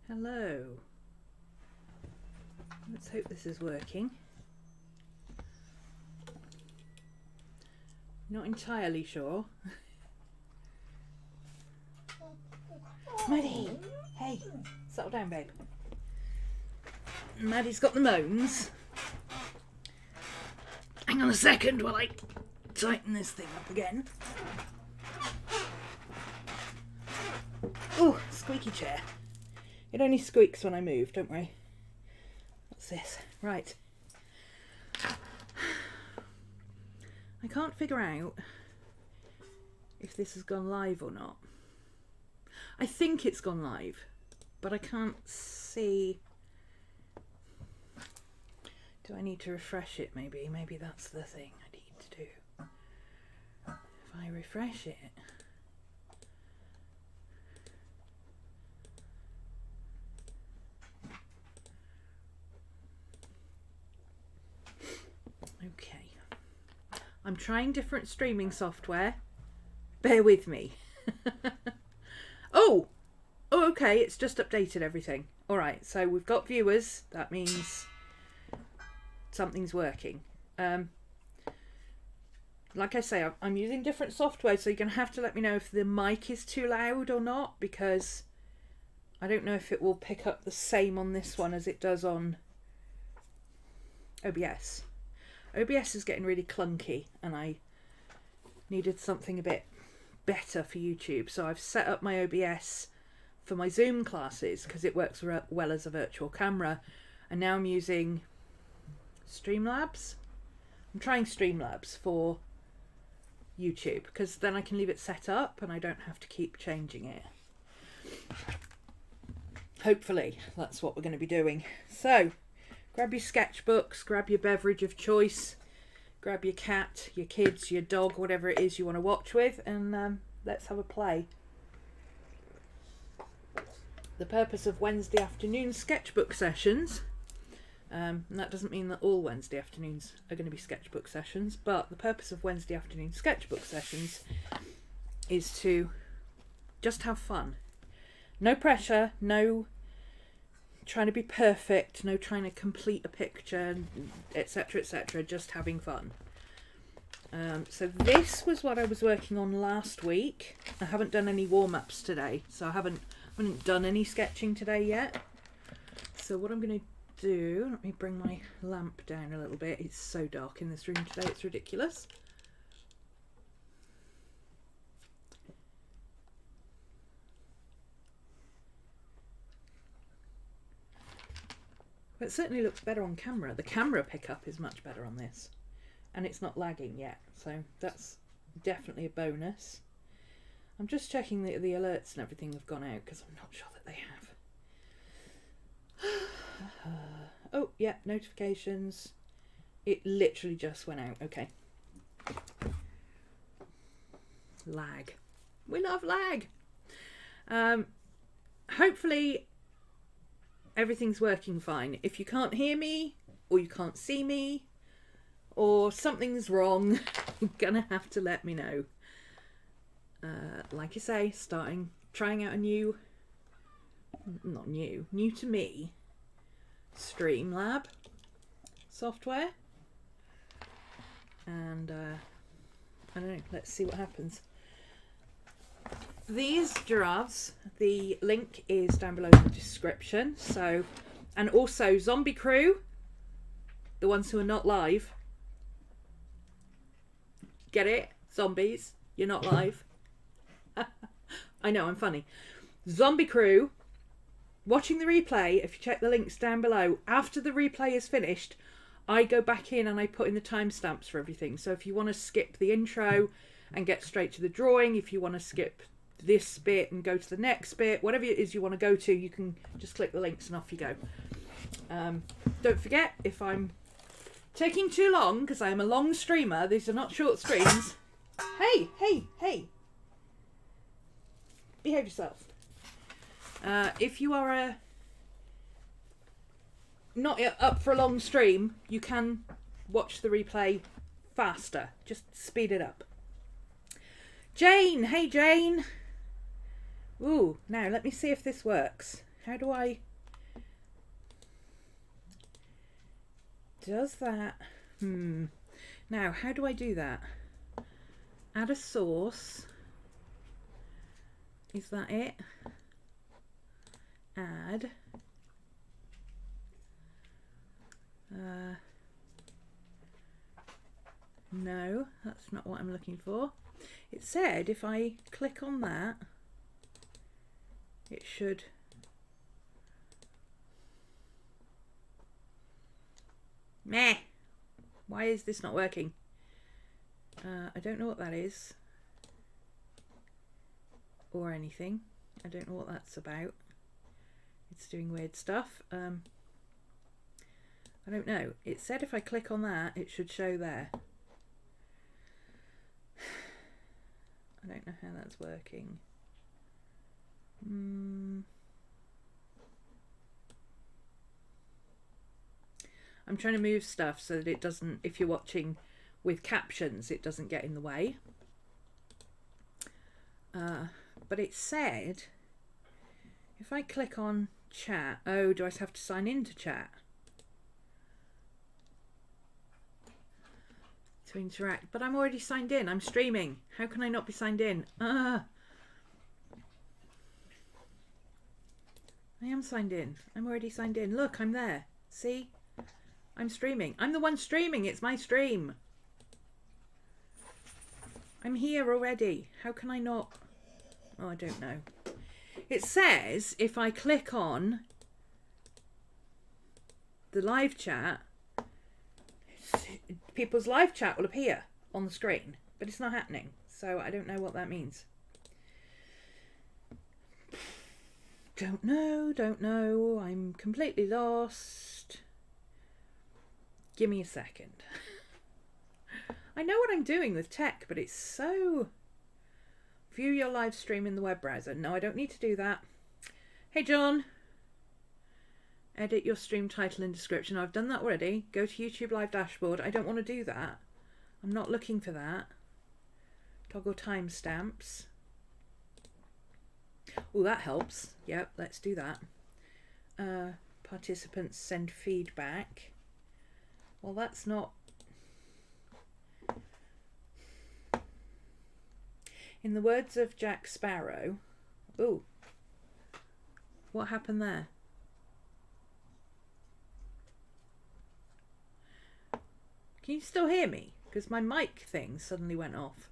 Hello. Let's hope this is working. Not entirely sure. Maddie! Hey, settle down, babe. Maddie's got the moans. Hang on a second while I tighten this thing up again. Oh, squeaky chair. It only squeaks when I move, don't worry. What's this? Right. I can't figure out if this has gone live or not. I think it's gone live, but I can't see. Do I need to refresh it maybe? Maybe that's the thing I need to do. If I refresh it. Okay. I'm trying different streaming software. Bear with me. Oh, okay. It's just updated everything. All right. So we've got viewers. That means something's working. Like I say, I'm using different software, so you're going to have to let me know if the mic is too loud or not, because I don't know if it will pick up the same on this one as it does on OBS. OBS is getting really clunky and I needed something a bit better for YouTube. So I've set up my OBS for my Zoom classes because it works well as a virtual camera. And now I'm using Streamlabs. I'm trying Streamlabs for YouTube because then I can leave it set up and I don't have to keep changing it. Hopefully that's what we're going to be doing. So grab your sketchbooks, grab your beverage of choice, grab your cat, your kids, your dog, whatever it is you want to watch with, and let's have a play. The purpose of Wednesday afternoon sketchbook sessions, and that doesn't mean that all Wednesday afternoons are going to be sketchbook sessions, but the purpose of Wednesday afternoon sketchbook sessions is to just have fun. No pressure, no trying to be perfect, no trying to complete a picture, etc, etc, just having fun. So this was what I was working on last week. I haven't done any warm-ups today, so I haven't done any sketching today yet. So what I'm going to do, let me bring my lamp down a little bit. It's so dark in this room today, it's ridiculous. It certainly looks better on camera. The camera pickup is much better on this. And it's not lagging yet. So that's definitely a bonus. I'm just checking that the alerts and everything have gone out because I'm not sure that they have. Oh, yeah, notifications. It literally just went out. Okay. Lag. We love lag. Hopefully everything's working fine. If you can't hear me or you can't see me or something's wrong, you're gonna have to let me know. Like I say, trying out a new to me Streamlab software, and I don't know, let's see what happens. These giraffes, the link is down below in the description. So, and also Zombie Crew, the ones who are not live. Get it? Zombies, you're not live. I know, I'm funny. Zombie Crew, watching the replay, if you check the links down below, after the replay is finished, I go back in and I put in the timestamps for everything. So if you want to skip the intro and get straight to the drawing, if you want to skip this bit and go to the next bit, whatever it is you want to go to, you can just click the links and off you go. Don't forget, if I'm taking too long, because I am a long streamer, these are not short streams. Hey, behave yourself. If you are not up for a long stream, you can watch the replay faster. Just speed it up. Jane, hey Jane. Ooh, now let me see if this works. How do I... Does that... Now, how do I do that? Add a source. Is that it? Add. No, that's not what I'm looking for. It said if I click on that, it should... Meh! Why is this not working? I don't know what that is. Or anything. I don't know what that's about. It's doing weird stuff. I don't know. It said if I click on that, it should show there. I don't know how that's working. I'm trying to move stuff so that it doesn't, if you're watching with captions, it doesn't get in the way. But it said, if I click on chat, oh, do I have to sign into chat? To interact, but I'm already signed in. I'm streaming. How can I not be signed in? I am signed in. I'm already signed in. Look, I'm there. See? I'm streaming. I'm the one streaming. It's my stream. I'm here already. How can I not? Oh, I don't know. It says if I click on the live chat, people's live chat will appear on the screen, but it's not happening. So I don't know what that means. Don't know. I'm completely lost. Give me a second. I know what I'm doing with tech, but it's so... View your live stream in the web browser. No, I don't need to do that. Hey, John. Edit your stream title and description. I've done that already. Go to YouTube Live Dashboard. I don't want to do that. I'm not looking for that. Toggle timestamps. Oh, that helps. Yep, let's do that. Participants send feedback. Well, that's not... In the words of Jack Sparrow... Ooh. What happened there? Can you still hear me? Because my mic thing suddenly went off.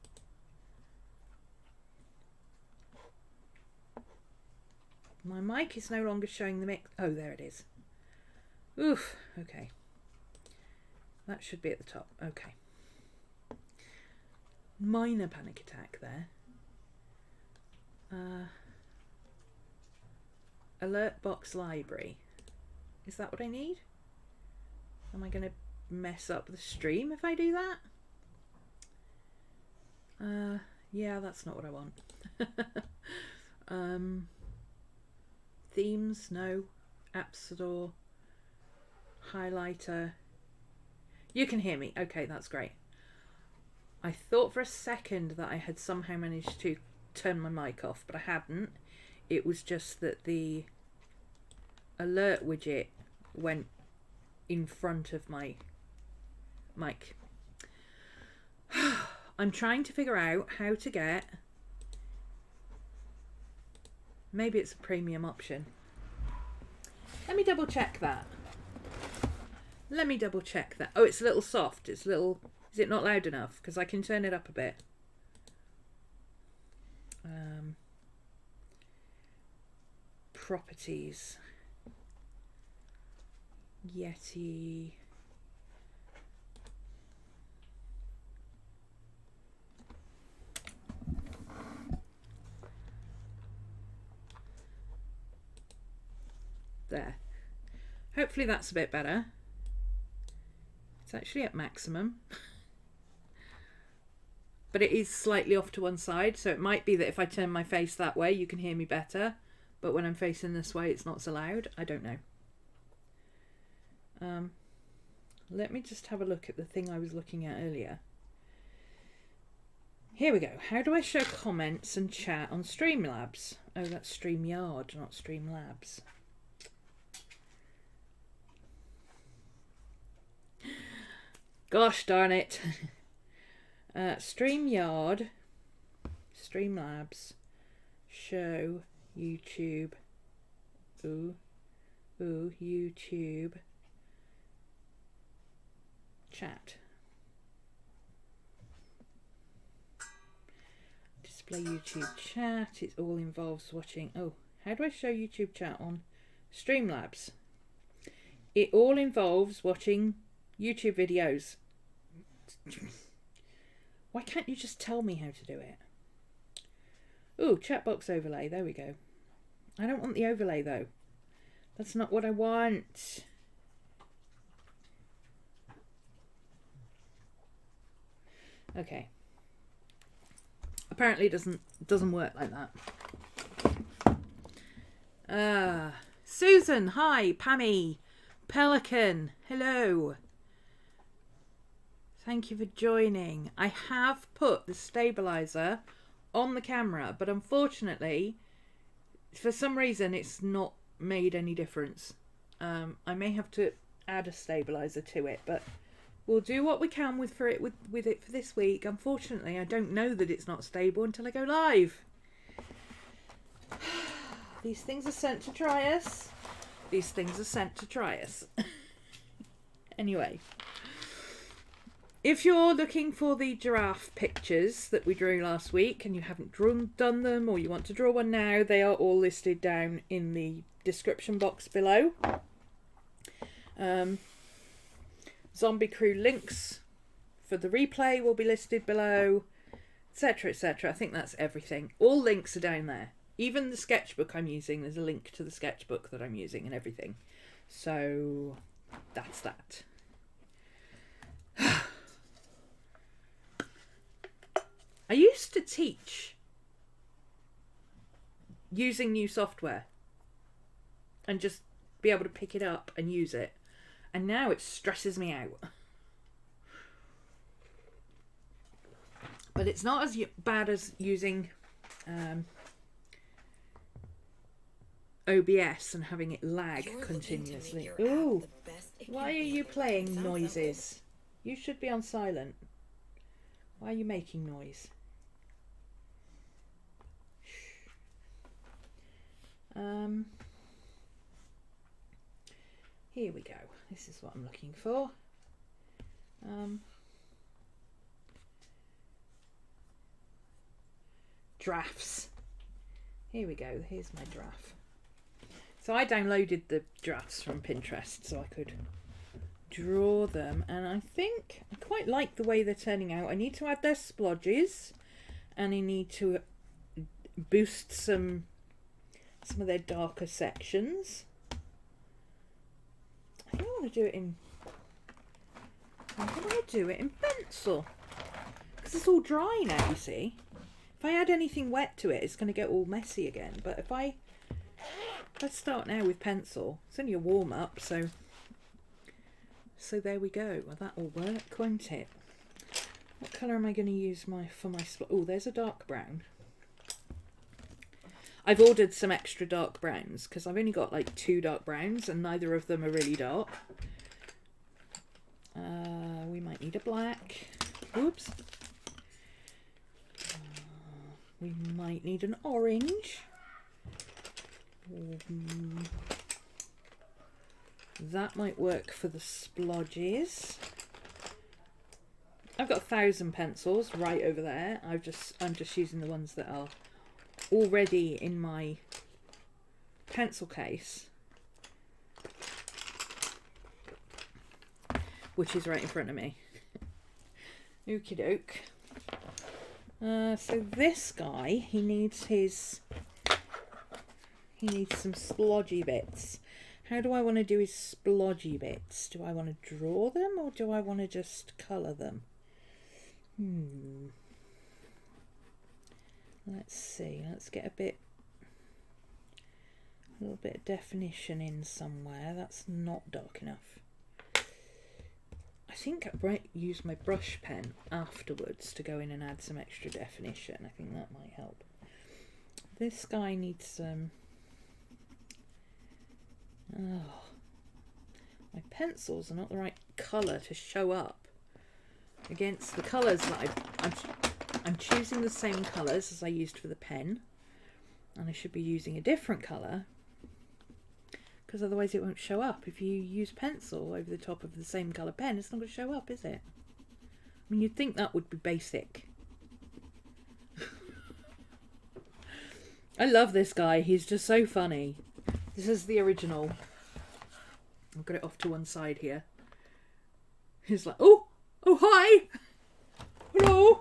My mic is no longer showing the mix. Oh, there it is. Oof. Okay. That should be at the top. Okay. Minor panic attack there. Alert box library. Is that what I need? Am I going to mess up the stream if I do that? Yeah, that's not what I want. Themes, no. App Store. Highlighter. You can hear me. Okay, that's great. I thought for a second that I had somehow managed to turn my mic off, but I hadn't. It was just that the alert widget went in front of my mic. I'm trying to figure out how to get... Maybe it's a premium option. Let me double check that. Oh, it's a little soft. It's a little... Is it not loud enough? Because I can turn it up a bit. Properties. Yeti. There. Hopefully that's a bit better. It's actually at maximum. But it is slightly off to one side, so it might be that if I turn my face that way you can hear me better, but when I'm facing this way it's not so loud. I don't know. Let me just have a look at the thing I was looking at earlier. Here we go. How do I show comments and chat on Streamlabs? Oh, that's StreamYard, not Streamlabs. Gosh darn it. StreamYard, Streamlabs, Show, YouTube, YouTube, Chat. Display YouTube Chat. It all involves watching. Oh, how do I show YouTube Chat on Streamlabs? It all involves watching YouTube videos. Why can't you just tell me how to do it? Ooh, chat box overlay. There we go. I don't want the overlay though. That's not what I want. Okay. Apparently it doesn't work like that. Susan, hi, Pammy, Pelican, hello. Thank you for joining. I have put the stabilizer on the camera, but unfortunately, for some reason, it's not made any difference. I may have to add a stabilizer to it, but we'll do what we can with it for this week. Unfortunately, I don't know that it's not stable until I go live. These things are sent to try us. These things are sent to try us. Anyway. If you're looking for the giraffe pictures that we drew last week and you haven't done them, or you want to draw one now, they are all listed down in the description box below. Zombie Crew links for the replay will be listed below, etc, etc. I think that's everything. All links are down there. Even the sketchbook I'm using, there's a link to the sketchbook that I'm using and everything. So that's that. I used to teach using new software and just be able to pick it up and use it. And now it stresses me out. But it's not as bad as using OBS and having it lag continuously. Ooh, why are you playing noises? You should be on silent. Why are you making noise? Here we go. This is what I'm looking for. Drafts. Here we go. Here's my draft. So I downloaded the drafts from Pinterest so I could draw them, and I think I quite like the way they're turning out. I need to add their splodges, and I need to boost some of their darker sections. I think I want to do it in pencil, because it's all dry now, you see. If I add anything wet to it, it's going to get all messy again. But if I start now with pencil, it's only a warm up, so there we go. Well, that will work, won't it? What colour am I going to use for my spot? Oh, there's a dark brown. I've ordered some extra dark browns because I've only got like 2 dark browns and neither of them are really dark. We might need a black. Oops. We might need an orange. That might work for the splodges. I've got 1,000 pencils right over there. I'm just using the ones that are already in my pencil case, which is right in front of me. Okie doke. So this guy, he needs some splodgy bits. How do I want to do his splodgy bits? Do I want to draw them or do I want to just colour them? Let's see. Let's get a little bit of definition in somewhere. That's not dark enough. I think I might use my brush pen afterwards to go in and add some extra definition. I think that might help. This guy needs some... Oh, my pencils are not the right colour to show up against the colours that I'm choosing the same colours as I used for the pen, and I should be using a different colour because otherwise it won't show up. If you use pencil over the top of the same colour pen, it's not going to show up, is it? I mean, you'd think that would be basic. I love this guy. He's just so funny. This is the original. I've got it off to one side here. He's like, oh, hi. Hello.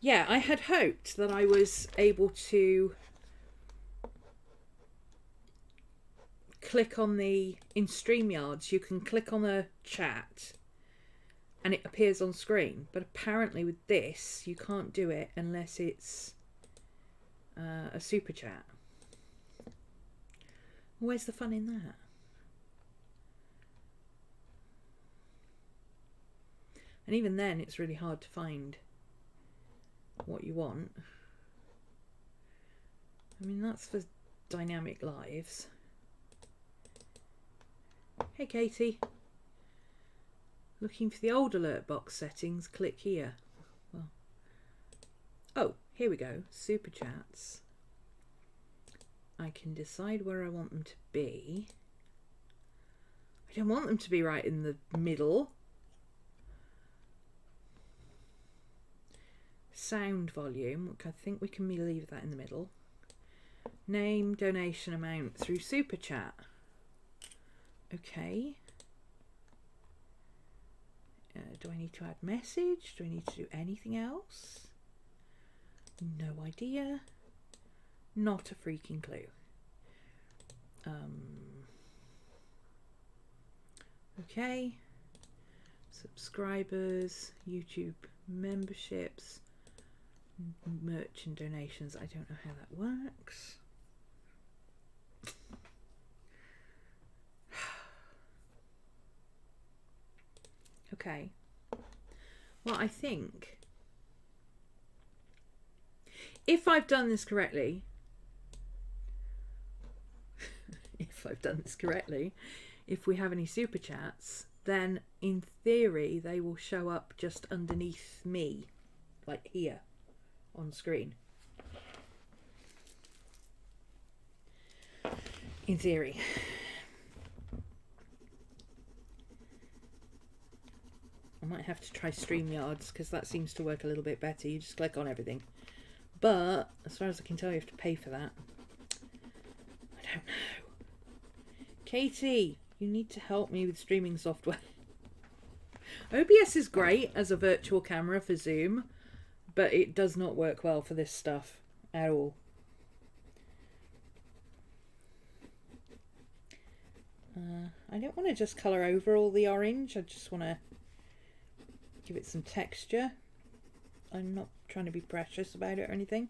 Yeah, I had hoped that I was able to click on the, in StreamYards, you can click on a chat and it appears on screen. But apparently with this, you can't do it unless it's a super chat. Where's the fun in that? And even then, it's really hard to find what you want. I mean, that's for dynamic lives. Hey Katie. Looking for the old alert box settings, click here. Well, oh, here we go. Super chats. I can decide where I want them to be. I don't want them to be right in the middle. Sound volume, I think we can leave that in the middle. Name, donation amount through super chat. Okay. Do I need to add message? Do I need to do anything else? No idea. Not a freaking clue. Okay. Subscribers, YouTube memberships, merch and donations. I don't know how that works. Okay. Well, I think if I've done this correctly, if we have any super chats, then in theory they will show up just underneath me, like here on screen. In theory. I might have to try StreamYards because that seems to work a little bit better. You just click on everything. But as far as I can tell, you have to pay for that. I don't know. Katie, you need to help me with streaming software. OBS is great as a virtual camera for Zoom, but it does not work well for this stuff at all. I don't want to just colour over all the orange. I just want to give it some texture. I'm not trying to be precious about it or anything.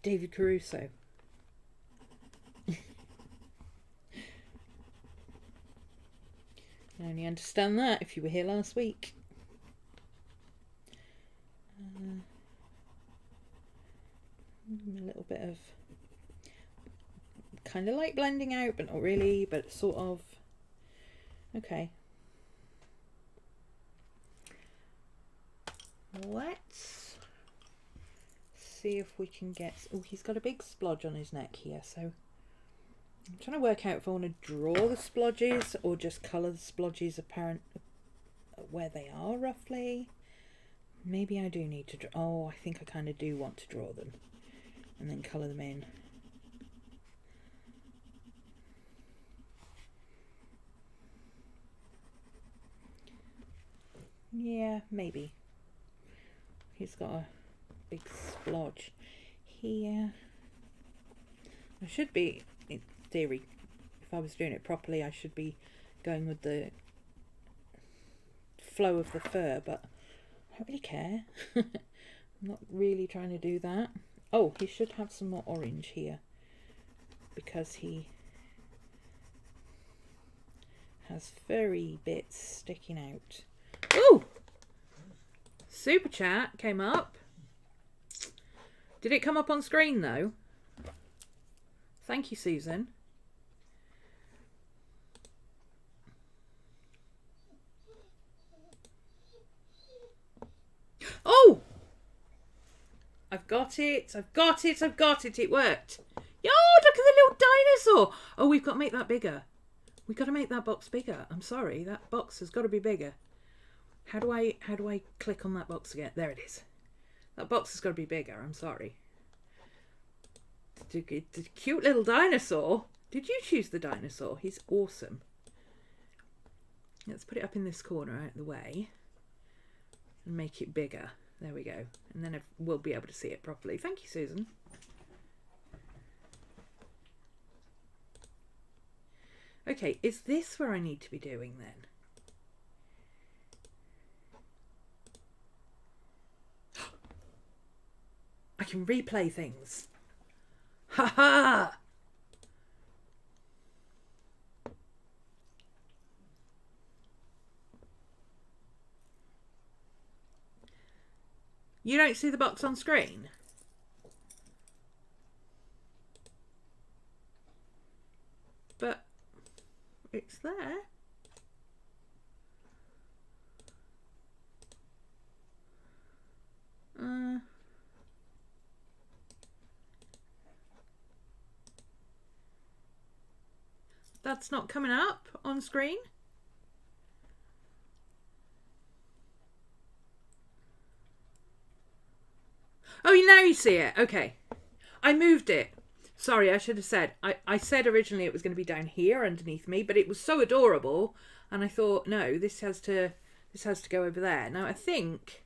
David Caruso. I only understand that if you were here last week. A little bit of kind of like blending out, but not really, but sort of. Okay. Let's see if we can get... Oh, he's got a big splodge on his neck here, so I'm trying to work out if I want to draw the splodges or just colour the splodges apparent where they are roughly. Maybe I do need to draw... Oh, I think I kind of do want to draw them and then colour them in. Yeah, maybe. He's got a big splodge here. I should be, in theory, if I was doing it properly, I should be going with the flow of the fur, but I don't really care. I'm not really trying to do that. Oh, he should have some more orange here because he has furry bits sticking out. Oh! Super chat came up. Did it come up on screen though? Thank you, Susan. Oh! I've got it. I've got it. I've got it. It worked. Yo, look at the little dinosaur. Oh, we've got to make that bigger. We've got to make that box bigger. I'm sorry. That box has got to be bigger. How do I click on that box again? There it is. That box has got to be bigger. I'm sorry. The cute little dinosaur. Did you choose the dinosaur? He's awesome. Let's put it up in this corner out of the way and make it bigger. There we go. And then we'll be able to see it properly. Thank you, Susan. Okay, is this where I need to be doing then? I can replay things. Ha ha! You don't see the box on screen? But it's there. That's not coming up on screen. Oh, now you see it. Okay. I moved it. Sorry, I should have said. I said originally it was going to be down here underneath me, but it was so adorable, and I thought, no, this has to go over there. Now, I think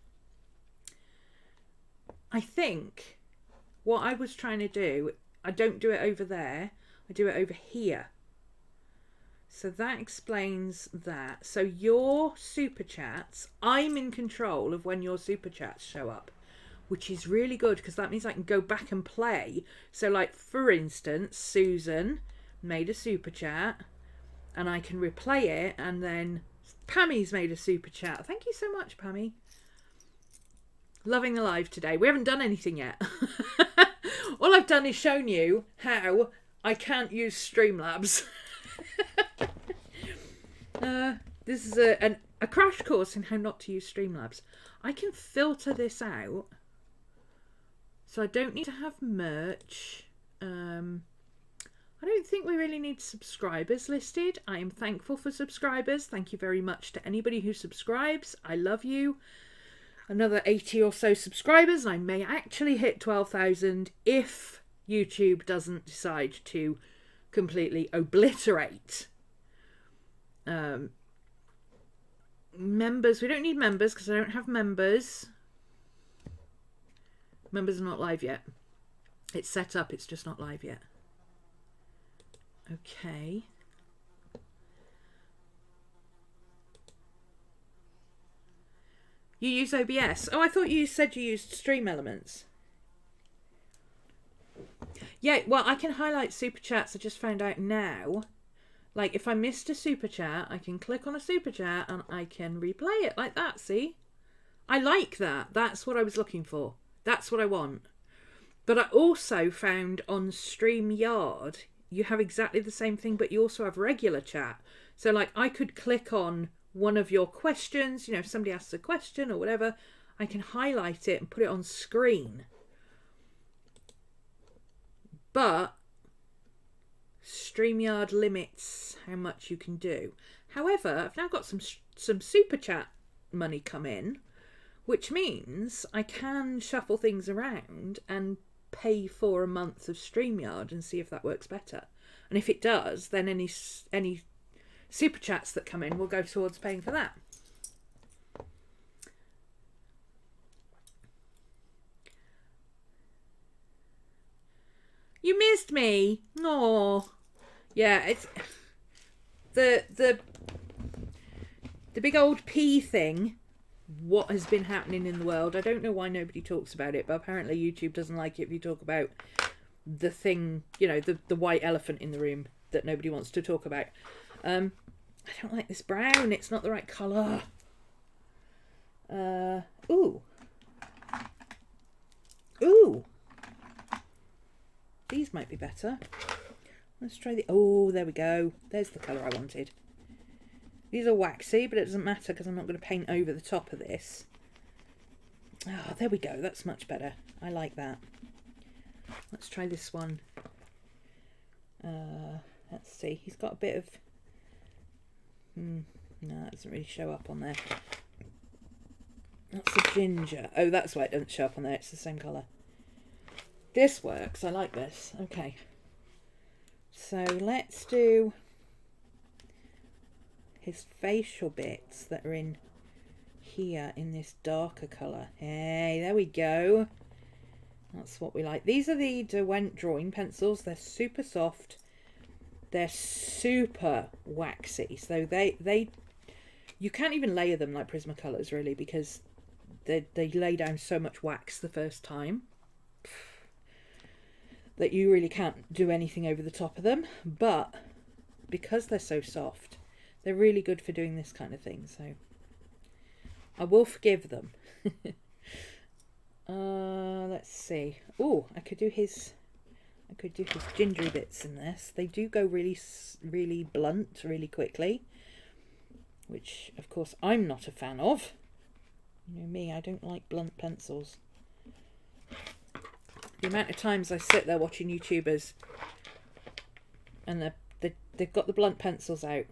what I was trying to do, I don't do it over there. I do it over here. So that explains that. So your super chats, I'm in control of when your super chats show up, which is really good because that means I can go back and play. So like, for instance, Susan made a super chat and I can replay it, and then Pammy's made a super chat. Thank you so much, Pammy. Loving the live today. We haven't done anything yet. All I've done is shown you how I can't use Streamlabs. This is a crash course in how not to use Streamlabs. I can filter this out, so I don't need to have merch. I don't think we really need subscribers listed. I am thankful for subscribers. Thank you very much to anybody who subscribes. I love you. Another 80 or so subscribers, and I may actually hit 12,000 if YouTube doesn't decide to completely obliterate members. We don't need members because I don't have members. Members are not live yet. It's set up, it's just not live yet. Okay. You use OBS. Oh, I thought you said you used Stream Elements. Yeah, well, I can highlight super chats. I just found out now. Like, if I missed a super chat, I can click on a super chat and I can replay it like that, see? I like that. That's what I was looking for. That's what I want. But I also found on StreamYard, you have exactly the same thing, but you also have regular chat. So, like, I could click on one of your questions. You know, if somebody asks a question or whatever, I can highlight it and put it on screen. But StreamYard limits how much you can do. However, I've now got some super chat money come in, which means I can shuffle things around and pay for a month of StreamYard and see if that works better. And if it does, then any super chats that come in will go towards paying for that. You missed me. No. Yeah, it's the big old P thing. What has been happening in the world? I don't know why nobody talks about it, but apparently YouTube doesn't like it if you talk about the thing, you know, the white elephant in the room that nobody wants to talk about. I don't like this brown. It's not the right colour. Ooh. Ooh. These might be better. Let's try the... Oh, there we go. There's the colour I wanted. These are waxy, but it doesn't matter because I'm not going to paint over the top of this. Oh, there we go. That's much better. I like that. Let's try this one. Let's see. He's got a bit of... No, it doesn't really show up on there. That's a ginger. Oh, that's why it doesn't show up on there. It's the same colour. This works. I like this. Okay. So let's do his facial bits that are in here in this darker colour. Hey, there we go. That's what we like. These are the Derwent drawing pencils. They're super soft. They're super waxy. So they you can't even layer them like Prismacolors really, because they lay down so much wax the first time that you really can't do anything over the top of them. But because they're so soft, they're really good for doing this kind of thing. So I will forgive them. Let's see. Oh, I could do his gingery bits in this. They do go really blunt really quickly, which of course I'm not a fan of. You know me, I don't like blunt pencils. The amount of times I sit there watching YouTubers and they've got the blunt pencils out.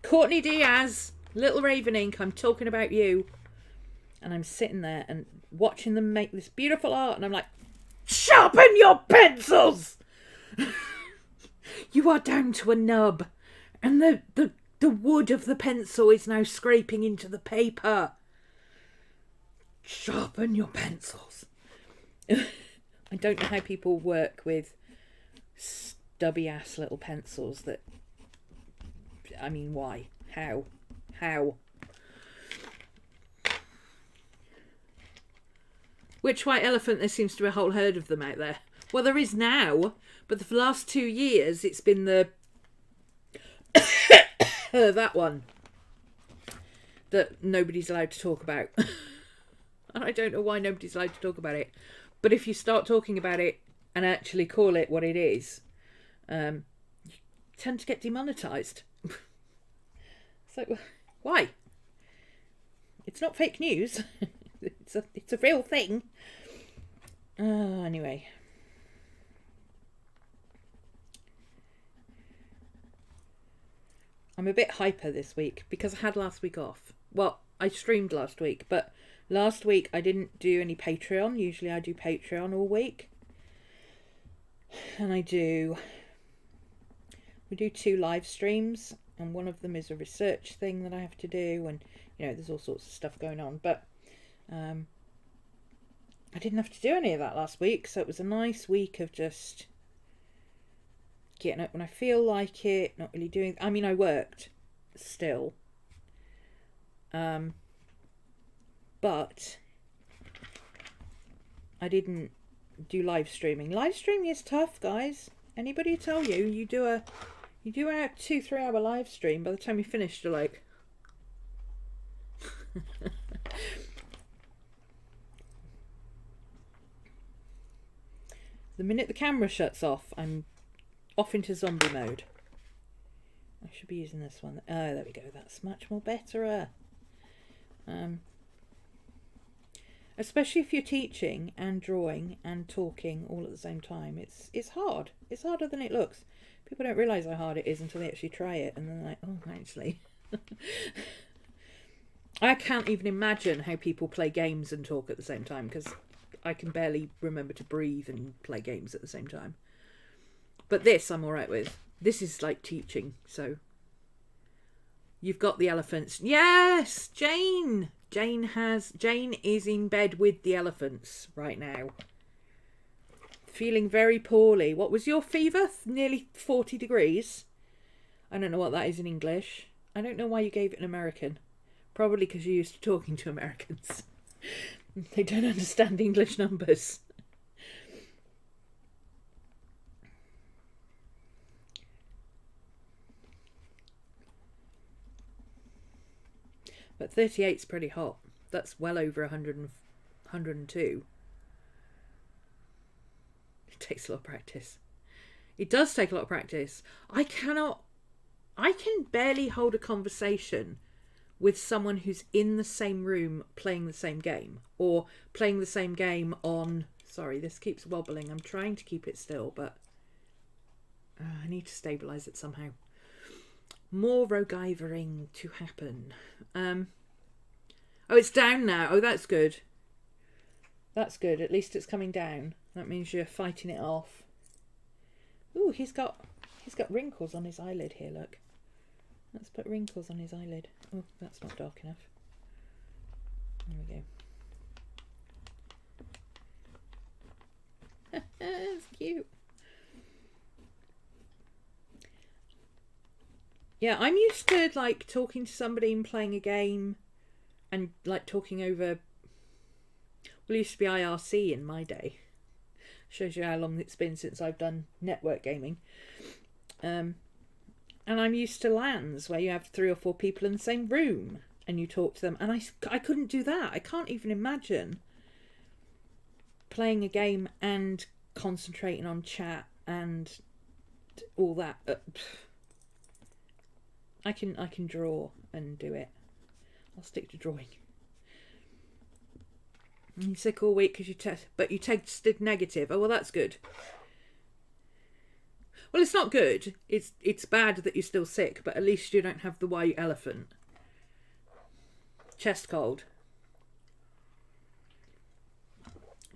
Courtney Diaz, Little Raven Ink, I'm talking about you. And I'm sitting there and watching them make this beautiful art, and I'm like, sharpen your pencils! You are down to a nub, and the wood of the pencil is now scraping into the paper. Sharpen your pencils. I don't know how people work with stubby ass little pencils that... I mean, why? How? Which white elephant? There seems to be a whole herd of them out there. Well, there is now, but for the last 2 years it's been the... that one. That nobody's allowed to talk about. And I don't know why nobody's allowed to talk about it. But if you start talking about it and actually call it what it is, you tend to get demonetised. So, why? It's not fake news. It's a real thing. Anyway. I'm a bit hyper this week because I had last week off. Well, I streamed last week, but last week I didn't do any Patreon. Usually I do Patreon all week. And we do 2 live streams, and one of them is a research thing that I have to do, and you know, there's all sorts of stuff going on, but I didn't have to do any of that last week, so it was a nice week of just getting up when I feel like it, not really doing... I mean, I worked still, but I didn't do live streaming. Live streaming is tough, guys. Anybody tell you, you do a 2-3 hour live stream, by the time you finish you're like... The minute the camera shuts off, I'm off into zombie mode. I should be using this one. Oh, there we go. That's much more better. Especially if you're teaching and drawing and talking all at the same time. It's hard. It's harder than it looks. People don't realise how hard it is until they actually try it, and then they're like, oh, actually. I can't even imagine how people play games and talk at the same time, because I can barely remember to breathe and play games at the same time. But this I'm alright with. This is like teaching, so... You've got the elephants. Yes! Jane! Jane is in bed with the elephants right now. Feeling very poorly. What was your fever? Nearly 40 degrees? I don't know what that is in English. I don't know why you gave it in American. Probably because you're used to talking to Americans. They don't understand English numbers. 38's pretty hot. That's well over 102. It takes a lot of practice. It does take a lot of practice. I can barely hold a conversation with someone who's in the same room playing the same game, or playing the same game on... Sorry, this keeps wobbling. I'm trying to keep it still, but I need to stabilise it somehow. More rogue-ivering to happen. Oh, it's down now. Oh, that's good. That's good. At least it's coming down. That means you're fighting it off. Ooh, he's got wrinkles on his eyelid here, look. Let's put wrinkles on his eyelid. Oh, that's not dark enough. There we go. It's cute. Yeah, I'm used to like talking to somebody and playing a game and like talking over... Well, it used to be IRC in my day. Shows you how long it's been since I've done network gaming. And I'm used to LANs where you have 3 or 4 people in the same room and you talk to them. And I couldn't do that. I can't even imagine playing a game and concentrating on chat and all that. I can draw and do it. I'll stick to drawing. I'm sick all week because you tested negative. Oh well, that's good. Well, it's not good. It's bad that you're still sick, but at least you don't have the white elephant. Chest cold.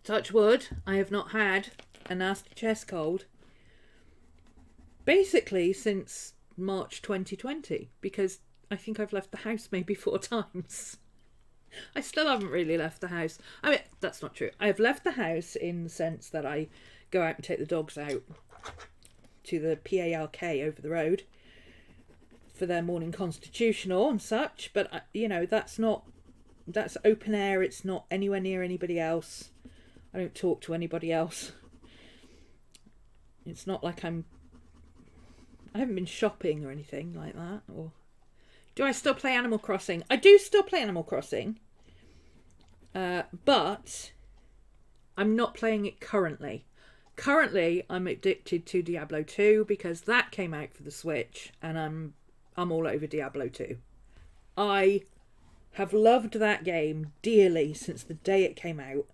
Touch wood, I have not had a nasty chest cold basically since March 2020, because I think I've left the house maybe 4 times. I still haven't really left the house. I mean, that's not true. I've left the house in the sense that I go out and take the dogs out to the PARK over the road for their morning constitutional and such, but you know, that's open air. It's not anywhere near anybody else. I don't talk to anybody else. It's not like I haven't been shopping or anything like that. Or do I still play Animal Crossing? I do still play Animal Crossing, but I'm not playing it currently. Currently, I'm addicted to Diablo 2 because that came out for the Switch, and I'm all over Diablo 2. I have loved that game dearly since the day it came out.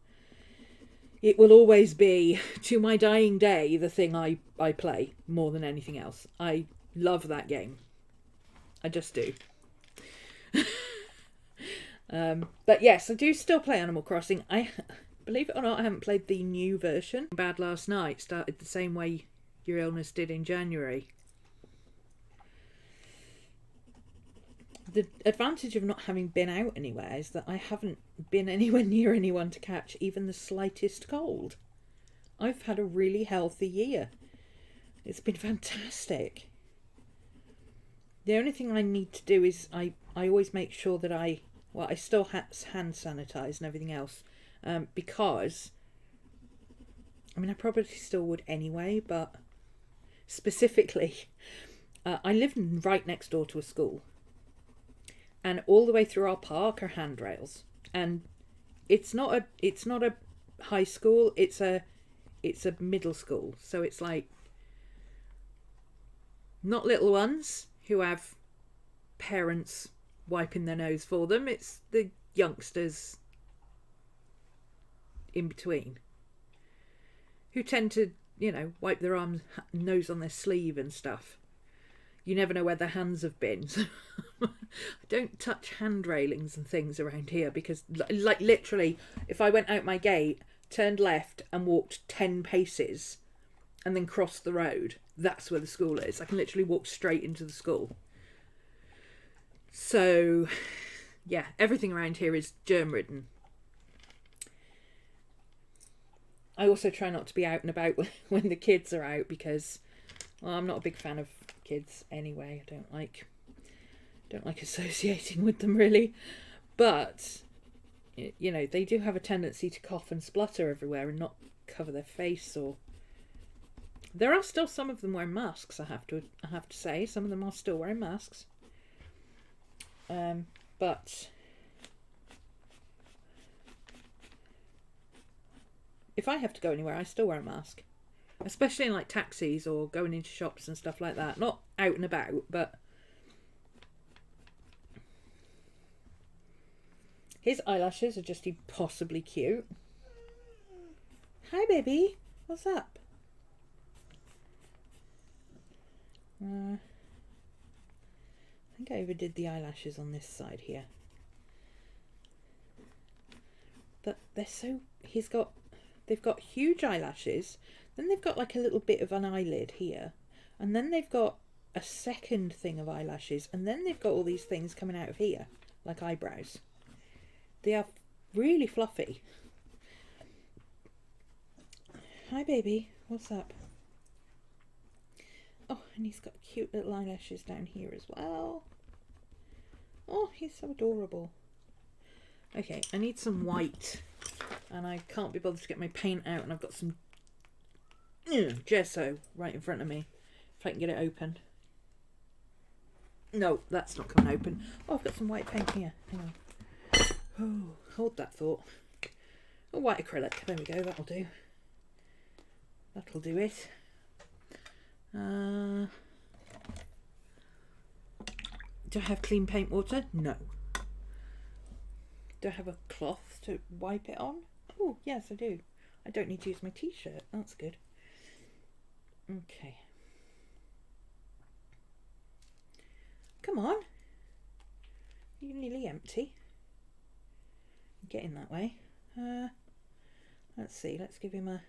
It will always be, to my dying day, the thing I play more than anything else. I love that game. I just do. But yes, I do still play Animal Crossing. Believe it or not, I haven't played the new version. Bad last night started the same way your illness did in January. The advantage of not having been out anywhere is that I haven't been anywhere near anyone to catch even the slightest cold. I've had a really healthy year. It's been fantastic. The only thing I need to do is I always make sure that I still hand sanitize and everything else, because I mean, I probably still would anyway, but specifically I live right next door to a school. And all the way through our park are handrails, and it's not a high school. It's a middle school, so it's like not little ones who have parents wiping their nose for them. It's the youngsters in between who tend to, you know, wipe their nose on their sleeve and stuff. You never know where their hands have been. So I don't touch hand railings and things around here because, like, literally, if I went out my gate, turned left and walked 10 paces and then crossed the road, that's where the school is. I can literally walk straight into the school. So, yeah, everything around here is germ-ridden. I also try not to be out and about when the kids are out because, well, I'm not a big fan of kids anyway. I don't like associating with them really, but you know, they do have a tendency to cough and splutter everywhere and not cover their face. Or there are still some of them wearing masks. I have to say, some of them are still wearing masks. But if I have to go anywhere, I still wear a mask. Especially in like taxis or going into shops and stuff like that. Not out and about, but... His eyelashes are just impossibly cute. Hi, baby. What's up? I think I overdid the eyelashes on this side here. But they're so... They've got huge eyelashes. Then they've got like a little bit of an eyelid here. And then they've got a second thing of eyelashes. And then they've got all these things coming out of here. Like eyebrows. They are really fluffy. Hi, baby. What's up? Oh, and he's got cute little eyelashes down here as well. Oh, he's so adorable. Okay, I need some white. And I can't be bothered to get my paint out. And I've got some gesso right in front of me. If I can get it open. No, that's not coming open. Oh, I've got some white paint here. Hang on. Oh, hold that thought. A white acrylic. There we go. That'll do. That'll do it. Do I have clean paint water? No. Do I have a cloth to wipe it on? Oh, yes, I do. I don't need to use my t-shirt. That's good. Okay. Come on. You're nearly empty. Getting that way. Let's see. Let's give him a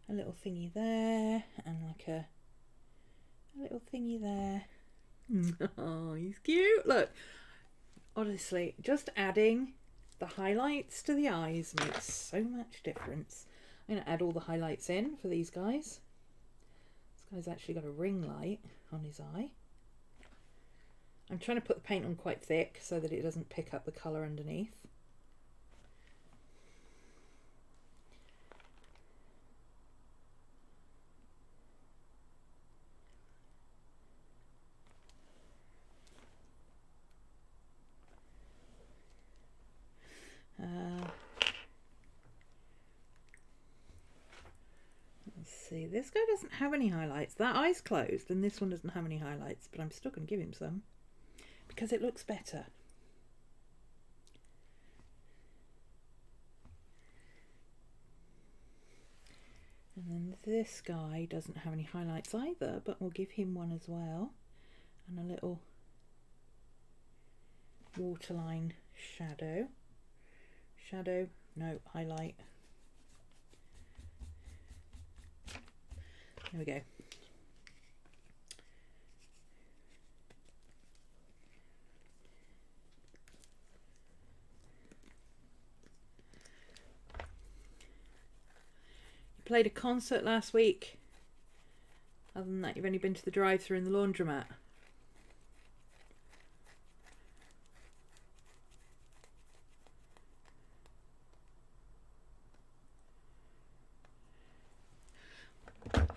little thingy there, and like a little thingy there. Oh, he's cute. Look, honestly, just adding the highlights to the eyes makes so much difference. I'm going to add all the highlights in for these guys. This guy's actually got a ring light on his eye. I'm trying to put the paint on quite thick so that it doesn't pick up the colour underneath. Let's see, this guy doesn't have any highlights. That eye's closed and this one doesn't have any highlights, but I'm still going to give him some because it looks better. And then this guy doesn't have any highlights either, but we'll give him one as well. And a little waterline shadow. Shadow, no, highlight. There we go. You played a concert last week. Other than that, you've only been to the drive-thru and the laundromat.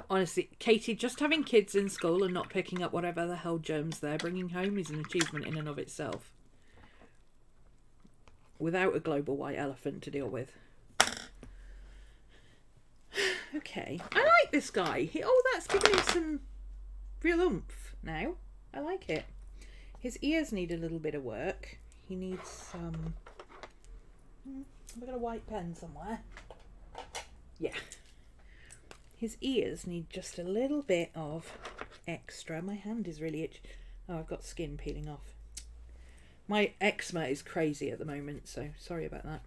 Honestly, Katie, just having kids in school and not picking up whatever the hell germs they're bringing home is an achievement in and of itself. Without a global white elephant to deal with. Okay, I like this guy. Oh, that's giving him some real oomph now. I like it. His ears need a little bit of work. He needs some... Have I got a white pen somewhere? Yeah. His ears need just a little bit of extra. My hand is really itchy. Oh, I've got skin peeling off. My eczema is crazy at the moment, so sorry about that.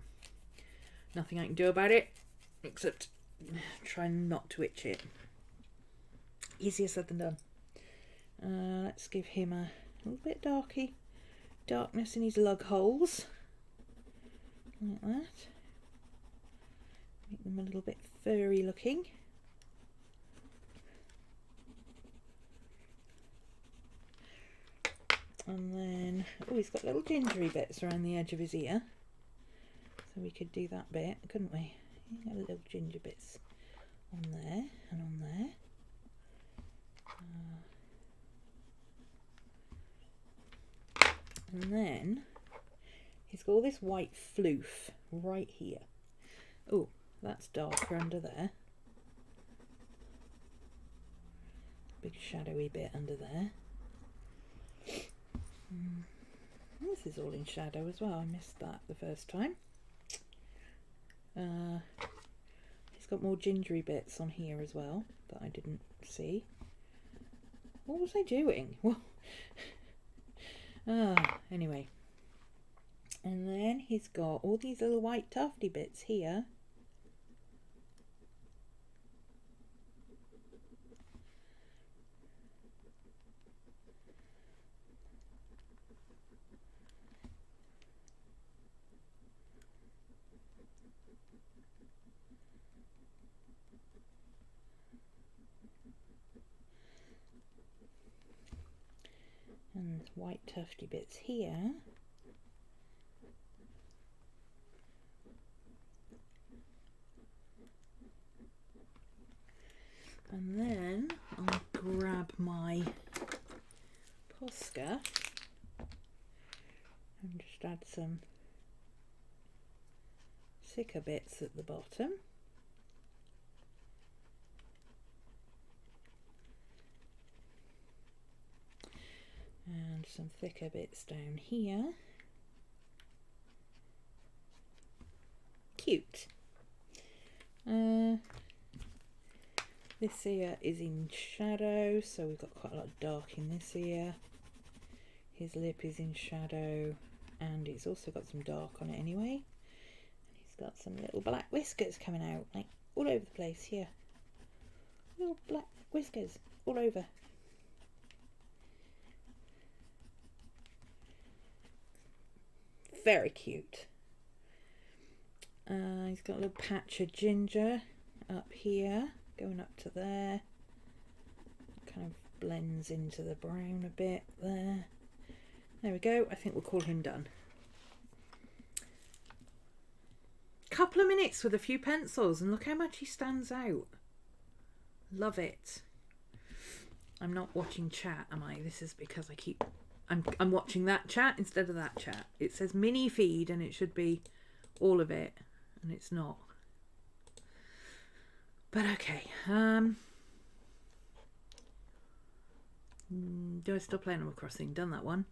Nothing I can do about it, except try not to itch it. Easier said than done. Let's give him a little bit darkness in his lug holes. Like that. Make them a little bit furry looking. And then, oh, he's got little gingery bits around the edge of his ear. So we could do that bit, couldn't we? Got little ginger bits on there and on there. And then he's got all this white floof right here. Oh, that's darker under there. Big shadowy bit under there. This is all in shadow as well. I missed that the first time. He's got more gingery bits on here as well that I didn't see. What was I doing? Well, anyway. And then he's got all these little white tufty bits here. And white tufty bits here. And then I'll grab my Posca and just add some thicker bits at the bottom. And some thicker bits down here. Cute. This ear is in shadow, so we've got quite a lot of dark in this ear. His lip is in shadow, and it's also got some dark on it anyway. And he's got some little black whiskers coming out, like all over the place here. Little black whiskers all over. Very cute. He's got a little patch of ginger up here, going up to there. Kind of blends into the brown a bit there. There we go. I think we'll call him done. Couple of minutes with a few pencils, and look how much he stands out. Love it. I'm not watching chat, am I? This is because I'm watching that chat instead of that chat. It says mini feed and it should be all of it, and it's not. But okay. Do I still play Animal Crossing? Done that one.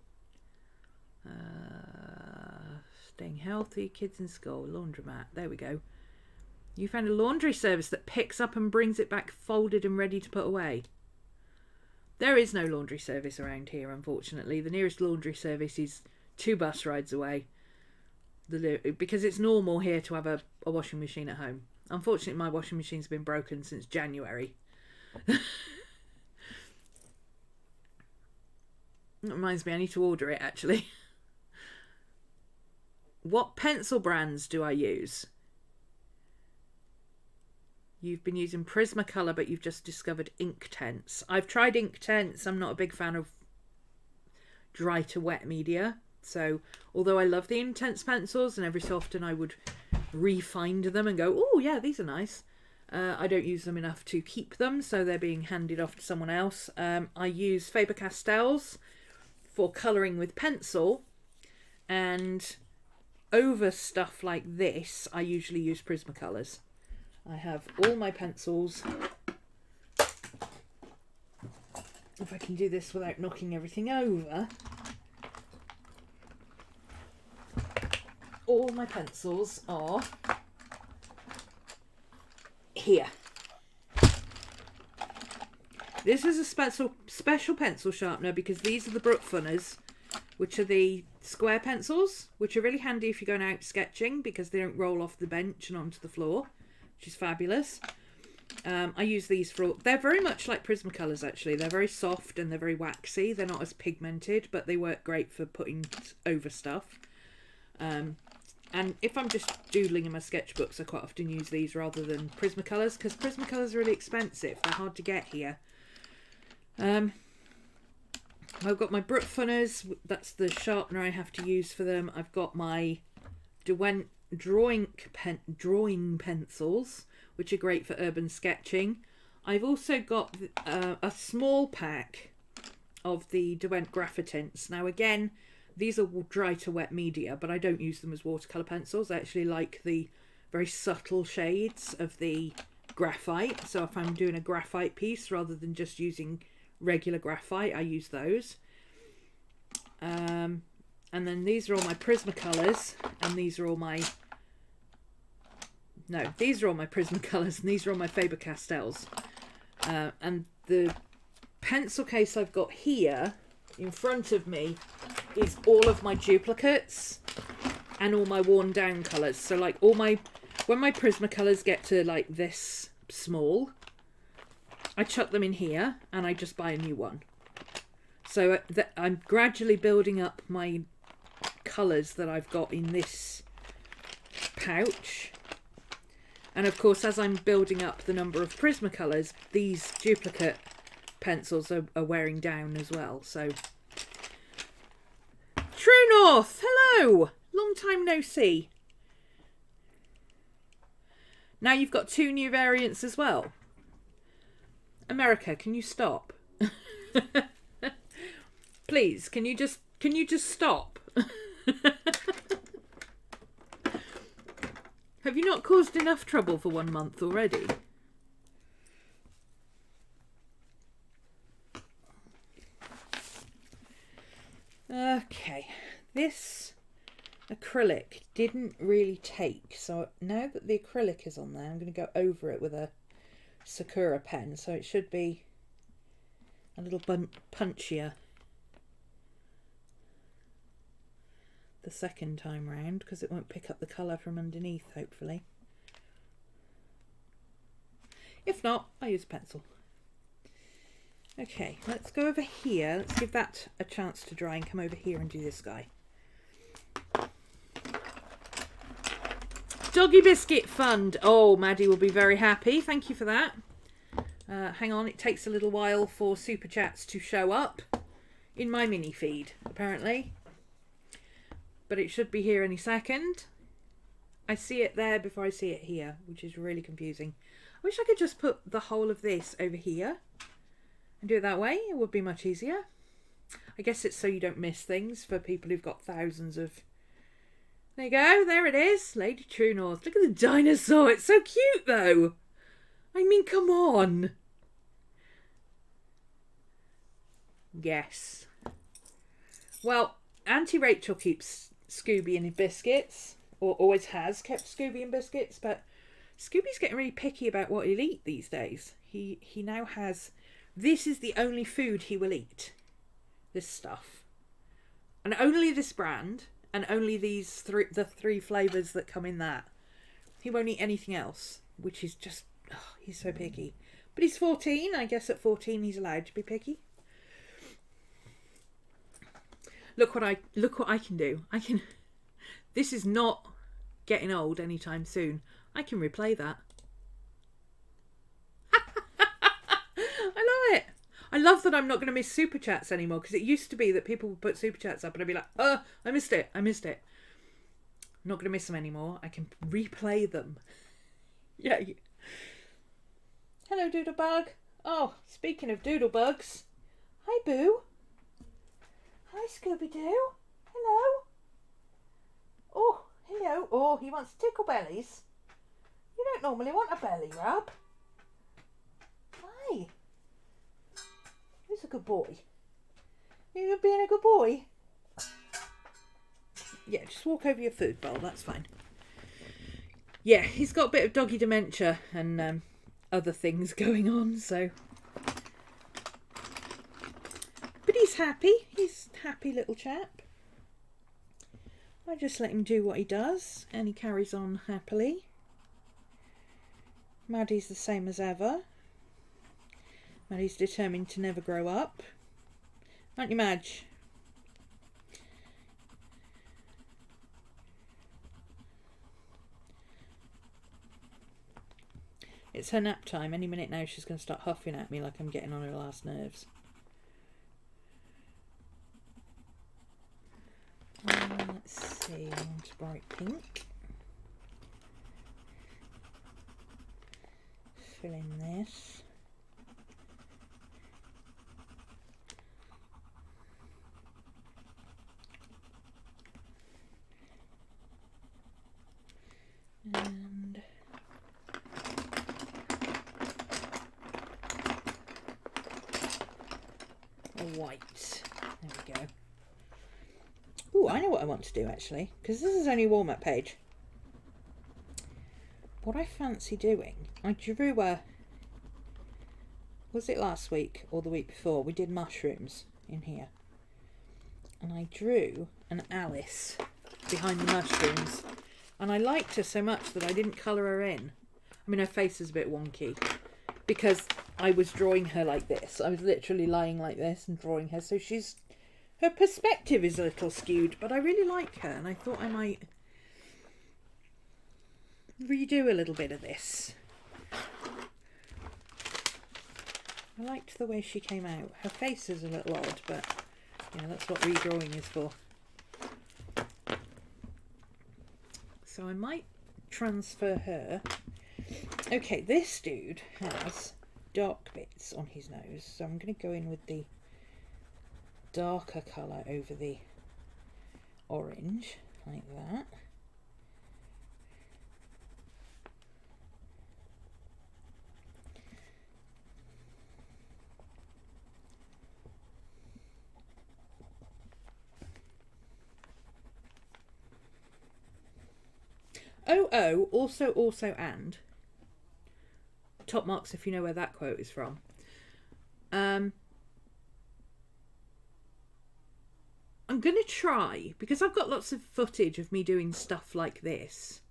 Staying healthy, kids in school, laundromat. There we go. You found a laundry service that picks up and brings it back folded and ready to put away. There is no laundry service around here, unfortunately. The nearest laundry service is 2 bus rides away. Because it's normal here to have a washing machine at home. Unfortunately, my washing machine's been broken since January. That reminds me, I need to order it, actually. What pencil brands do I use? You've been using Prismacolor, but you've just discovered Inktense. I've tried Inktense. I'm not a big fan of dry to wet media. So, although I love the Intense pencils, and every so often I would re-find them and go, oh yeah, these are nice. I don't use them enough to keep them, so they're being handed off to someone else. I use Faber-Castells for colouring with pencil, and over stuff like this, I usually use Prismacolors. I have all my pencils. If I can do this without knocking everything over. All my pencils are here. This is a special pencil sharpener because these are the Brook Funners, which are the square pencils, which are really handy if you're going out sketching because they don't roll off the bench and onto the floor, which is fabulous. I use these for all. They're very much like Prismacolors, actually. They're very soft and they're very waxy. They're not as pigmented, but they work great for putting over stuff. And if I'm just doodling in my sketchbooks, I quite often use these rather than Prismacolors, because Prismacolors are really expensive. They're hard to get here. I've got my Brook Funners. That's the sharpener I have to use for them. I've got my Derwent drawing pencils, which are great for urban sketching. I've also got a small pack of the Derwent Graphitints. Now again, these are dry to wet media, but I don't use them as watercolour pencils. I actually like the very subtle shades of the graphite. So if I'm doing a graphite piece, rather than just using regular graphite, I use those. And then these are all my Prismacolors, and these are all my... No, these are all my Prismacolors, and these are all my Faber-Castells. And the pencil case I've got here in front of me is all of my duplicates and all my worn down colours. So like all my, when my Prismacolors get to like this small, I chuck them in here and I just buy a new one. So I'm gradually building up my colours that I've got in this pouch. And of course, as I'm building up the number of Prismacolors, these duplicate pencils are wearing down as well. So, True North, hello! Long time no see. Now you've got 2 new variants as well. America, can you stop? Please, can you just stop? Have you not caused enough trouble for 1 month already? Okay, this acrylic didn't really take, so now that the acrylic is on there, I'm going to go over it with a Sakura pen, so it should be a little punchier the second time round, because it won't pick up the colour from underneath, hopefully. If not, I use a pencil. Okay, let's go over here. Let's give that a chance to dry and come over here and do this guy. Doggy Biscuit Fund. Oh, Maddie will be very happy. Thank you for that. Hang on, it takes a little while for Super Chats to show up in my mini feed, apparently. But it should be here any second. I see it there before I see it here, which is really confusing. I wish I could just put the whole of this over here and do it that way. It would be much easier. I guess it's so you don't miss things for people who've got thousands of... There you go, there it is. Lady True North. Look at the dinosaur. It's so cute though. I mean, come on. Yes. Well, Auntie Rachel keeps Scooby in biscuits, or always has kept Scooby in biscuits, but Scooby's getting really picky about what he'll eat these days. He now has... This is the only food he will eat. This stuff. And only this brand, and only the 3 flavours that come in that. He won't eat anything else, which is just... Oh, he's so picky. But he's 14. I guess at 14 he's allowed to be picky. Look what I can do. I can... This is not getting old anytime soon. I can replay that. I love it. I love that I'm not going to miss Super Chats anymore, because it used to be that people would put Super Chats up and I'd be like, oh, I missed it. I'm not going to miss them anymore. I can replay them. Yeah. Hello, Doodlebug. Oh, speaking of Doodlebugs. Hi, Boo. Hi, Scooby-Doo. Hello. Oh, hello. Oh, he wants tickle bellies. You don't normally want a belly rub. Hi. Who's a good boy? You being a good boy? Yeah, just walk over your food bowl. That's fine. Yeah, he's got a bit of doggy dementia and other things going on, so... But he's happy. He's a happy little chap. I just let him do what he does, and he carries on happily. Maddie's the same as ever. Maddie's determined to never grow up. Aren't you, Madge? It's her nap time. Any minute now she's going to start huffing at me like I'm getting on her last nerves. Let's see, I want a bright pink. Fill in this. what I want to do actually, because this is only a warm-up page. What I fancy doing, I drew a, was it last week or the week before? We did mushrooms in here. And I drew an Alice behind the mushrooms. And I liked her so much that I didn't colour her in. I mean, her face is a bit wonky because I was drawing her like this. I was literally lying like this and drawing her. So her perspective is a little skewed, but I really like her. And I thought I might redo a little bit of this. I liked the way she came out. Her face is a little odd, but yeah, that's what redrawing is for. So I might transfer her. Okay, this dude has dark bits on his nose, so I'm going to go in with the darker colour over the orange, like that. Oh, also, and. Top marks if you know where that quote is from. I'm going to try, because I've got lots of footage of me doing stuff like this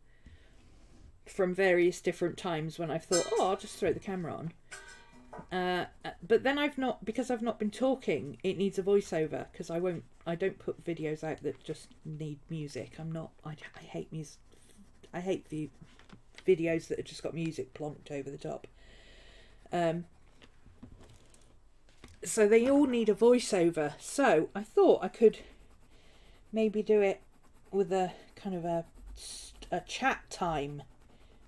from various different times when I've thought, oh, I'll just throw the camera on. But then because I've not been talking, it needs a voiceover, because I don't put videos out that just need music. I hate music. I hate the videos that have just got music plonked over the top. So they all need a voiceover. So I thought I could maybe do it with a kind of a chat time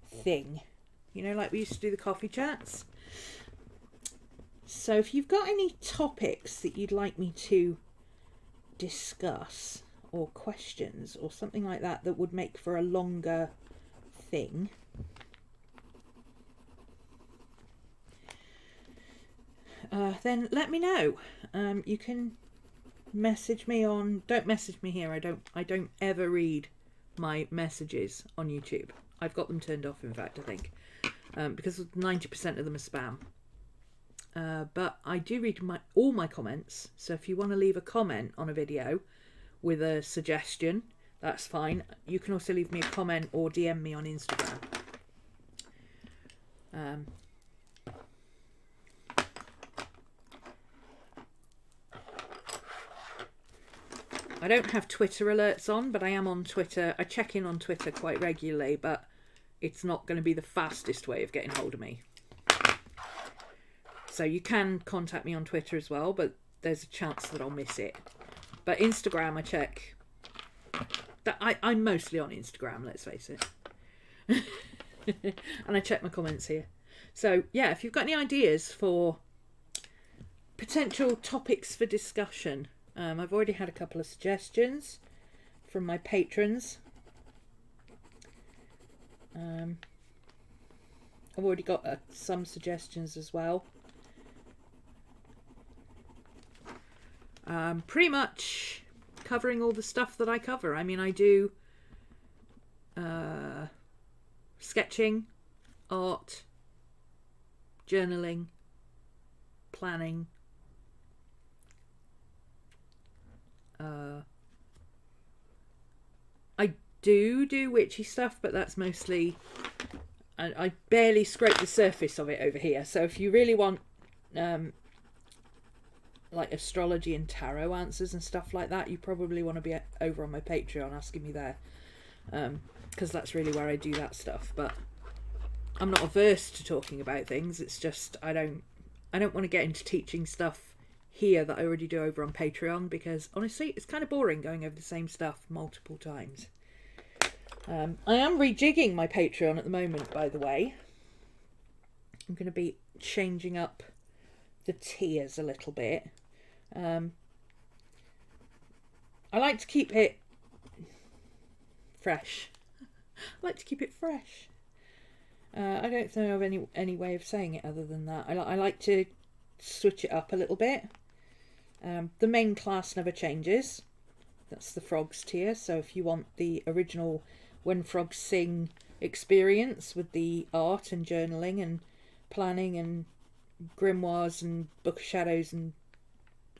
thing. You know, like we used to do the coffee chats. So if you've got any topics that you'd like me to discuss, or questions or something like that that would make for a longer thing, then let me know. You can message me on, don't message me here, I don't ever read my messages on YouTube. I've got them turned off, in fact, I think, because 90% of them are spam. But I do read all my comments, so if you want to leave a comment on a video with a suggestion, that's fine. You can also leave me a comment or DM me on Instagram. I don't have Twitter alerts on, but I am on Twitter. I check in on Twitter quite regularly, but it's not going to be the fastest way of getting hold of me. So you can contact me on Twitter as well, but there's a chance that I'll miss it. But Instagram, I check. I'm mostly on Instagram, let's face it. And I check my comments here. So yeah, if you've got any ideas for potential topics for discussion, I've already had a couple of suggestions from my patrons. I've already got some suggestions as well. Pretty much covering all the stuff that I cover. I mean, I do sketching, art, journaling, planning, I do witchy stuff, but that's mostly, I barely scrape the surface of it over here. So if you really want like astrology and tarot answers and stuff like that, you probably want to be over on my Patreon asking me there, because that's really where I do that stuff. But I'm not averse to talking about things. It's just I don't want to get into teaching stuff here that I already do over on Patreon, because honestly it's kind of boring going over the same stuff multiple times. I am rejigging my Patreon at the moment, by the way. I'm going to be changing up the tiers a little bit. I like to keep it fresh. I don't know of any way of saying it other than that. I like to switch it up a little bit. The main class never changes. That's the Frogs tier. So if you want the original When Frogs Sing experience with the art and journaling and planning and grimoires and Book of Shadows and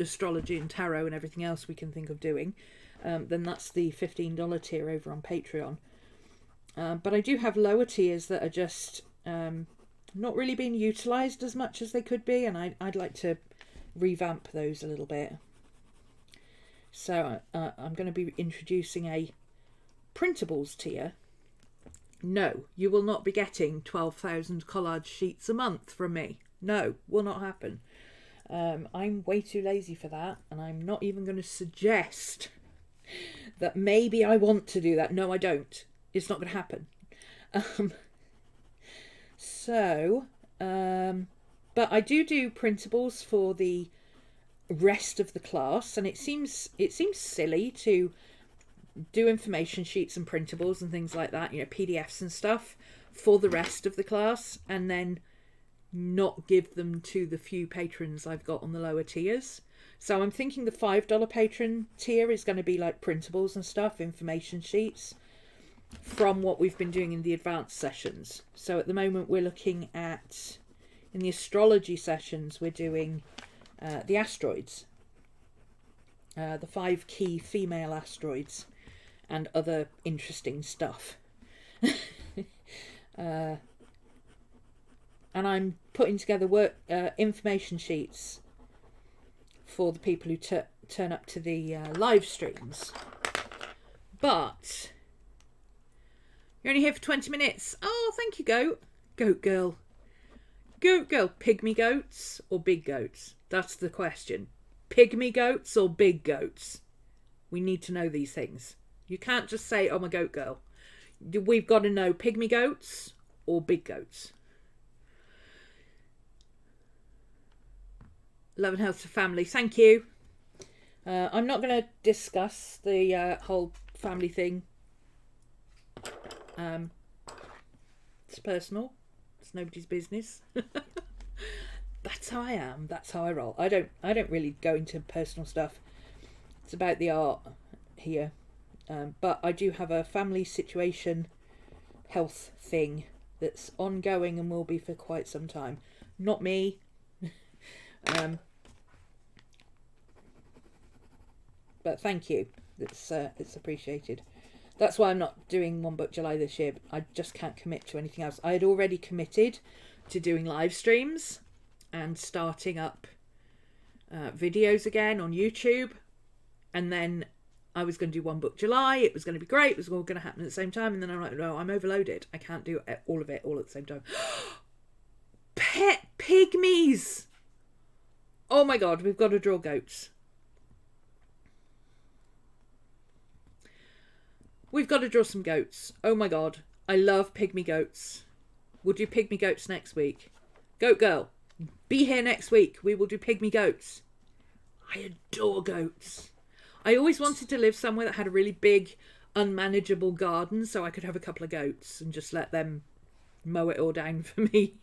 astrology and tarot and everything else we can think of doing, then that's the $15 tier over on Patreon. But I do have lower tiers that are just not really being utilised as much as they could be, and I'd like to revamp those a little bit. So I'm going to be introducing a printables tier. No, you will not be getting 12,000 collage sheets a month from me. No, will not happen. I'm way too lazy for that, and I'm not even going to suggest that maybe I want to do that. No, I don't. It's not going to happen. But I do printables for the rest of the class, and it seems silly to do information sheets and printables and things like that, you know, PDFs and stuff for the rest of the class, and then not give them to the few patrons I've got on the lower tiers. So I'm thinking the $5 patron tier is going to be like printables and stuff, information sheets, from what we've been doing in the advanced sessions. So at the moment we're looking at, in the astrology sessions, we're doing the asteroids, the 5 key female asteroids and other interesting stuff. And I'm putting together information sheets for the people who turn up to the live streams. But you're only here for 20 minutes. Oh, thank you, Goat. Goat girl. Goat girl. Pygmy goats or big goats? That's the question. Pygmy goats or big goats? We need to know these things. You can't just say, oh, my goat girl. We've got to know pygmy goats or big goats. Love and health to family. Thank you. I'm not going to discuss the whole family thing. It's personal. It's nobody's business. That's how I am. That's how I roll. I don't really go into personal stuff. It's about the art here. But I do have a family situation health thing that's ongoing and will be for quite some time. Not me. But thank you. It's appreciated. That's why I'm not doing One Book July this year. I just can't commit to anything else. I had already committed to doing live streams and starting up videos again on YouTube, and then I was going to do One Book July. It was going to be great. It was all going to happen at the same time, and then I'm like, no, I'm overloaded. I can't do all of it all at the same time. Pet pygmies! Oh my god, we've got to draw goats. We've got to draw some goats. Oh my god, I love pygmy goats. We'll do pygmy goats next week. Goat girl, be here next week. We will do pygmy goats. I adore goats. I always wanted to live somewhere that had a really big, unmanageable garden so I could have a couple of goats and just let them mow it all down for me.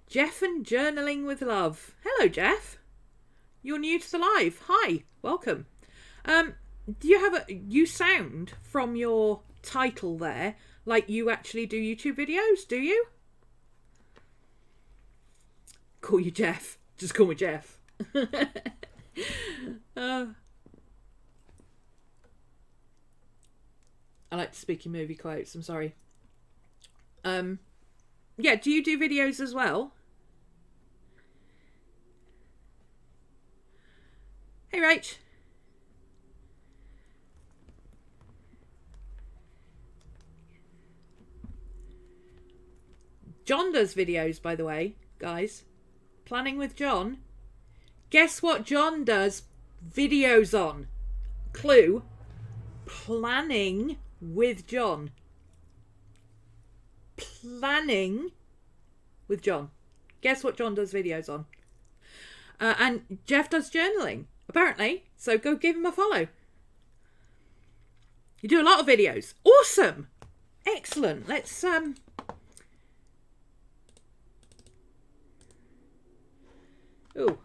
Jeff and Journaling with Love. Hello, Jeff. You're new to the live. Hi, welcome. Do you have you sound from your title there like you actually do YouTube videos, do you? Call you Jeff. Just call me Jeff. I like to speak in movie quotes. I'm sorry. Yeah, do you do videos as well? Hey, Rach. John does videos, by the way, guys. Planning with John. Guess what John does videos on? Clue. Planning with John. Planning with John. Guess what John does videos on? And Jeff does journaling, apparently. So go give him a follow. You do a lot of videos. Awesome. Excellent. Let's Ooh.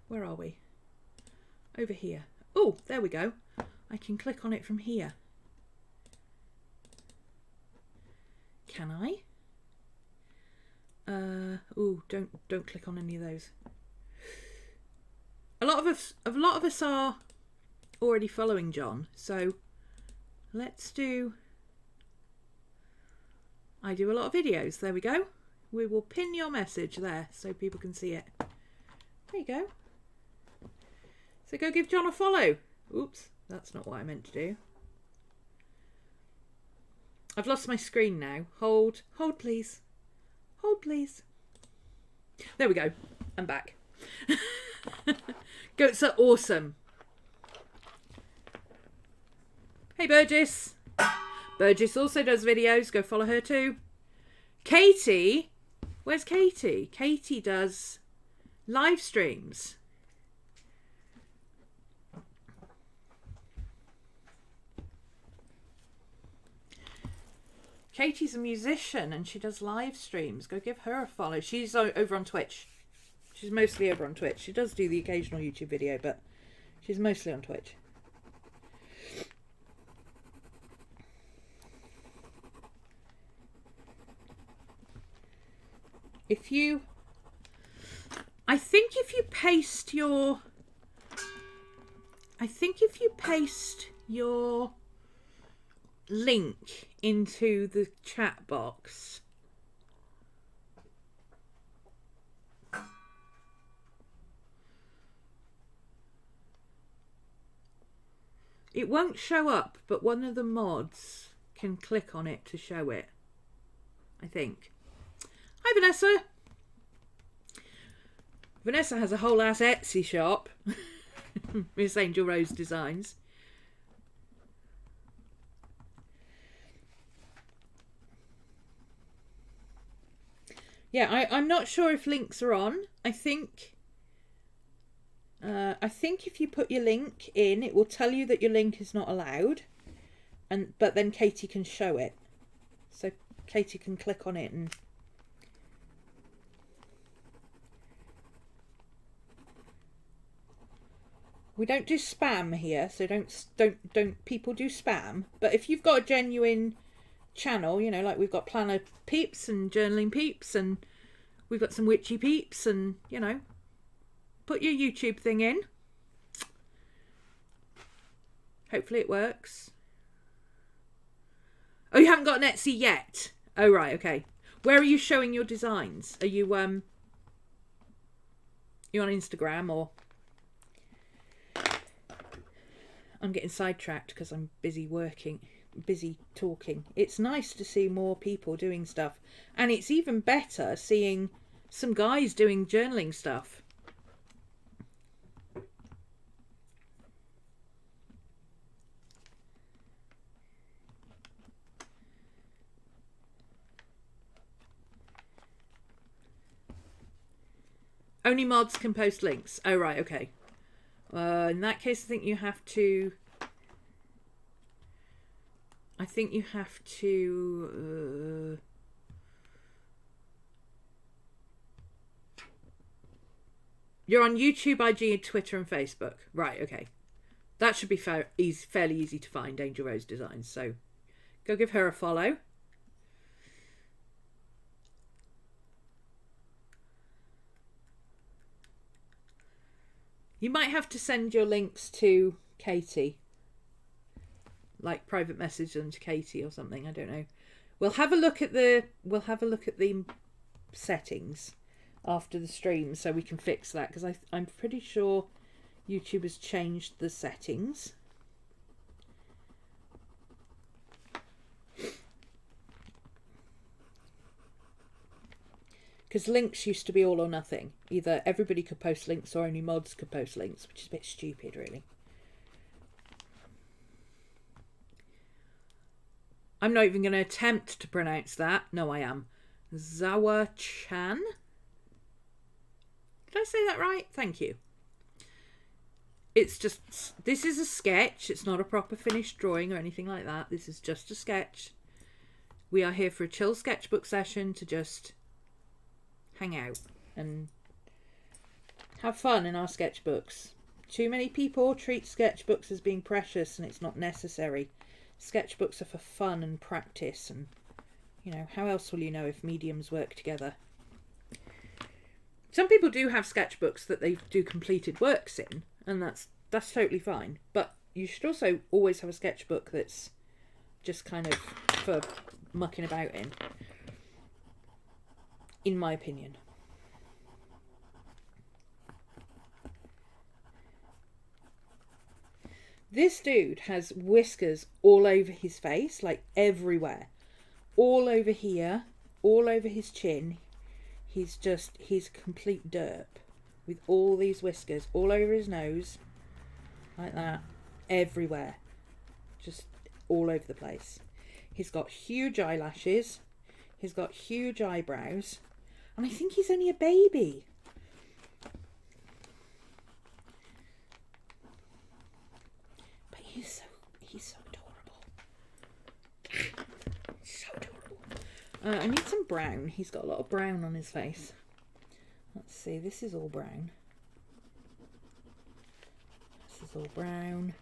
Where are we? Over here. Oh, there we go. I can click on it from here. Can I? Oh, don't click on any of those. A lot of us are already following John, so let's do. I do a lot of videos. There we go. We will pin your message there so people can see it. There you go. So go give John a follow. Oops, that's not what I meant to do. I've lost my screen now. Hold please. Hold please. There we go. I'm back. Goats are awesome. Hey Burgess. Burgess also does videos. Go follow her too. Katie. Where's Katie? Katie does live streams. Katie's a musician and she does live streams. Go give her a follow. She's over on Twitch. She's mostly over on Twitch. She does do the occasional YouTube video, but she's mostly on Twitch. I think if you paste your link into the chat box, it won't show up, but one of the mods can click on it to show it, I think. Hi Vanessa. Vanessa has a whole ass Etsy shop. Miss Angel Rose Designs. Yeah, I'm not sure if links are on. I think if you put your link in, it will tell you that your link is not allowed, but then Katie can show it. So Katie can click on it and. We don't do spam here, so don't people do spam. But if you've got a genuine channel, you know, like we've got planner peeps and journaling peeps, and we've got some witchy peeps, and you know, put your YouTube thing in. Hopefully it works. Oh, you haven't got an Etsy yet? Oh right, okay. Where are you showing your designs? Are you you on Instagram or? I'm getting sidetracked because I'm busy talking. It's nice to see more people doing stuff. And it's even better seeing some guys doing journaling stuff. Only mods can post links. Oh, right, okay. In that case, I think you have to... You're on YouTube, IG, Twitter and Facebook. Right, okay. That should be fairly easy to find, Angel Rose Designs. So go give her a follow. You might have to send your links to Katie. Like private message them to Katie or something, I don't know. We'll have a look at the settings after the stream so we can fix that, because I'm pretty sure YouTube has changed the settings. Because links used to be all or nothing. Either everybody could post links or only mods could post links, which is a bit stupid, really. I'm not even going to attempt to pronounce that. No, I am. Zawa-chan? Did I say that right? Thank you. It's just, this is a sketch. It's not a proper finished drawing or anything like that. This is just a sketch. We are here for a chill sketchbook session to just hang out and Have fun in our sketchbooks. Too many people treat sketchbooks as being precious, and it's not necessary. Sketchbooks are for fun and practice, and you know, how else will you know if mediums work together? Some people do have sketchbooks that they do completed works in, and that's totally fine. But you should also always have a sketchbook that's just kind of for mucking about in my opinion. This dude has whiskers all over his face, like everywhere. All over here, all over his chin. He's complete derp with all these whiskers all over his nose, like that, everywhere, just all over the place. He's got huge eyelashes, he's got huge eyebrows, and I think he's only a baby. But he's so adorable. So adorable. I need some brown. He's got a lot of brown on his face. Let's see, this is all brown. This is all brown.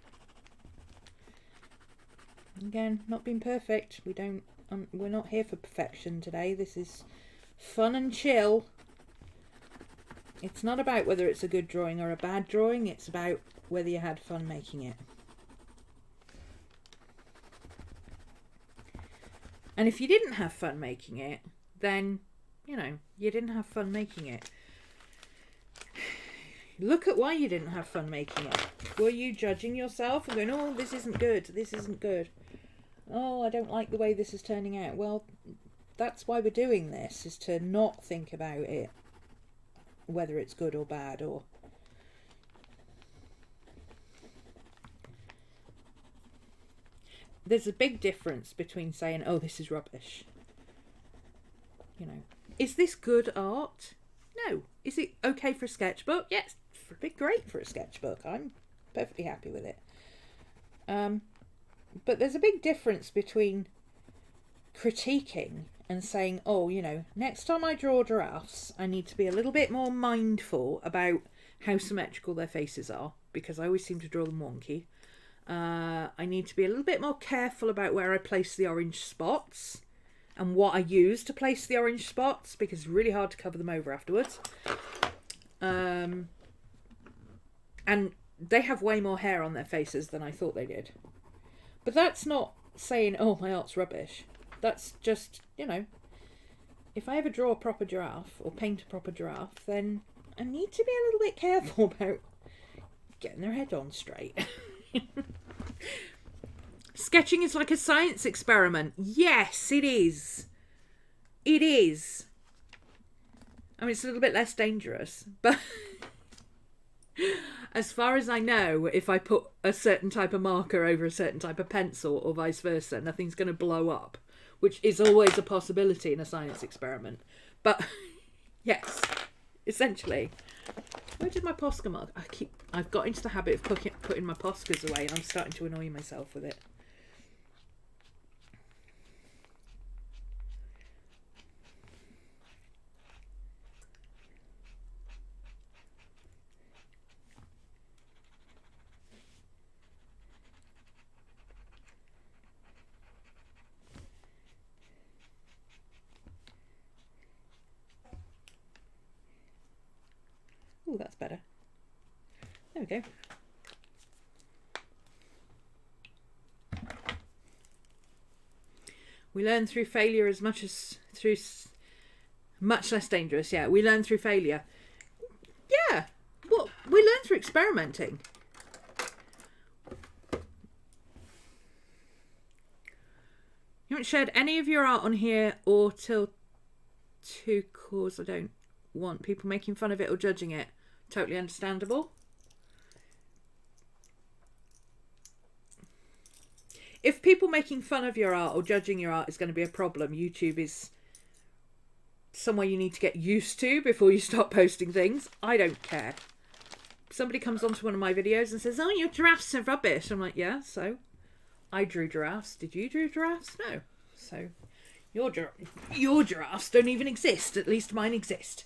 Again, not being perfect. We're not here for perfection today. This is fun and chill. It's not about whether it's a good drawing or a bad drawing. It's about whether you had fun making it. And if you didn't have fun making it, then, you know, you didn't have fun making it. Look at why you didn't have fun making it. Were you judging yourself and going, oh, this isn't good, this isn't good. Oh, I don't like the way this is turning out. Well, that's why we're doing this, is to not think about it, whether it's good or bad, or... There's a big difference between saying, oh, this is rubbish. You know, is this good art? No. Is it okay for a sketchbook? Yes, it'd be great for a sketchbook. I'm perfectly happy with it. But there's a big difference between critiquing and saying, oh, you know, next time I draw giraffes, I need to be a little bit more mindful about how symmetrical their faces are, because I always seem to draw them wonky. I need to be a little bit more careful about where I place the orange spots and what I use to place the orange spots, because it's really hard to cover them over afterwards. And they have way more hair on their faces than I thought they did. But that's not saying, oh, my art's rubbish. That's just, you know, if I ever draw a proper giraffe or paint a proper giraffe, then I need to be a little bit careful about getting their head on straight. Sketching is like a science experiment. Yes, it is. It is. I mean, it's a little bit less dangerous, but as far as I know, if I put a certain type of marker over a certain type of pencil or vice versa, nothing's going to blow up, which is always a possibility in a science experiment. But yes, essentially. Where did my Posca mark? I've got into the habit of putting my Poscas away, and I'm starting to annoy myself with it. Oh, that's better. There we go. We learn through failure as much as through... Much less dangerous, yeah. We learn through failure. Yeah. Well, we learn through experimenting. You haven't shared any of your art on here or till to cause I don't want people making fun of it or judging it. Totally understandable. If people making fun of your art or judging your art is going to be a problem, YouTube is somewhere you need to get used to before you start posting things. I don't care. Somebody comes onto one of my videos and says, oh, your giraffes are rubbish. I'm like, yeah, so I drew giraffes. Did you draw giraffes? No. So your giraffes don't even exist. At least mine exist.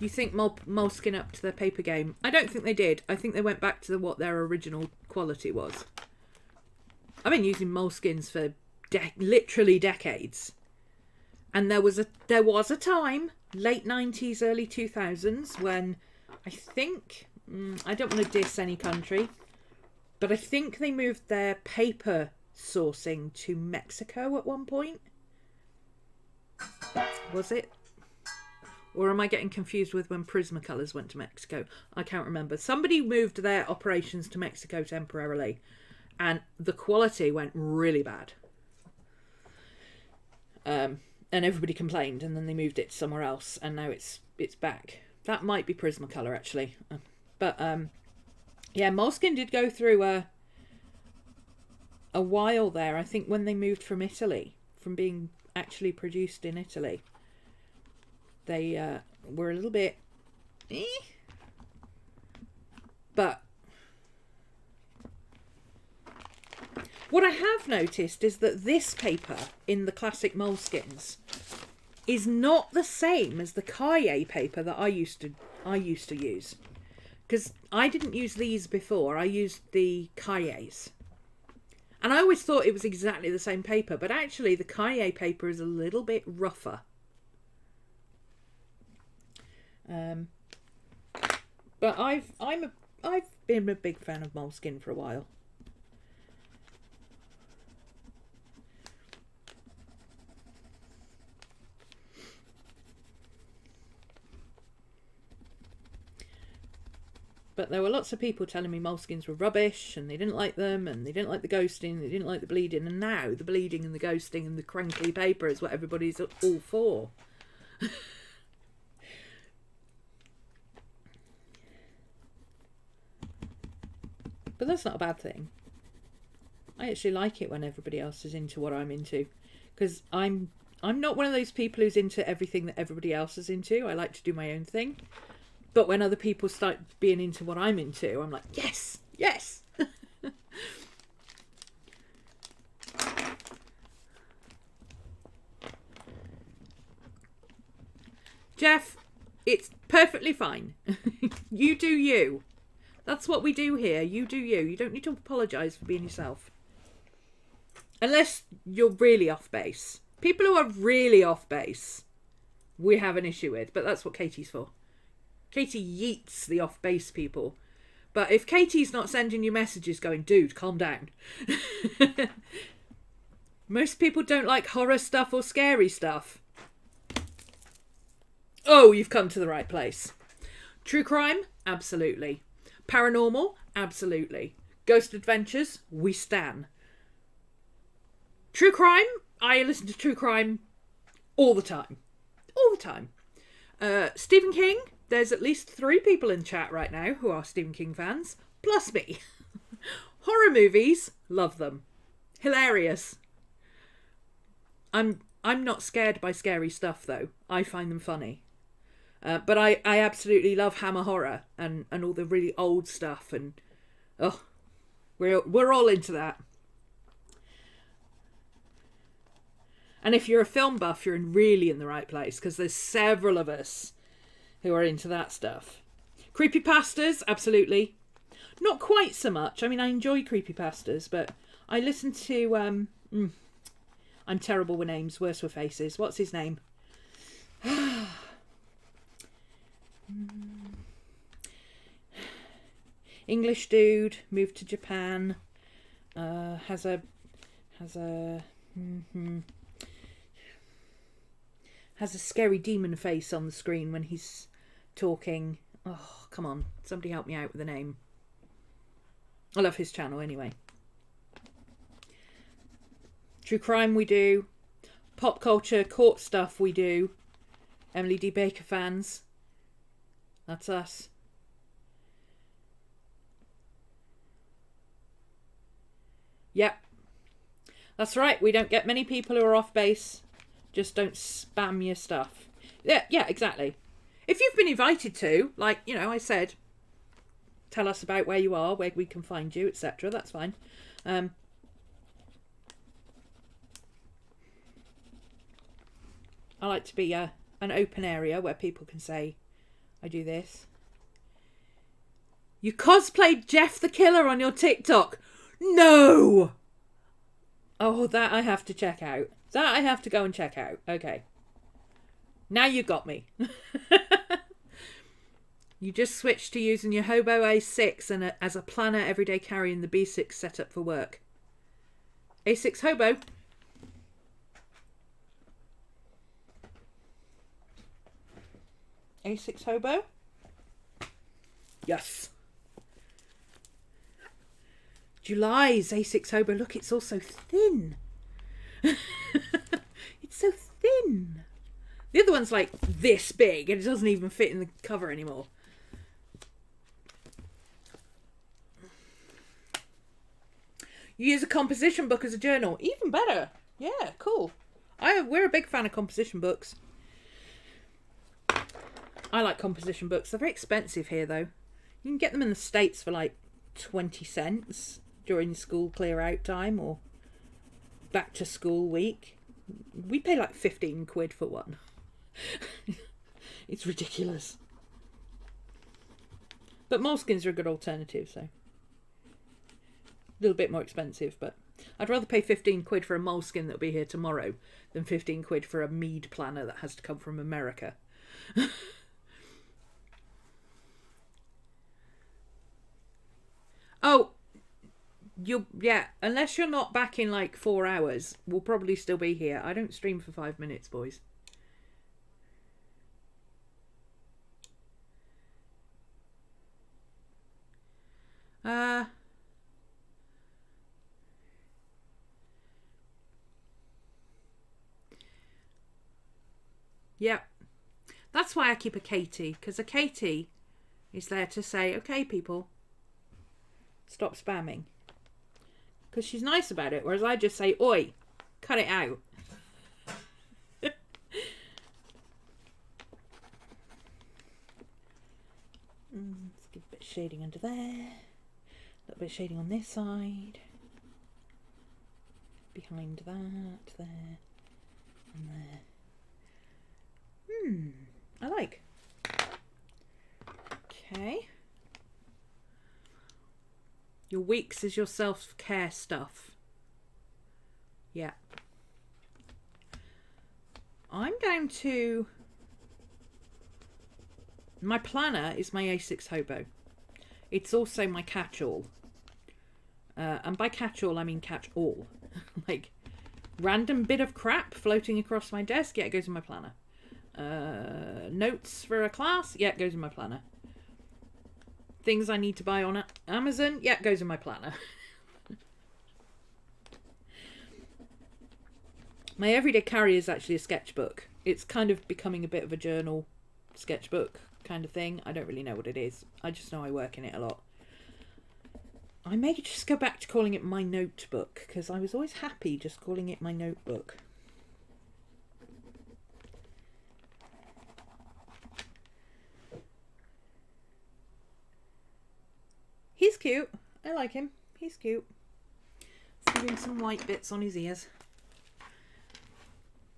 You think Moleskine up to their paper game? I don't think they did. I think they went back to what their original quality was. I've been using Moleskines for literally decades. And there was a time, late 90s, early 2000s, when I think, I don't want to diss any country, but I think they moved their paper sourcing to Mexico at one point. Was it? Or am I getting confused with when Prismacolors went to Mexico? I can't remember. Somebody moved their operations to Mexico temporarily, and the quality went really bad. And everybody complained, and then they moved it somewhere else, and now it's back. That might be Prismacolor, actually. But yeah, Moleskine did go through a while there. I think when they moved from Italy, from being actually produced in Italy, they were a little bit but what I have noticed is that this paper in the classic Moleskines is not the same as the Cahiers paper that I used to use, because I didn't use these before. I used the Cahiers, and I always thought it was exactly the same paper, but actually the Cahiers paper is a little bit rougher. But I've been a big fan of Moleskine for a while. But there were lots of people telling me Moleskines were rubbish, and they didn't like them, and they didn't like the ghosting, they didn't like the bleeding, and now the bleeding and the ghosting and the crinkly paper is what everybody's all for. But that's not a bad thing. I actually like it when everybody else is into what I'm into, because I'm not one of those people who's into everything that everybody else is into. I like to do my own thing. But when other people start being into what I'm into, I'm like, yes, yes. Jeff, it's perfectly fine. You do you. That's what we do here. You do you. You don't need to apologise for being yourself. Unless you're really off base. People who are really off base, we have an issue with. But that's what Katie's for. Katie yeets the off base people. But if Katie's not sending you messages going, dude, calm down. Most people don't like horror stuff or scary stuff. Oh, you've come to the right place. True crime? Absolutely. Paranormal? Absolutely. Ghost adventures? We stan. True crime? I listen to true crime all the time. All the time. Stephen King? There's at least 3 people in chat right now who are Stephen King fans, plus me. Horror movies? Love them. Hilarious. I'm not scared by scary stuff, though. I find them funny. But I absolutely love Hammer horror and all the really old stuff, and oh, we're all into that. And if you're a film buff, you're really in the right place, because there's several of us who are into that stuff. Creepypastas, absolutely. Not quite so much. I mean, I enjoy creepypastas, but I listen to I'm terrible with names, worse with faces. What's his name? English dude, moved to Japan, has a scary demon face on the screen when he's talking. Oh, come on, somebody help me out with a name. I love his channel anyway. True crime we do. Pop culture, court stuff we do. Emily D. Baker fans. That's us. Yep. That's right, we don't get many people who are off base. Just don't spam your stuff. Yeah, exactly. If you've been invited to, like, you know, I said, tell us about where you are, where we can find you, etc. That's fine. I like to be an open area where people can say, I do this. You cosplayed Jeff the Killer on your TikTok. No! Oh, that I have to check out. That I have to go and check out. Okay. Now you got me. You just switched to using your Hobo A6 and as a planner everyday carry in the B6 setup for work. A6 Hobo. A6 Hobo. Yes. July's A6 Hobo. Look, it's all so thin. It's so thin. The other one's like this big and it doesn't even fit in the cover anymore. You use a composition book as a journal. Even better. Yeah, cool. We're a big fan of composition books. I like composition books. They're very expensive here, though. You can get them in the States for like 20 cents during school clear out time or back to school week. We pay like 15 quid for one. It's ridiculous. But moleskins are a good alternative, so. A little bit more expensive, but I'd rather pay 15 quid for a moleskin that'll be here tomorrow than 15 quid for a mead planner that has to come from America. Oh, yeah, unless you're not back in like 4 hours, we'll probably still be here. I don't stream for 5 minutes, boys. Yeah, that's why I keep a Katie, because a Katie is there to say, okay, people, stop spamming. Because she's nice about it, whereas I just say, oi, cut it out. Let's give a bit of shading under there. A little bit of shading on this side. Behind that, there, and there. I like. Okay. Your weeks is your self-care stuff. Yeah. I'm down to... My planner is my A6 Hobo. It's also my catch-all. And by catch-all, I mean catch-all. Like, random bit of crap floating across my desk, yeah, it goes in my planner. Notes for a class, yeah, it goes in my planner. Things I need to buy on Amazon, yeah, it goes in my planner. My everyday carry is actually a sketchbook. It's kind of becoming a bit of a journal sketchbook kind of thing. I don't really know what it is. I just know I work in it a lot. I may just go back to calling it my notebook, because I was always happy just calling it my notebook. He's cute. I like him. He's cute. Let's give him some white bits on his ears.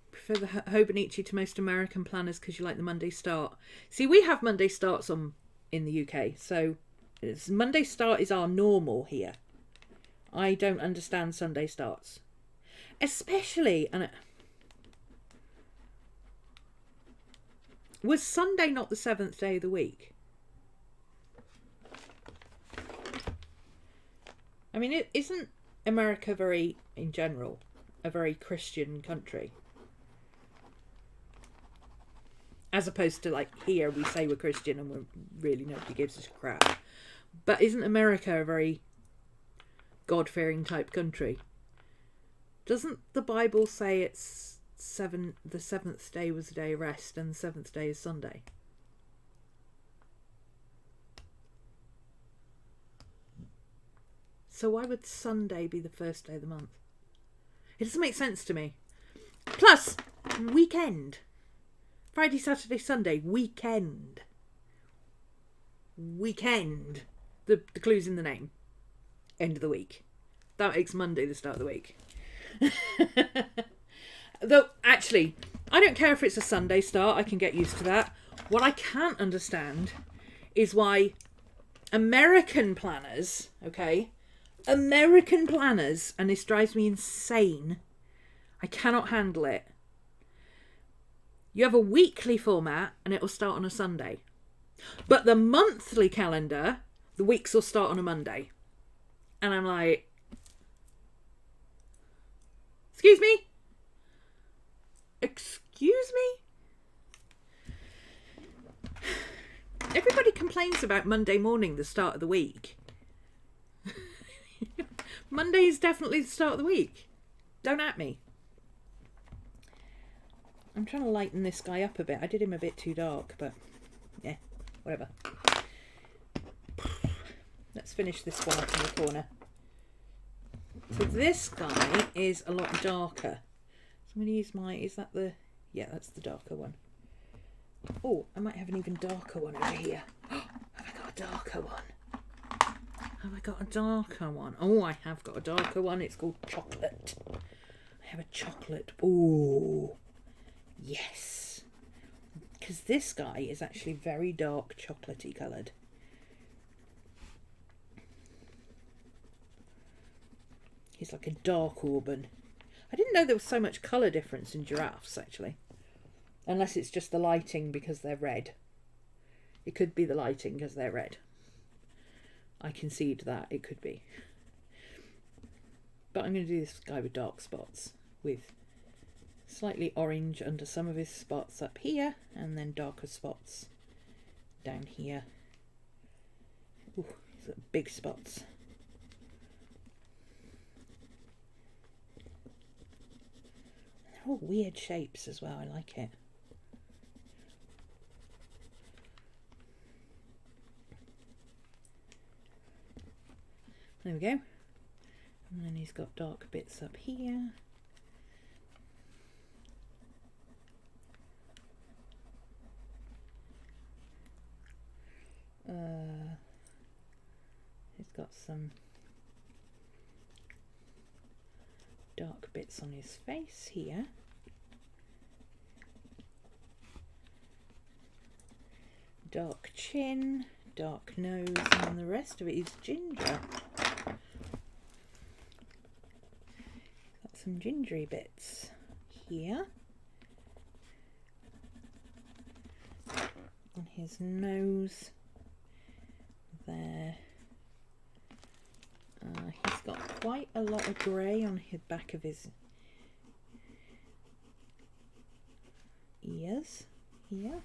Prefer the Hobonichi to most American planners because you like the Monday start. See, we have Monday starts on in the UK, so Monday start is our normal here. I don't understand Sunday starts. Especially, and was Sunday not the 7th day of the week? I mean, isn't America very, in general, a very Christian country? As opposed to, like, here we say we're Christian and we're really nobody gives us a crap. But isn't America a very God-fearing type country? Doesn't the Bible say it's the 7th day was a day of rest and the 7th day is Sunday? So why would Sunday be the first day of the month? It doesn't make sense to me. Plus, weekend. Friday, Saturday, Sunday, weekend. Weekend. The clue's in the name. End of the week. That makes Monday the start of the week. Though, actually, I don't care if it's a Sunday start. I can get used to that. What I can't understand is why American planners, okay, American planners, and this drives me insane. I cannot handle it. You have a weekly format and it will start on a Sunday. But the monthly calendar, the weeks will start on a Monday. And I'm like, excuse me? Excuse me? Everybody complains about Monday morning, the start of the week. Monday is definitely the start of the week. Don't at me. I'm trying to lighten this guy up a bit. I did him a bit too dark, but yeah, whatever. Let's finish this one up in the corner. So this guy is a lot darker. So I'm going to use my, is that the, yeah, that's the darker one. Oh, I might have an even darker one over here. Have I got a darker one? Have I got a darker one? Oh, I have got a darker one. It's called chocolate. I have a chocolate. Oh, yes. Because this guy is actually very dark chocolatey coloured. He's like a dark auburn. I didn't know there was so much colour difference in giraffes, actually. Unless it's just the lighting because they're red. It could be the lighting because they're red. I concede that it could be. But I'm going to do this guy with dark spots, with slightly orange under some of his spots up here, and then darker spots down here. Ooh, he's got big spots. They're all weird shapes as well. I like it. There we go. And then he's got dark bits up here. He's got some dark bits on his face here. Dark chin, dark nose, and then the rest of it is ginger. Got some gingery bits here. On his nose there. He's got quite a lot of grey on the back of his ears here.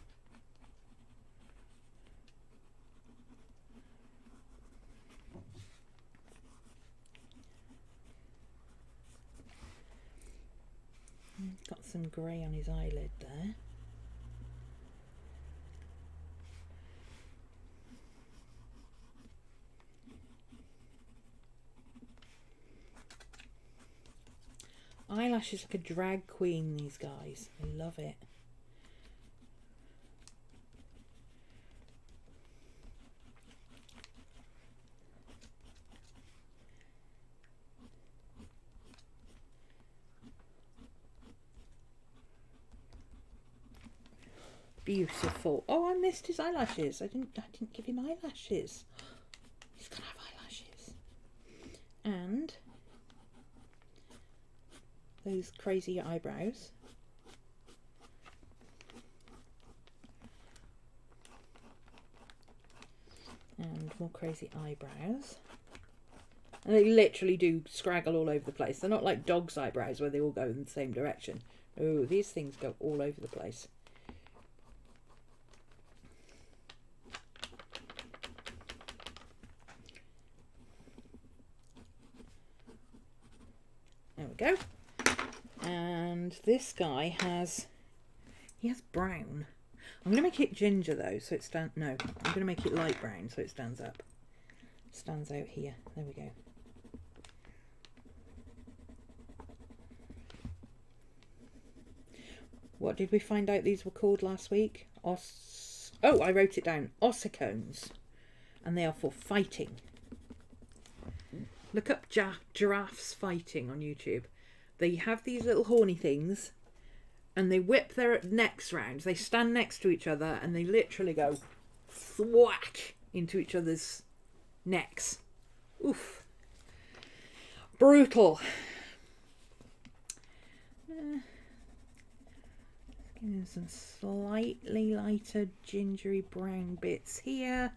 He's got some grey on his eyelid there. Eyelashes like a drag queen, these guys. I love it. Beautiful. Oh, I missed his eyelashes. I didn't give him eyelashes. He's gonna have eyelashes. And those crazy eyebrows. And more crazy eyebrows. And they literally do scraggle all over the place. They're not like dogs' eyebrows where they all go in the same direction. Oh, these things go all over the place. There we go. And this guy has, he has brown. I'm going to make it ginger though, so it stands, no, I'm going to make it light brown so it stands up. Stands out here. There we go. What did we find out these were called last week? Oh, I wrote it down. Ossicones. And they are for fighting. Look up giraffes fighting on YouTube. They have these little horny things and they whip their necks round. They stand next to each other and they literally go thwack into each other's necks. Oof. Brutal. Some slightly lighter gingery brown bits here.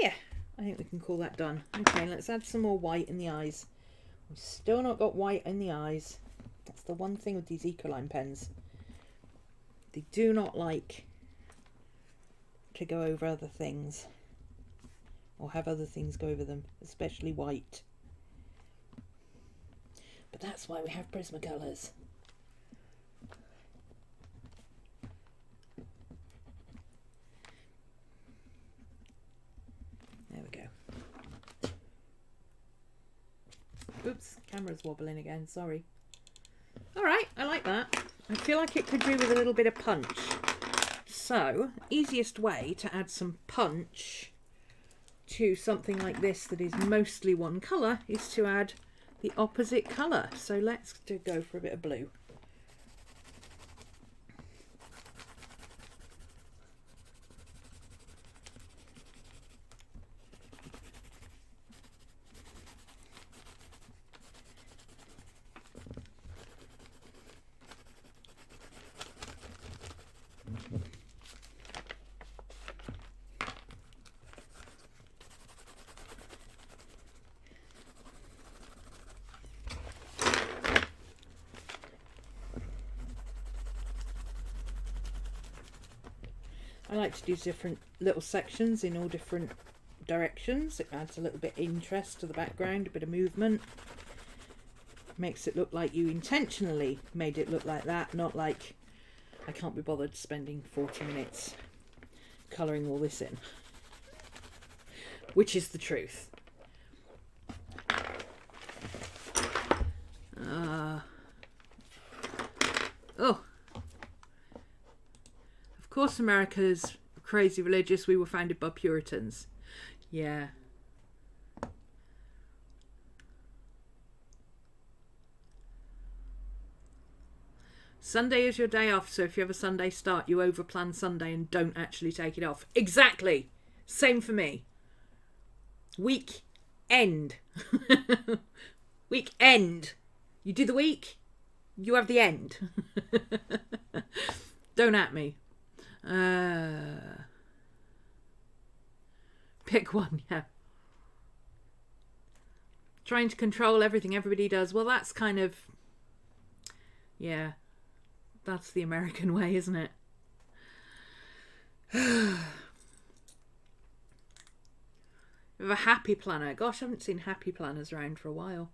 Yeah, I think we can call that done. Okay, let's add some more white in the eyes. We've still not got white in the eyes. That's the one thing with these Ecoline pens. They do not like to go over other things, or have other things go over them, especially white. But that's why we have Prismacolors. There we go. Oops, camera's wobbling again, sorry. Alright, I like that. I feel like it could do with a little bit of punch. So, easiest way to add some punch to something like this that is mostly one colour is to add the opposite colour. So let's go for a bit of blue. I like to do different little sections in all different directions. It adds a little bit of interest to the background, a bit of movement. Makes it look like you intentionally made it look like that, not like I can't be bothered spending 40 minutes colouring all this in. Which is the truth. Oh. Of course America's crazy religious. We were founded by Puritans. Yeah. Sunday is your day off, so if you have a Sunday start, you overplan Sunday and don't actually take it off. Exactly. Same for me. Week end. Week end. You do the week, you have the end. Don't at me. Pick one, yeah. Trying to control everything everybody does. Well, that's kind of, yeah, that's the American way, isn't it? We have a happy planner. Gosh, I haven't seen happy planners around for a while.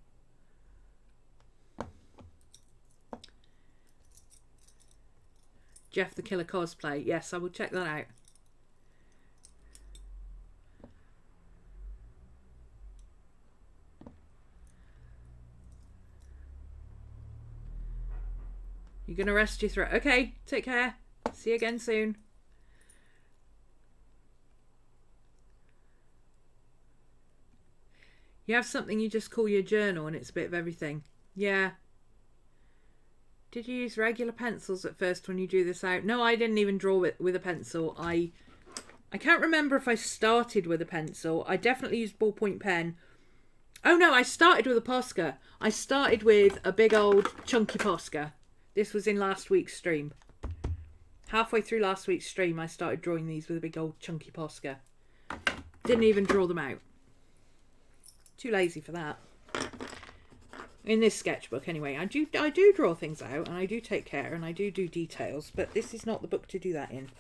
Jeff the Killer cosplay. Yes, I will check that out. You're going to rest your throat. Okay, take care. See you again soon. You have something you just call your journal and it's a bit of everything. Yeah. Did you use regular pencils at first when you drew this out? No, I didn't even draw with a pencil. I can't remember if I started with a pencil. I definitely used ballpoint pen. Oh no, I started with a Posca. I started with a big old chunky Posca. This was in last week's stream. Halfway through last week's stream, I started drawing these with a big old chunky Posca. Didn't even draw them out. Too lazy for that. In this sketchbook, anyway, I do draw things out, and I do take care, and I do details, but this is not the book to do that in.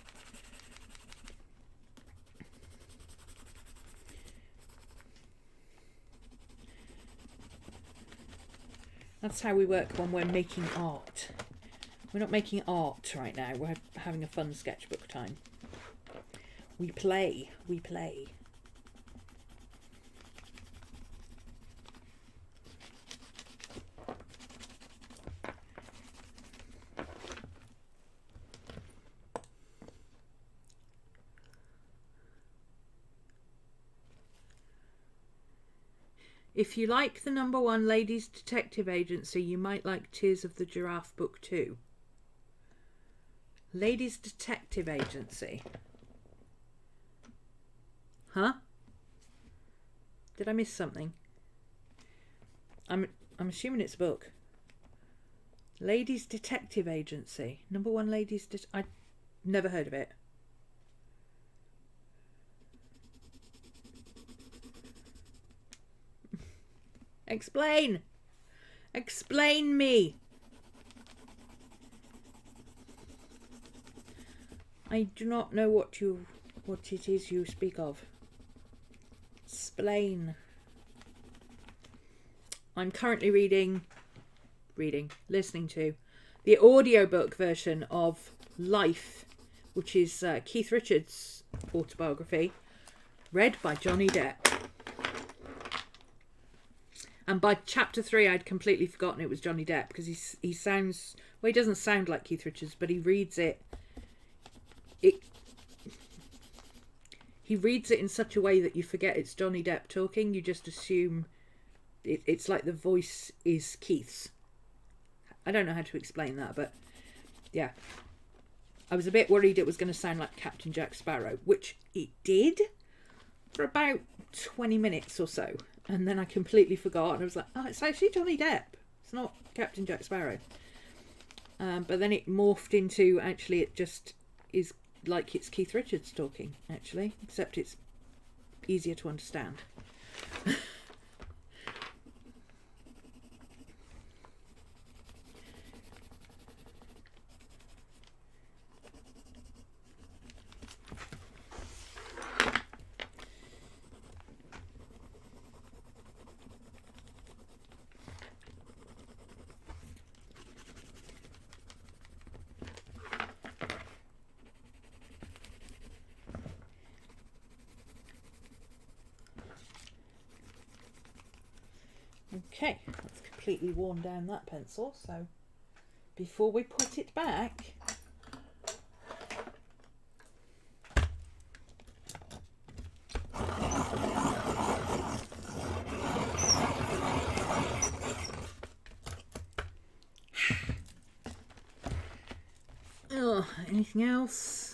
That's how we work when we're making art. We're not making art right now. We're having a fun sketchbook time. We play. We play. If you like the #1 Ladies Detective Agency, you might like Tears of the Giraffe book too. Ladies Detective Agency. Huh? Did I miss something? I'm assuming it's a book. Ladies Detective Agency. Number one ladies... I never heard of it. Explain! Explain me! I do not know what it is you speak of. Explain. I'm currently listening to the audiobook version of Life, which is Keith Richards' autobiography, read by Johnny Depp. And by chapter 3, I'd completely forgotten it was Johnny Depp, because he sounds... Well, he doesn't sound like Keith Richards, but he reads it... He reads it in such a way that you forget it's Johnny Depp talking. You just assume it's like the voice is Keith's. I don't know how to explain that, but yeah. I was a bit worried it was going to sound like Captain Jack Sparrow, which it did for about 20 minutes or so. And then I completely forgot, and I was like, oh, it's actually Johnny Depp. It's not Captain Jack Sparrow. But then it morphed into, actually, it just is like it's Keith Richards talking, actually, except it's easier to understand. Okay, that's completely worn down that pencil, so before we put it back, oh, anything else?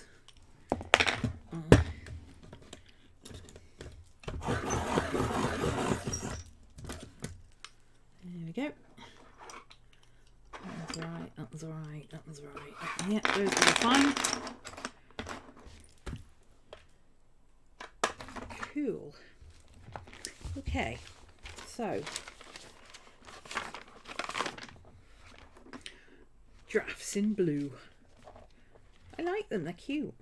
That was right. Yeah, those were fine. Cool. Okay, so Giraffes in blue. I like them, they're cute.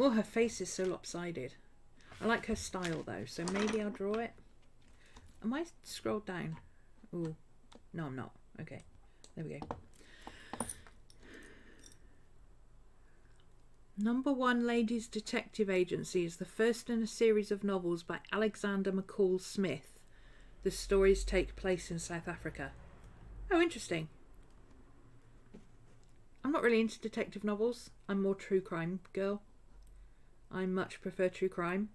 Oh, her face is so lopsided. I like her style though, so maybe I'll draw it. Am I scrolled down? Oh, no, I'm not. Okay, there we go. Number one Ladies Detective Agency is the first in a series of novels by Alexander McCall Smith. The stories take place in South Africa. Oh, interesting. I'm not really into detective novels. I'm more true crime girl. I much prefer true crime.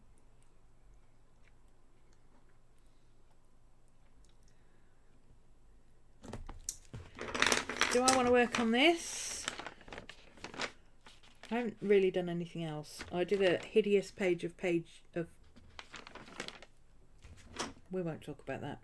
Do I want to work on this? I haven't really done anything else. I did a hideous page of... We won't talk about that.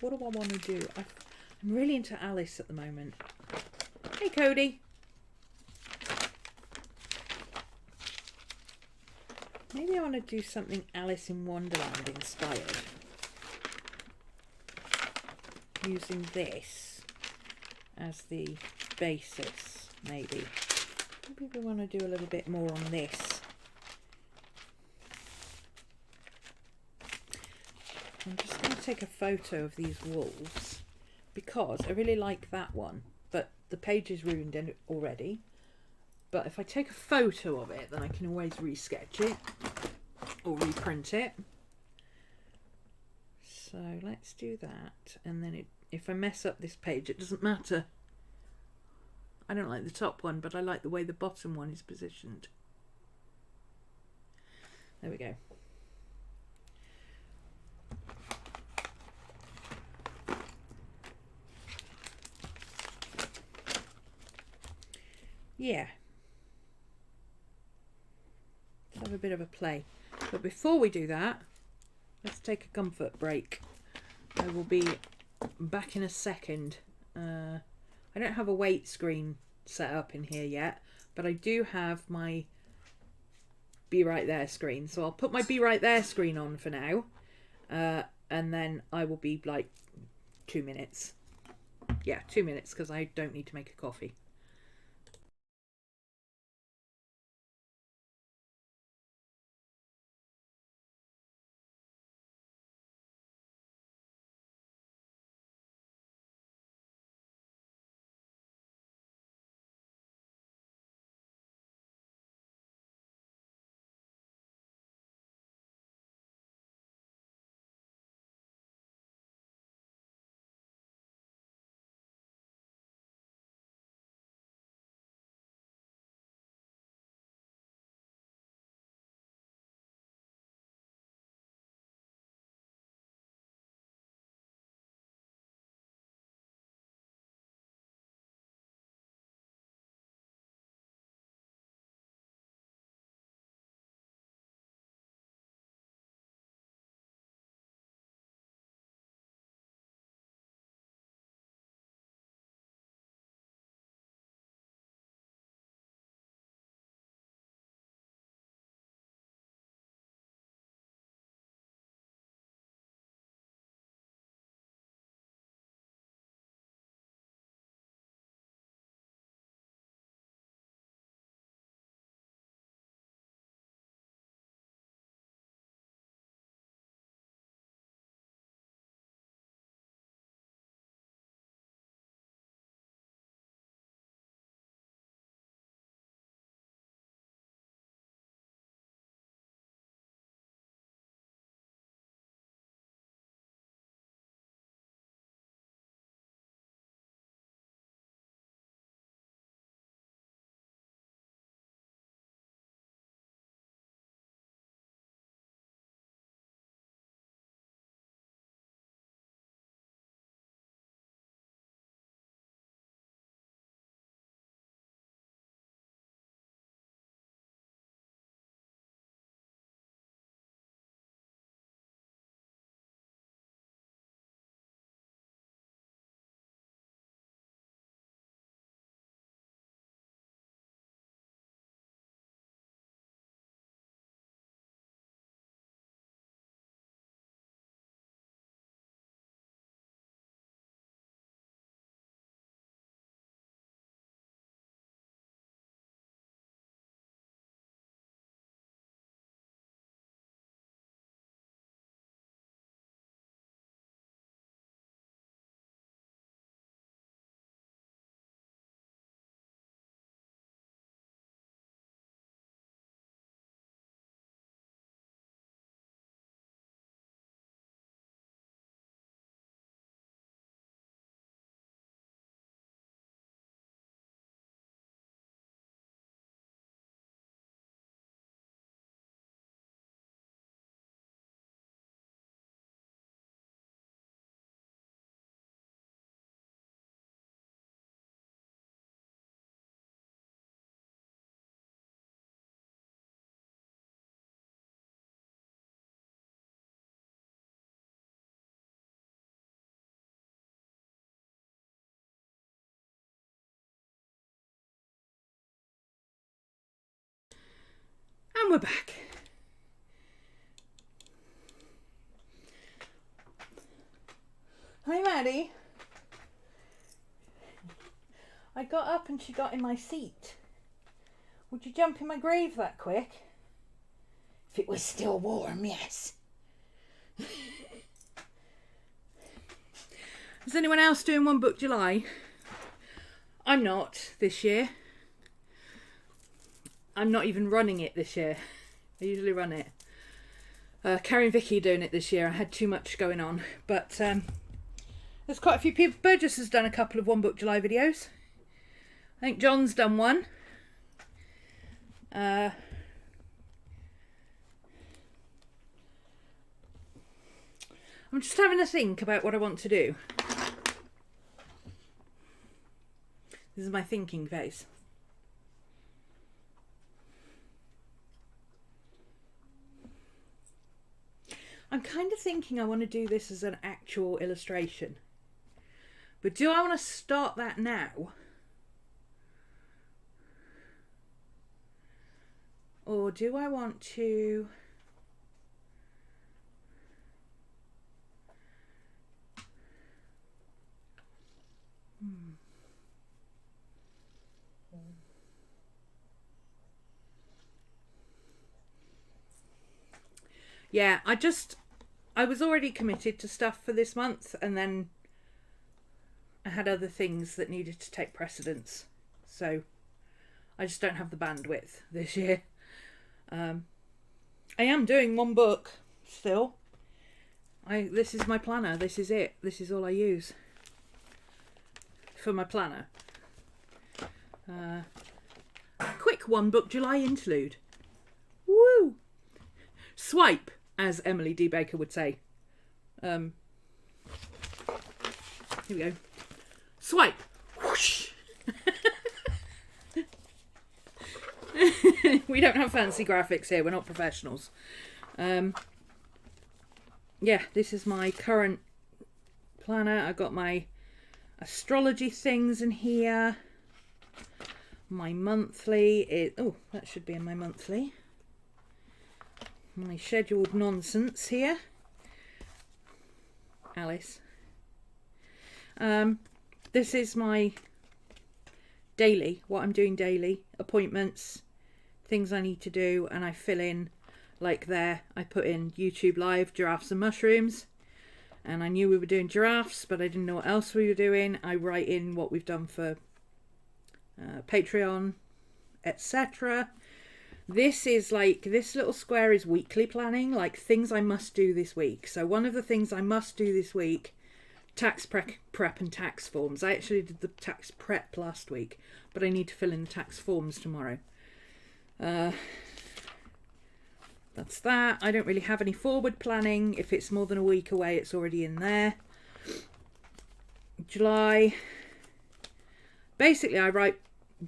What do I want to do? I'm really into Alice at the moment. Hey, Cody. Maybe I want to do something Alice in Wonderland inspired. Using this as the basis, maybe. Maybe we want to do a little bit more on this. I'm just going to take a photo of these wolves because I really like that one, but the page is ruined in it already. But if I take a photo of it, then I can always resketch it or reprint it. So let's do that. And then if I mess up this page, it doesn't matter. I don't like the top one, but I like the way the bottom one is positioned. There we go. Yeah. Let's have a bit of a play. But before we do that, let's take a comfort break. I will be back in a second. I don't have a weight screen set up in here yet, but I do have my Be Right There screen. So I'll put my Be Right There screen on for now, and then I will be like 2 minutes. Yeah, 2 minutes, because I don't need to make a coffee. And we're back. Hi, Maddie. I got up and she got in my seat. Would you jump in my grave that quick? If it was still warm, yes. Is anyone else doing One Book July? I'm not this year. I'm not even running it this year. I usually run it. Carrie and Vicky are doing it this year. I had too much going on. But there's quite a few people. Burgess has done a couple of One Book July videos. I think John's done one. I'm just having a think about what I want to do. This is my thinking phase. I'm kind of thinking I want to do this as an actual illustration. But do I want to start that now? Or do I want to... Yeah, I was already committed to stuff for this month, and then I had other things that needed to take precedence. So I just don't have the bandwidth this year. I am doing one book still. This is my planner. This is it. This is all I use for my planner. Quick one book July interlude. Woo! Swipe, as Emily D. Baker would say. Here we go. Swipe. Whoosh. We don't have fancy graphics here. We're not professionals. Yeah, this is my current planner. I've got my astrology things in here. My monthly is... Oh, that should be in my monthly. My scheduled nonsense here. Alice. This is my daily, what I'm doing daily, appointments, things I need to do, and I fill in, like there, I put in YouTube Live, giraffes and mushrooms, and I knew we were doing giraffes, but I didn't know what else we were doing. I write in what we've done for Patreon, etc. This is like, this little square is weekly planning, like things I must do this week. So one of the things I must do this week, tax prep and tax forms. I actually did the tax prep last week, but I need to fill in the tax forms tomorrow. That's that. I don't really have any forward planning. If it's more than a week away, it's already in there. July. Basically, I write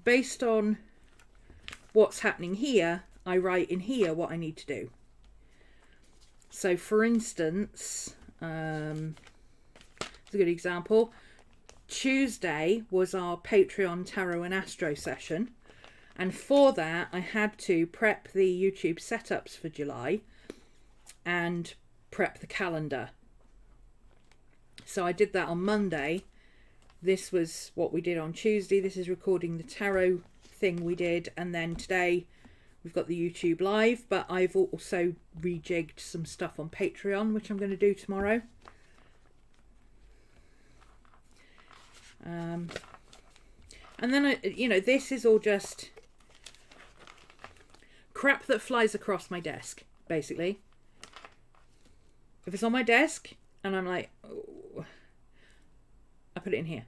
based on what's happening here. I write in here what I need to do. So, for instance, it's a good example. Tuesday was our Patreon Tarot and Astro session. And for that, I had to prep the YouTube setups for July and prep the calendar. So I did that on Monday. This was what we did on Tuesday. This is recording the tarot thing we did. And then today we've got the YouTube Live. But I've also rejigged some stuff on Patreon, which I'm going to do tomorrow. And then, this is all just crap that flies across my desk, basically. If it's on my desk and I'm like, oh, I put it in here.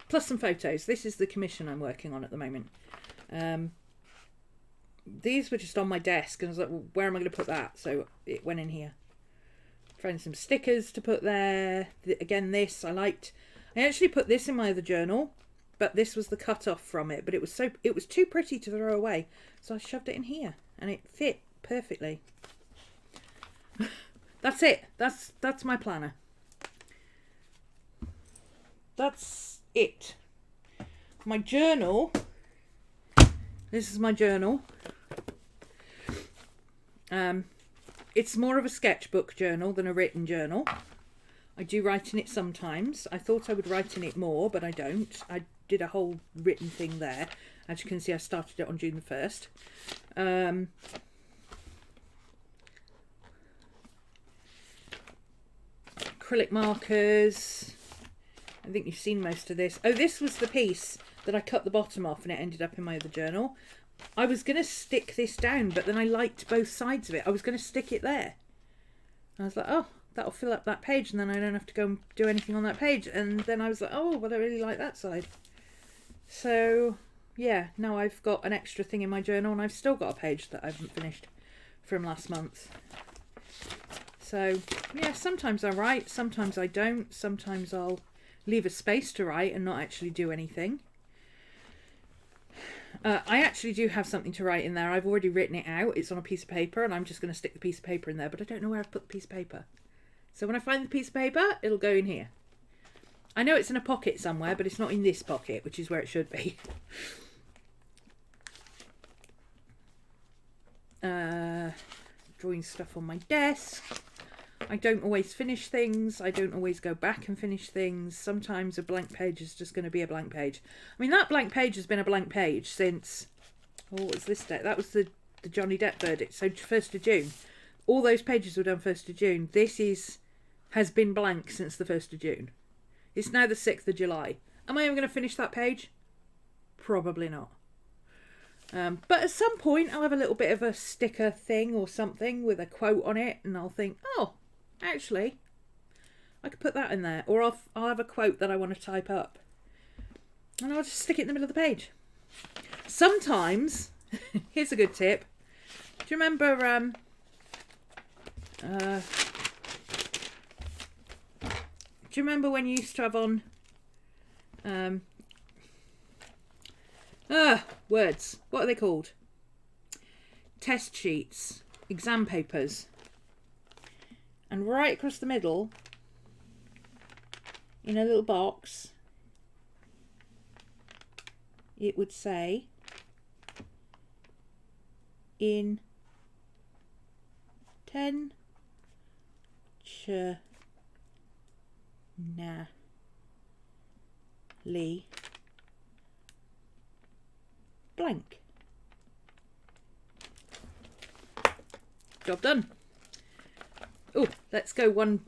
Plus some photos. This is the commission I'm working on at the moment. These were just on my desk and I was like, well, where am I going to put that? So it went in here. Found some stickers to put there. Again, this I actually put this in my other journal, but this was the cut off from it, but it was too pretty to throw away, so I shoved it in here and it fit perfectly. That's it. That's my planner. That's it. My journal. This is my journal. It's more of a sketchbook journal than a written journal. I do write in it sometimes. I thought I would write in it more, but I don't. I did a whole written thing there. As you can see, I started it on June the 1st. Acrylic markers. I think you've seen most of this. Oh, this was the piece that I cut the bottom off and it ended up in my other journal. I was going to stick this down, but then I liked both sides of it. I was going to stick it there. I was like, oh, that'll fill up that page and then I don't have to go and do anything on that page. And then I was like, oh, but I really like that side. So yeah, now I've got an extra thing in my journal, and I've still got a page that I haven't finished from last month. So yeah, sometimes I write, sometimes I don't, sometimes I'll leave a space to write and not actually do anything. I actually do have something to write in there. I've already written it out. It's on a piece of paper, and I'm just going to stick the piece of paper in there, but I don't know where I've put the piece of paper. So when I find the piece of paper, it'll go in here. I know it's in a pocket somewhere, but it's not in this pocket, which is where it should be. Drawing stuff on my desk. I don't always finish things. I don't always go back and finish things. Sometimes a blank page is just going to be a blank page. I mean, that blank page has been a blank page since... Oh, what was this date? That was the Johnny Depp verdict. So 1st of June. All those pages were done 1st of June. This has been blank since the 1st of June. It's now the 6th of July. Am I ever going to finish that page? Probably not. But at some point I'll have a little bit of a sticker thing or something with a quote on it, and I'll think, oh, actually, I could put that in there. Or I'll have a quote that I want to type up, and I'll just stick it in the middle of the page. Sometimes, here's a good tip. Do you remember when you used to have on words? What are they called? Test sheets, exam papers. And right across the middle, in a little box, it would say, intentionally blank. Job done. Oh, let's go one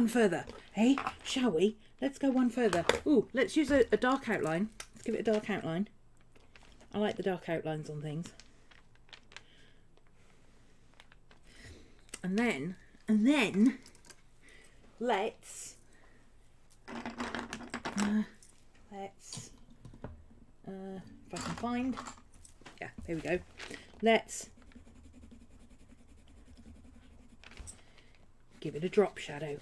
further. Hey, shall we? Let's go one further. Oh, let's use a dark outline. Let's give it a dark outline. I like the dark outlines on things. And then let's if I can find, yeah, here we go. Let's give it a drop shadow.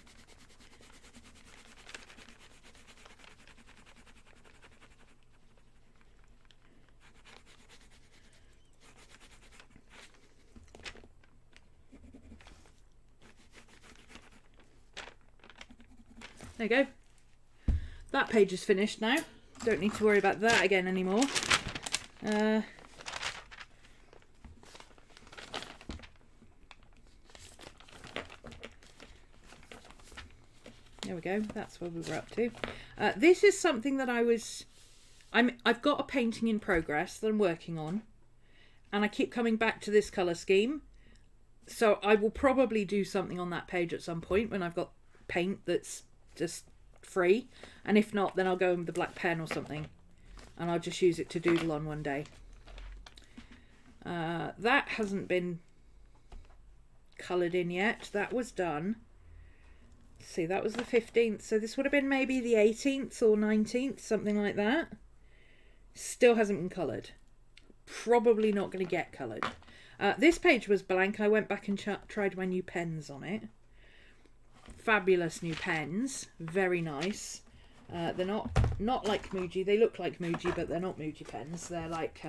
There you go. That page is finished now. Don't need to worry about that again anymore. There we go. That's where we were up to. This is something that I've got a painting in progress that I'm working on, and I keep coming back to this colour scheme. So I will probably do something on that page at some point when I've got paint that's just free, and if not, then I'll go in with the black pen or something, and I'll just use it to doodle on one day. That hasn't been coloured in yet. That was done. Let's see, that was the 15th, so this would have been maybe the 18th or 19th, something like that. Still hasn't been coloured. Probably not going to get coloured. This page was blank. I went back and tried my new pens on it. Fabulous new pens, very nice. They're not like Muji. They look like Muji, but they're not Muji pens. They're like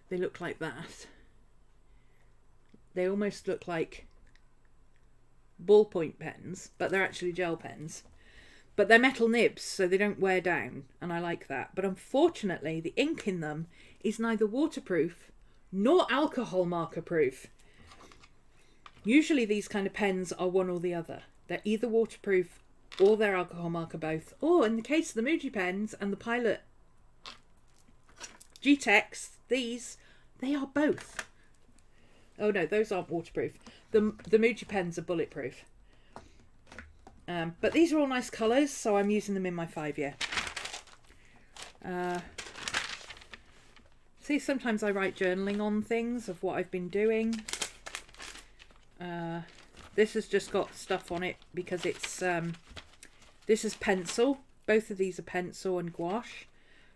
they look like that. They almost look like ballpoint pens, but they're actually gel pens. But they're metal nibs, so they don't wear down, and I like that. But unfortunately, the ink in them is neither waterproof nor alcohol marker proof. Usually these kind of pens are one or the other. They're either waterproof or they're alcohol marker both. Or in the case of the Muji pens and the Pilot G-Tex, they are both. Oh no, those aren't waterproof. The Muji pens are bulletproof. But these are all nice colours, so I'm using them in my 5-year. See, sometimes I write journaling on things of what I've been doing. This has just got stuff on it because it's this is pencil both of these are pencil and gouache.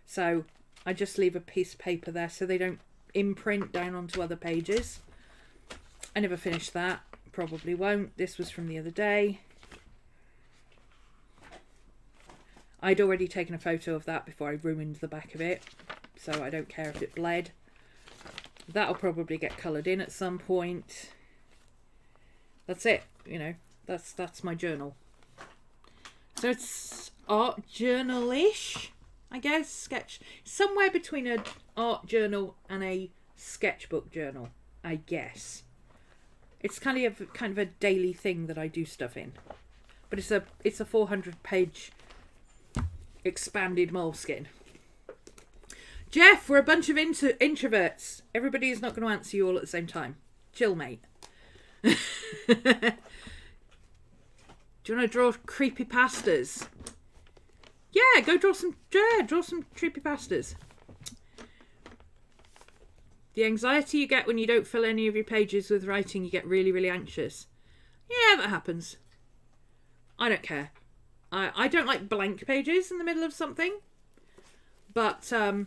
So I just leave a piece of paper there so they don't imprint down onto other pages. I never finished that. Probably won't. This was from the other day. I'd already taken a photo of that before I ruined the back of it, so I don't care if it bled. That'll probably get coloured in at some point. That's it, you know, that's my journal. So it's art journal-ish, I guess. Sketch, somewhere between an art journal and a sketchbook journal, I guess. It's kind of a daily thing that I do stuff in, but it's a 400-page expanded moleskin. Jeff, we're a bunch of introverts. Everybody is not going to answer you all at the same time. Chill, mate. Do you want to draw creepypastas? Yeah, go draw some. Yeah, draw some creepypastas. The anxiety you get when you don't fill any of your pages with writing, you get really, really anxious. Yeah, that happens. I don't care. I don't like blank pages in the middle of something. But I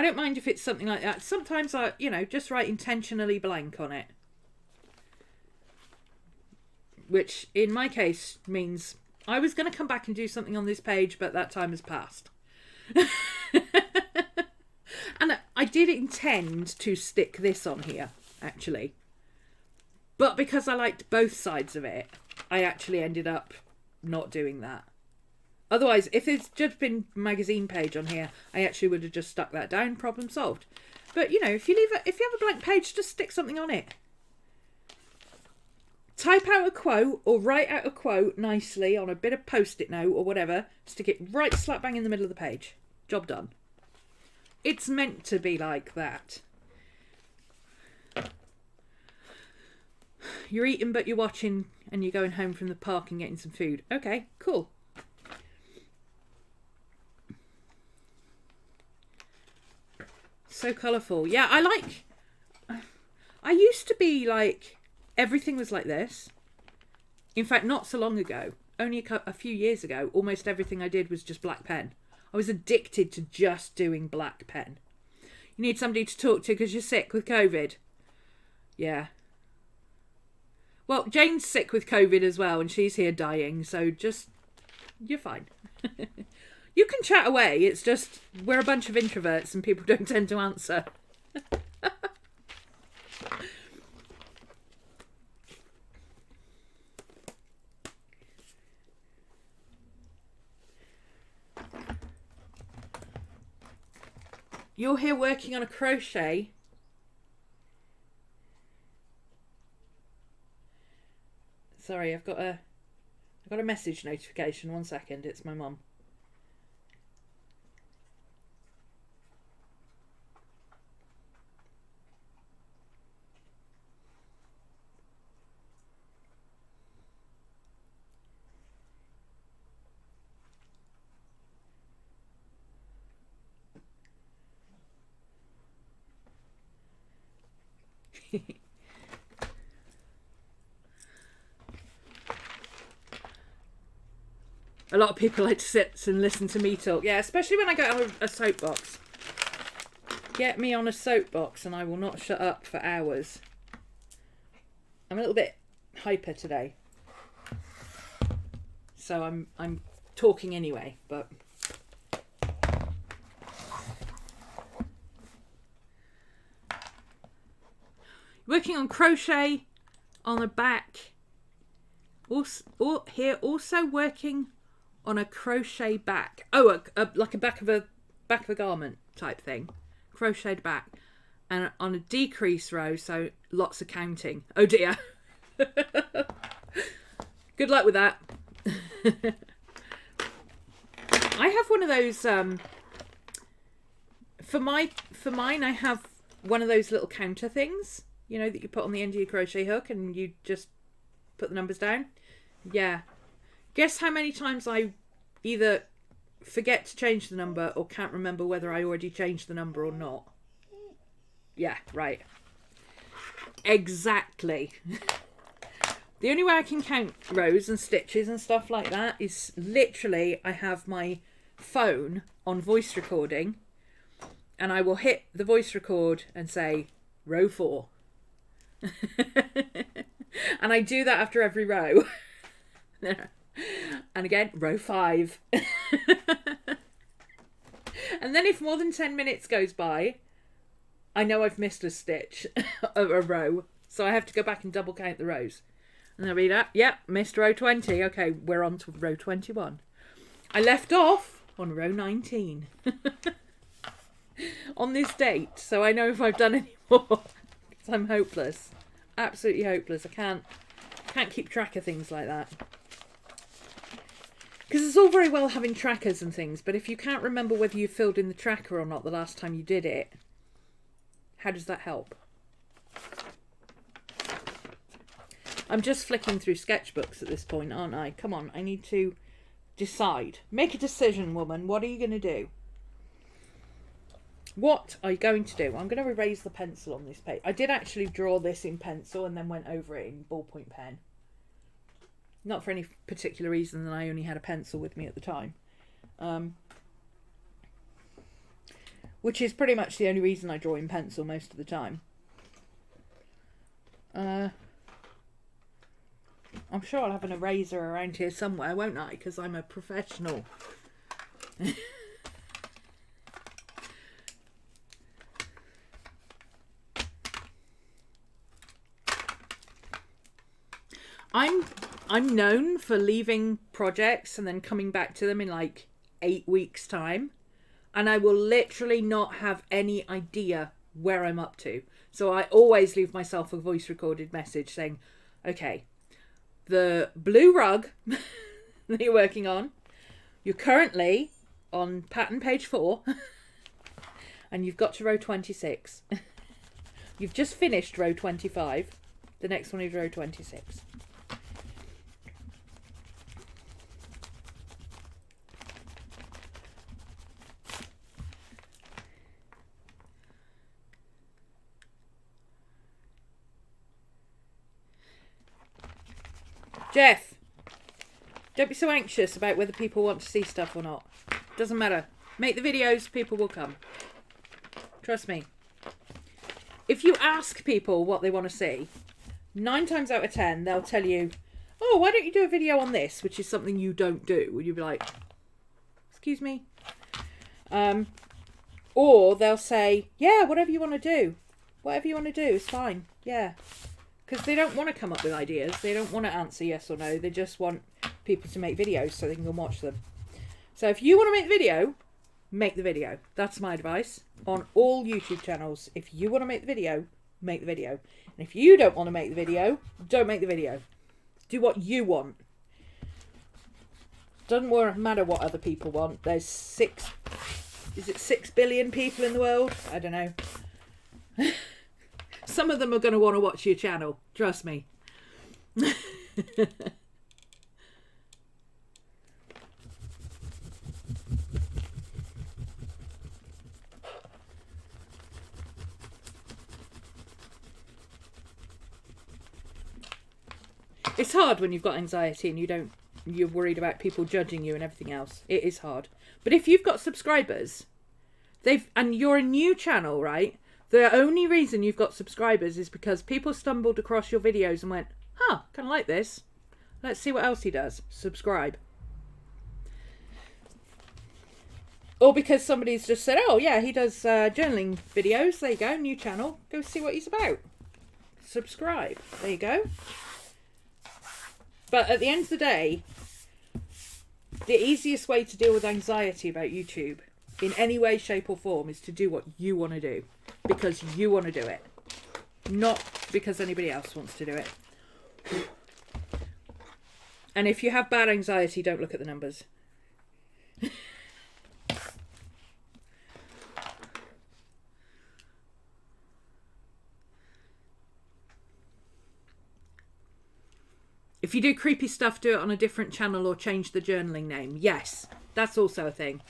don't mind if it's something like that. Sometimes I, just write intentionally blank on it. Which, in my case, means I was going to come back and do something on this page, but that time has passed. And I did intend to stick this on here, actually. But because I liked both sides of it, I actually ended up not doing that. Otherwise, if it's just been magazine page on here, I actually would have just stuck that down, problem solved. But, if you have a blank page, just stick something on it. Type out a quote or write out a quote nicely on a bit of post-it note or whatever. Stick it right slap bang in the middle of the page. Job done. It's meant to be like that. You're eating but you're watching and you're going home from the park and getting some food. Okay, cool. So colourful. Yeah, I used to be like, everything was like this. In fact, not so long ago, only a few years ago, almost everything I did was just black pen. I was addicted to just doing black pen. You need somebody to talk to because you're sick with COVID. Yeah. Well, Jane's sick with COVID as well, and she's here dying, so you're fine. You can chat away, it's just, we're a bunch of introverts and people don't tend to answer. You're here working on a crochet. Sorry, I've got a message notification. 1 second, it's my mum. A lot of people like to sit and listen to me talk. Yeah, especially when I get on a soapbox. Get me on a soapbox and I will not shut up for hours. I'm a little bit hyper today. So I'm talking anyway, but working on crochet on the back. Also working on a crochet back. Oh, like a back of a garment type thing. Crocheted back. And on a decrease row, so lots of counting. Oh dear. Good luck with that. I have one of those for mine I have one of those little counter things, that you put on the end of your crochet hook and you just put the numbers down. Yeah. Guess how many times I either forget to change the number or can't remember whether I already changed the number or not. Yeah, right. Exactly. The only way I can count rows and stitches and stuff like that is literally I have my phone on voice recording and I will hit the voice record and say row 4. And I do that after every row. And again, row 5. And then if more than 10 minutes goes by, I know I've missed a stitch, a row. So I have to go back and double count the rows. And I'll be that, yep, missed row 20. Okay, we're on to row 21. I left off on row 19. On this date, so I know if I've done any more. Because I'm hopeless. Absolutely hopeless. I can't keep track of things like that. Because it's all very well having trackers and things, but if you can't remember whether you filled in the tracker or not the last time you did it, how does that help? I'm just flicking through sketchbooks at this point, aren't I? Come on, I need to decide. Make a decision, woman. What are you going to do? What are you going to do? I'm going to erase the pencil on this page. I did actually draw this in pencil and then went over it in ballpoint pen. Not for any particular reason than I only had a pencil with me at the time. Which is pretty much the only reason I draw in pencil most of the time. I'm sure I'll have an eraser around here somewhere, won't I? Because I'm a professional. I'm known for leaving projects and then coming back to them in like 8 weeks' time. And I will literally not have any idea where I'm up to. So I always leave myself a voice recorded message saying, okay, the blue rug that you're working on, you're currently on pattern page 4 and you've got to row 26. You've just finished row 25. The next one is row 26. Jeff, don't be so anxious about whether people want to see stuff or not. Doesn't matter. Make the videos, people will come. Trust me. If you ask people what they want to see, 9 times out of 10, they'll tell you, oh, why don't you do a video on this, which is something you don't do. And you'll be like, excuse me. Or they'll say, yeah, whatever you want to do. Whatever you want to do is fine. Yeah. Because they don't want to come up with ideas. They don't want to answer yes or no. They just want people to make videos so they can go and watch them. So if you want to make the video, make the video. That's my advice on all YouTube channels. If you want to make the video, make the video. And if you don't want to make the video, don't make the video. Do what you want. Doesn't matter what other people want. There's 6 billion people in the world? I don't know. Some of them are going to want to watch your channel. Trust me. It's hard when you've got anxiety and you're worried about people judging you and everything else. It is hard. But if you've got subscribers, and you're a new channel, right? The only reason you've got subscribers is because people stumbled across your videos and went, huh, kind of like this. Let's see what else he does. Subscribe. Or because somebody's just said, oh yeah, he does journaling videos. There you go, new channel. Go see what he's about. Subscribe. There you go. But at the end of the day, the easiest way to deal with anxiety about YouTube in any way, shape or form is to do what you want to do. Because you want to do it. Not because anybody else wants to do it. And if you have bad anxiety, don't look at the numbers. If you do creepy stuff, do it on a different channel or change the journaling name. Yes, that's also a thing.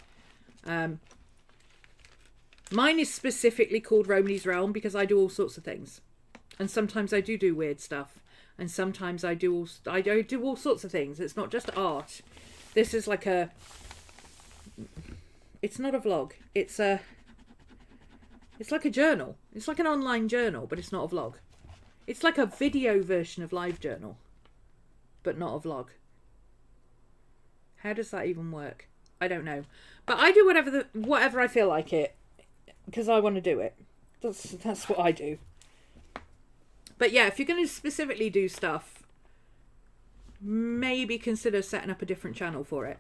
Mine is specifically called RhomanysRealm because I do all sorts of things. And sometimes I do weird stuff. And sometimes I do all sorts of things. It's not just art. This is like a... It's not a vlog. It's like a journal. It's like an online journal, but it's not a vlog. It's like a video version of LiveJournal, but not a vlog. How does that even work? I don't know. But I do whatever I feel like it, because I want to do it. That's what I do. But yeah, if you're going to specifically do stuff, maybe consider setting up a different channel for it.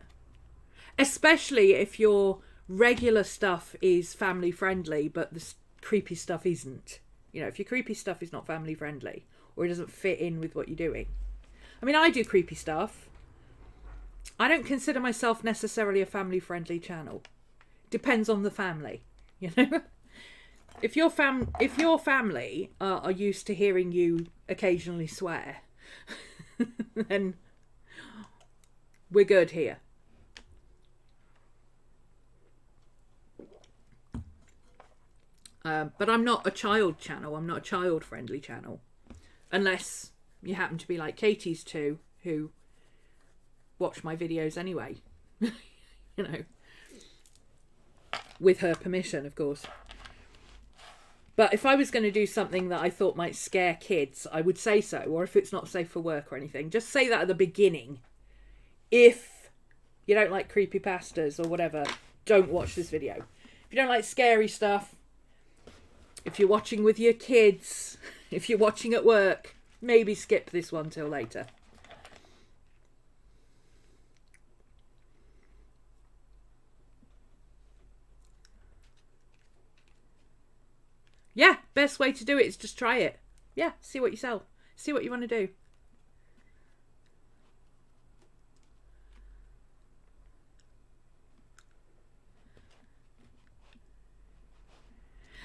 Especially if your regular stuff is family friendly, but the creepy stuff isn't. You know, if your creepy stuff is not family friendly, or it doesn't fit in with what you're doing. I mean, I do creepy stuff. I don't consider myself necessarily a family friendly channel. Depends on the family, you know. If your family are used to hearing you occasionally swear, then we're good here. But I'm not a child channel. I'm not a child-friendly channel. Unless you happen to be like Katie's two, who watch my videos anyway. You know. With her permission, of course. But if I was going to do something that I thought might scare kids, I would say so. Or if it's not safe for work or anything, just say that at the beginning. If you don't like creepypastas or whatever, don't watch this video. If you don't like scary stuff, if you're watching with your kids, if you're watching at work, maybe skip this one till later. Yeah, best way to do it is just try it. Yeah, see what you sell. See what you want to do.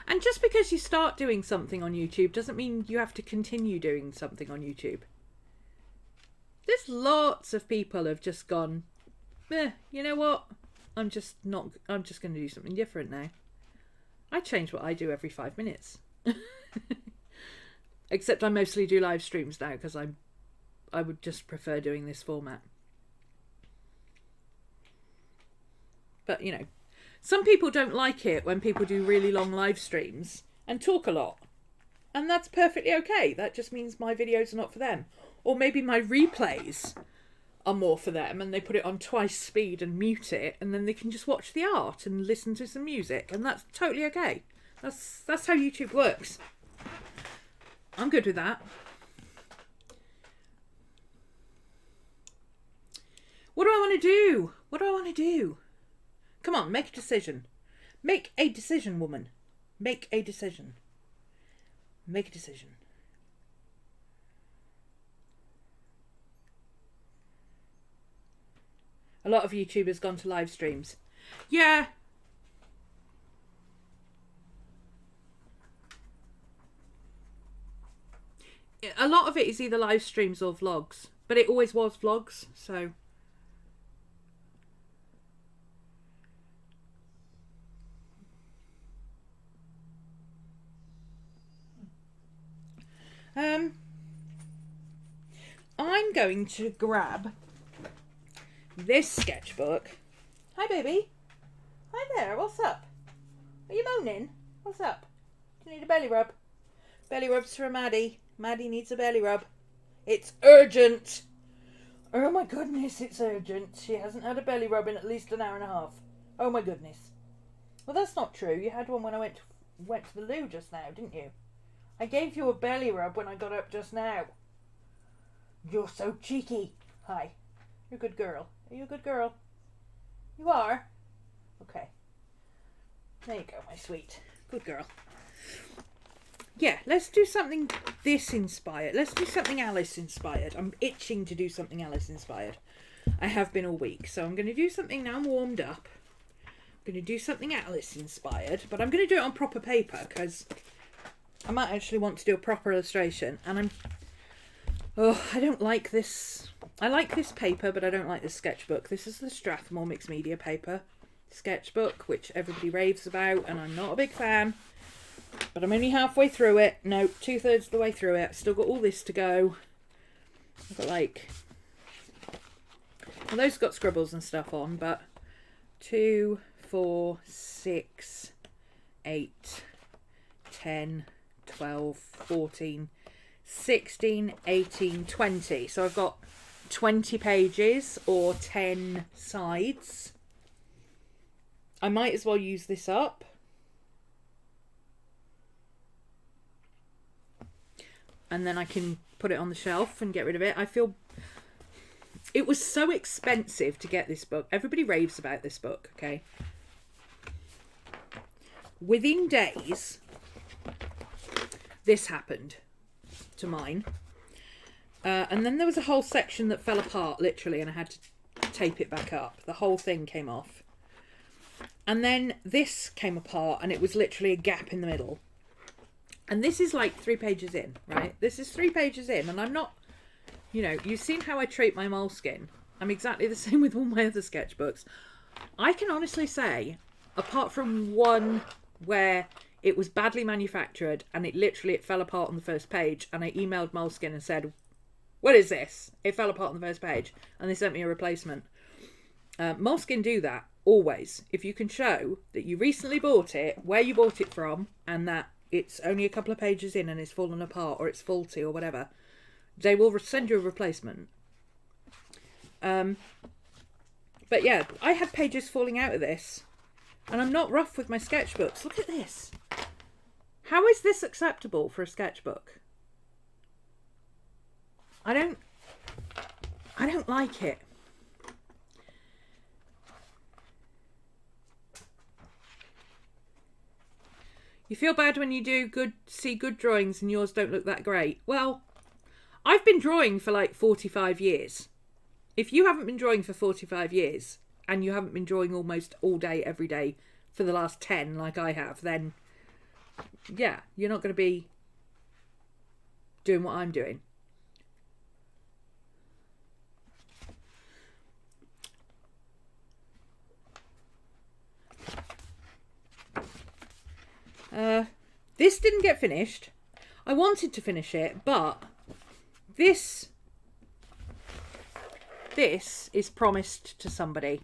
And just because you start doing something on YouTube doesn't mean you have to continue doing something on YouTube. There's lots of people have just gone, you know what? I'm just going to do something different now. I change what I do every 5 minutes. Except I mostly do live streams now because I would just prefer doing this format. But, you know, some people don't like it when people do really long live streams and talk a lot. And that's perfectly okay. That just means my videos are not for them. Or maybe my replays are more for them and they put it on twice speed and mute it and then they can just watch the art and listen to some music, and that's totally okay. That's how YouTube works. I'm good with that. What do I want to do? What do I want to do? Come on, make a decision. Make a decision, woman. Make a decision. Make a decision. A lot of YouTubers gone to live streams. Yeah. A lot of it is either live streams or vlogs. But it always was vlogs, so... I'm going to grab this sketchbook. Hi, baby. Hi there. What's up? Are you moaning? What's up? Do you need a belly rub? Belly rubs for Maddie. Maddie needs a belly rub. It's urgent. Oh my goodness, it's urgent. She hasn't had a belly rub in at least an hour and a half. Oh my goodness. Well, that's not true. You had one when I went to the loo just now, didn't you? I gave you a belly rub when I got up just now. You're so cheeky. Hi. You're a good girl. Are you a good girl? You are? Okay. There you go, my sweet. Good girl. Yeah, let's do something this inspired. Let's do something Alice inspired. I'm itching to do something Alice inspired. I have been all week. So I'm going to do something now I'm warmed up. I'm going to do something Alice inspired. But I'm going to do it on proper paper because I might actually want to do a proper illustration. And I don't like this. I like this paper, but I don't like this sketchbook. This is the Strathmore Mixed Media paper sketchbook, which everybody raves about, and I'm not a big fan. But I'm only halfway through it. No, 2/3 of the way through it. I've still got all this to go. I've got like, well, those got scribbles and stuff on, but 2, 4, 6, 8, 10, 12, 14, 16, 18, 20. So I've got 20 pages or 10 sides. I might as well use this up. And then I can put it on the shelf and get rid of it. I feel it was so expensive to get this book. Everybody raves about this book, okay? Within days, this happened to mine. And then there was a whole section that fell apart, literally, and I had to tape it back up. The whole thing came off. And then this came apart, and it was literally a gap in the middle. And this is like 3 pages in, right? This is 3 pages in, and I'm not, you know, you've seen how I treat my moleskin. I'm exactly the same with all my other sketchbooks. I can honestly say, apart from one where it was badly manufactured and it fell apart on the first page, and I emailed Moleskine and said, what is this? It fell apart on the first page, and they sent me a replacement. Moleskine do that always. If you can show that you recently bought it, where you bought it from, and that it's only a couple of pages in and it's fallen apart or it's faulty or whatever, they will send you a replacement. But yeah, I had pages falling out of this, and I'm not rough with my sketchbooks. Look at this. How is this acceptable for a sketchbook? I don't like it. You feel bad when you see good drawings and yours don't look that great. Well, I've been drawing for like 45 years. If you haven't been drawing for 45 years and you haven't been drawing almost all day, every day for the last 10 like I have, then yeah, you're not going to be doing what I'm doing. This didn't get finished. I wanted to finish it, but this is promised to somebody,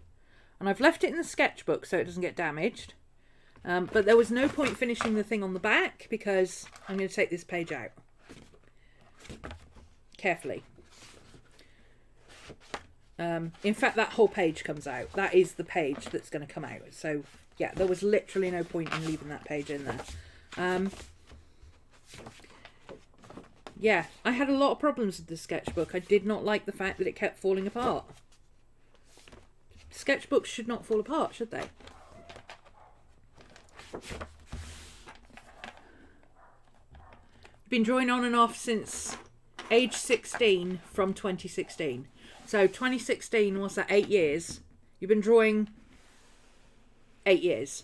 and I've left it in the sketchbook so it doesn't get damaged. But there was no point finishing the thing on the back because I'm going to take this page out carefully. In fact, that whole page comes out. That is the page that's going to come out. So yeah, there was literally no point in leaving that page in there. Yeah, I had a lot of problems with the sketchbook. I did not like the fact that it kept falling apart. Sketchbooks should not fall apart, should they? Been drawing on and off since age 16 from 2016. So 2016, what's that, 8 years? You've been drawing 8 years.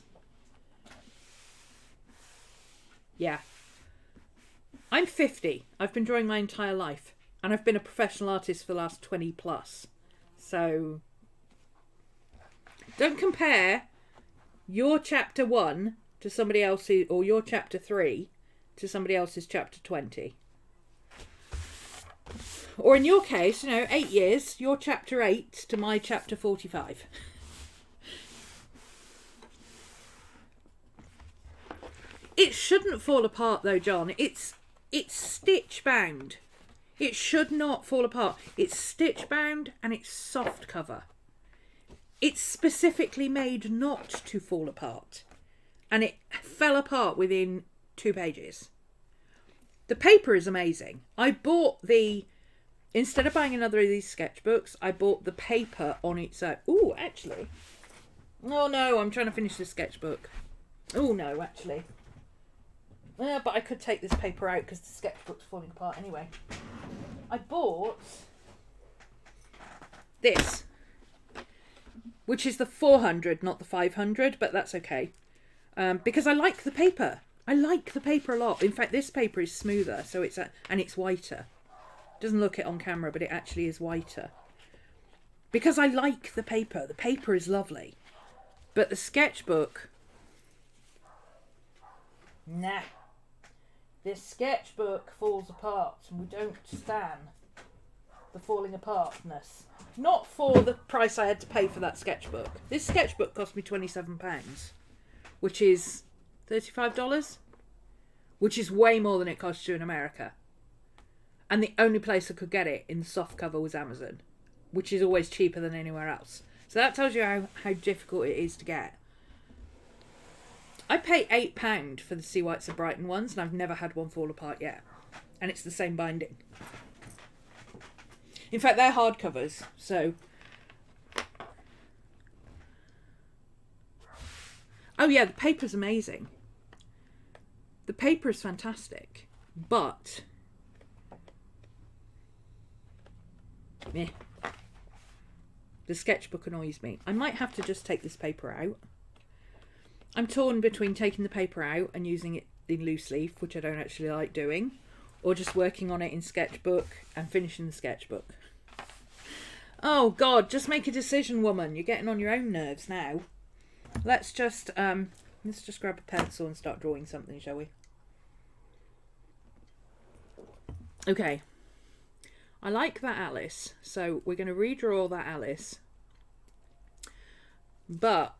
Yeah. I'm 50. I've been drawing my entire life. And I've been a professional artist for the last 20 plus. So don't compare your chapter 1 to somebody else's, or your chapter 3 to somebody else's chapter 20. Or in your case, 8 years, your chapter 8 to my chapter 45. It shouldn't fall apart though, John. It's stitch bound. It should not fall apart. It's stitch bound and it's soft cover. It's specifically made not to fall apart. And it fell apart within 2 pages. The paper is amazing. I bought instead of buying another of these sketchbooks, I bought the paper on its own. Ooh, actually. Oh no, I'm trying to finish this sketchbook. Oh no, actually. Yeah, but I could take this paper out because the sketchbook's falling apart anyway. I bought this, which is the 400, not the 500, but that's okay. Because I like the paper. I like the paper a lot. In fact, this paper is smoother, so and it's whiter. Doesn't look it on camera, but it actually is whiter. Because I like the paper. The paper is lovely. But the sketchbook, nah. This sketchbook falls apart and we don't stand the falling apartness. Not for the price I had to pay for that sketchbook. This sketchbook cost me £27, which is $35, which is way more than it costs you in America. And the only place I could get it in soft cover was Amazon, which is always cheaper than anywhere else. So that tells you how difficult it is to get. I pay £8 for the Sea Whites of Brighton ones, and I've never had one fall apart yet. And it's the same binding. In fact, they're hardcovers, so... Oh yeah, the paper's amazing. The paper is fantastic, but... meh. The sketchbook annoys me. I might have to just take this paper out. I'm torn between taking the paper out and using it in loose leaf, which I don't actually like doing, or just working on it in Sketchbook and finishing the sketchbook. Oh God, just make a decision, woman. You're getting on your own nerves now. Let's just grab a pencil and start drawing something, shall we? Okay. I like that Alice, so we're going to redraw that Alice. But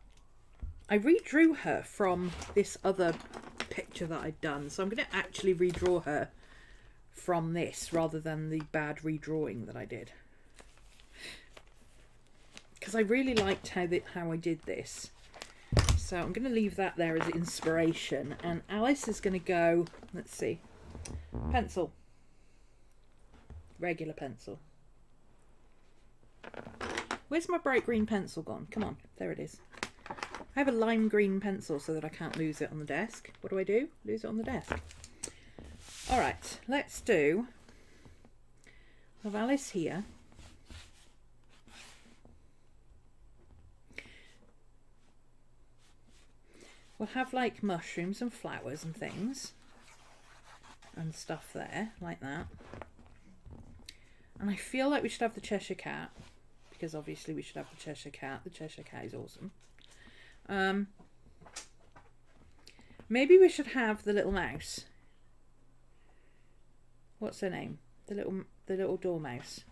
I redrew her from this other picture that I'd done, so I'm going to actually redraw her from this rather than the bad redrawing that I did. Because I really liked how I did this. So I'm going to leave that there as inspiration. And Alice is going to go, let's see, pencil. Regular pencil. Where's my bright green pencil gone? Come on, there it is. I have a lime green pencil so that I can't lose it on the desk. What do? Lose it on the desk. Alright, let's do... I have Alice here. We'll have like mushrooms and flowers and things. And stuff there, like that. And I feel like we should have the Cheshire Cat. Because obviously we should have the Cheshire Cat. The Cheshire Cat is awesome. Maybe we should have the little mouse. What's her name? The little dormouse.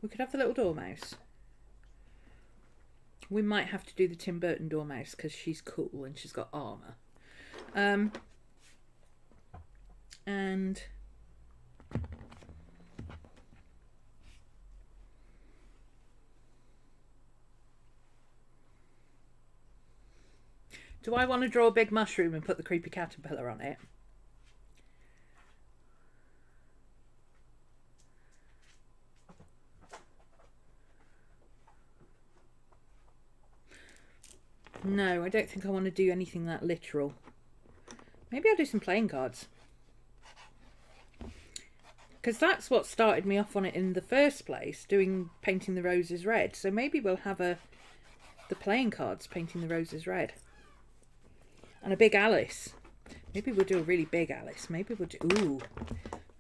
We could have the little dormouse. We might have to do the Tim Burton dormouse because she's cool and she's got armour. And do I want to draw a big mushroom and put the creepy caterpillar on it? No, I don't think I want to do anything that literal. Maybe I'll do some playing cards. Because that's what started me off on it in the first place, painting the roses red. So maybe we'll have the playing cards painting the roses red. And a big Alice. Maybe we'll do a really big Alice. Maybe we'll do... Ooh.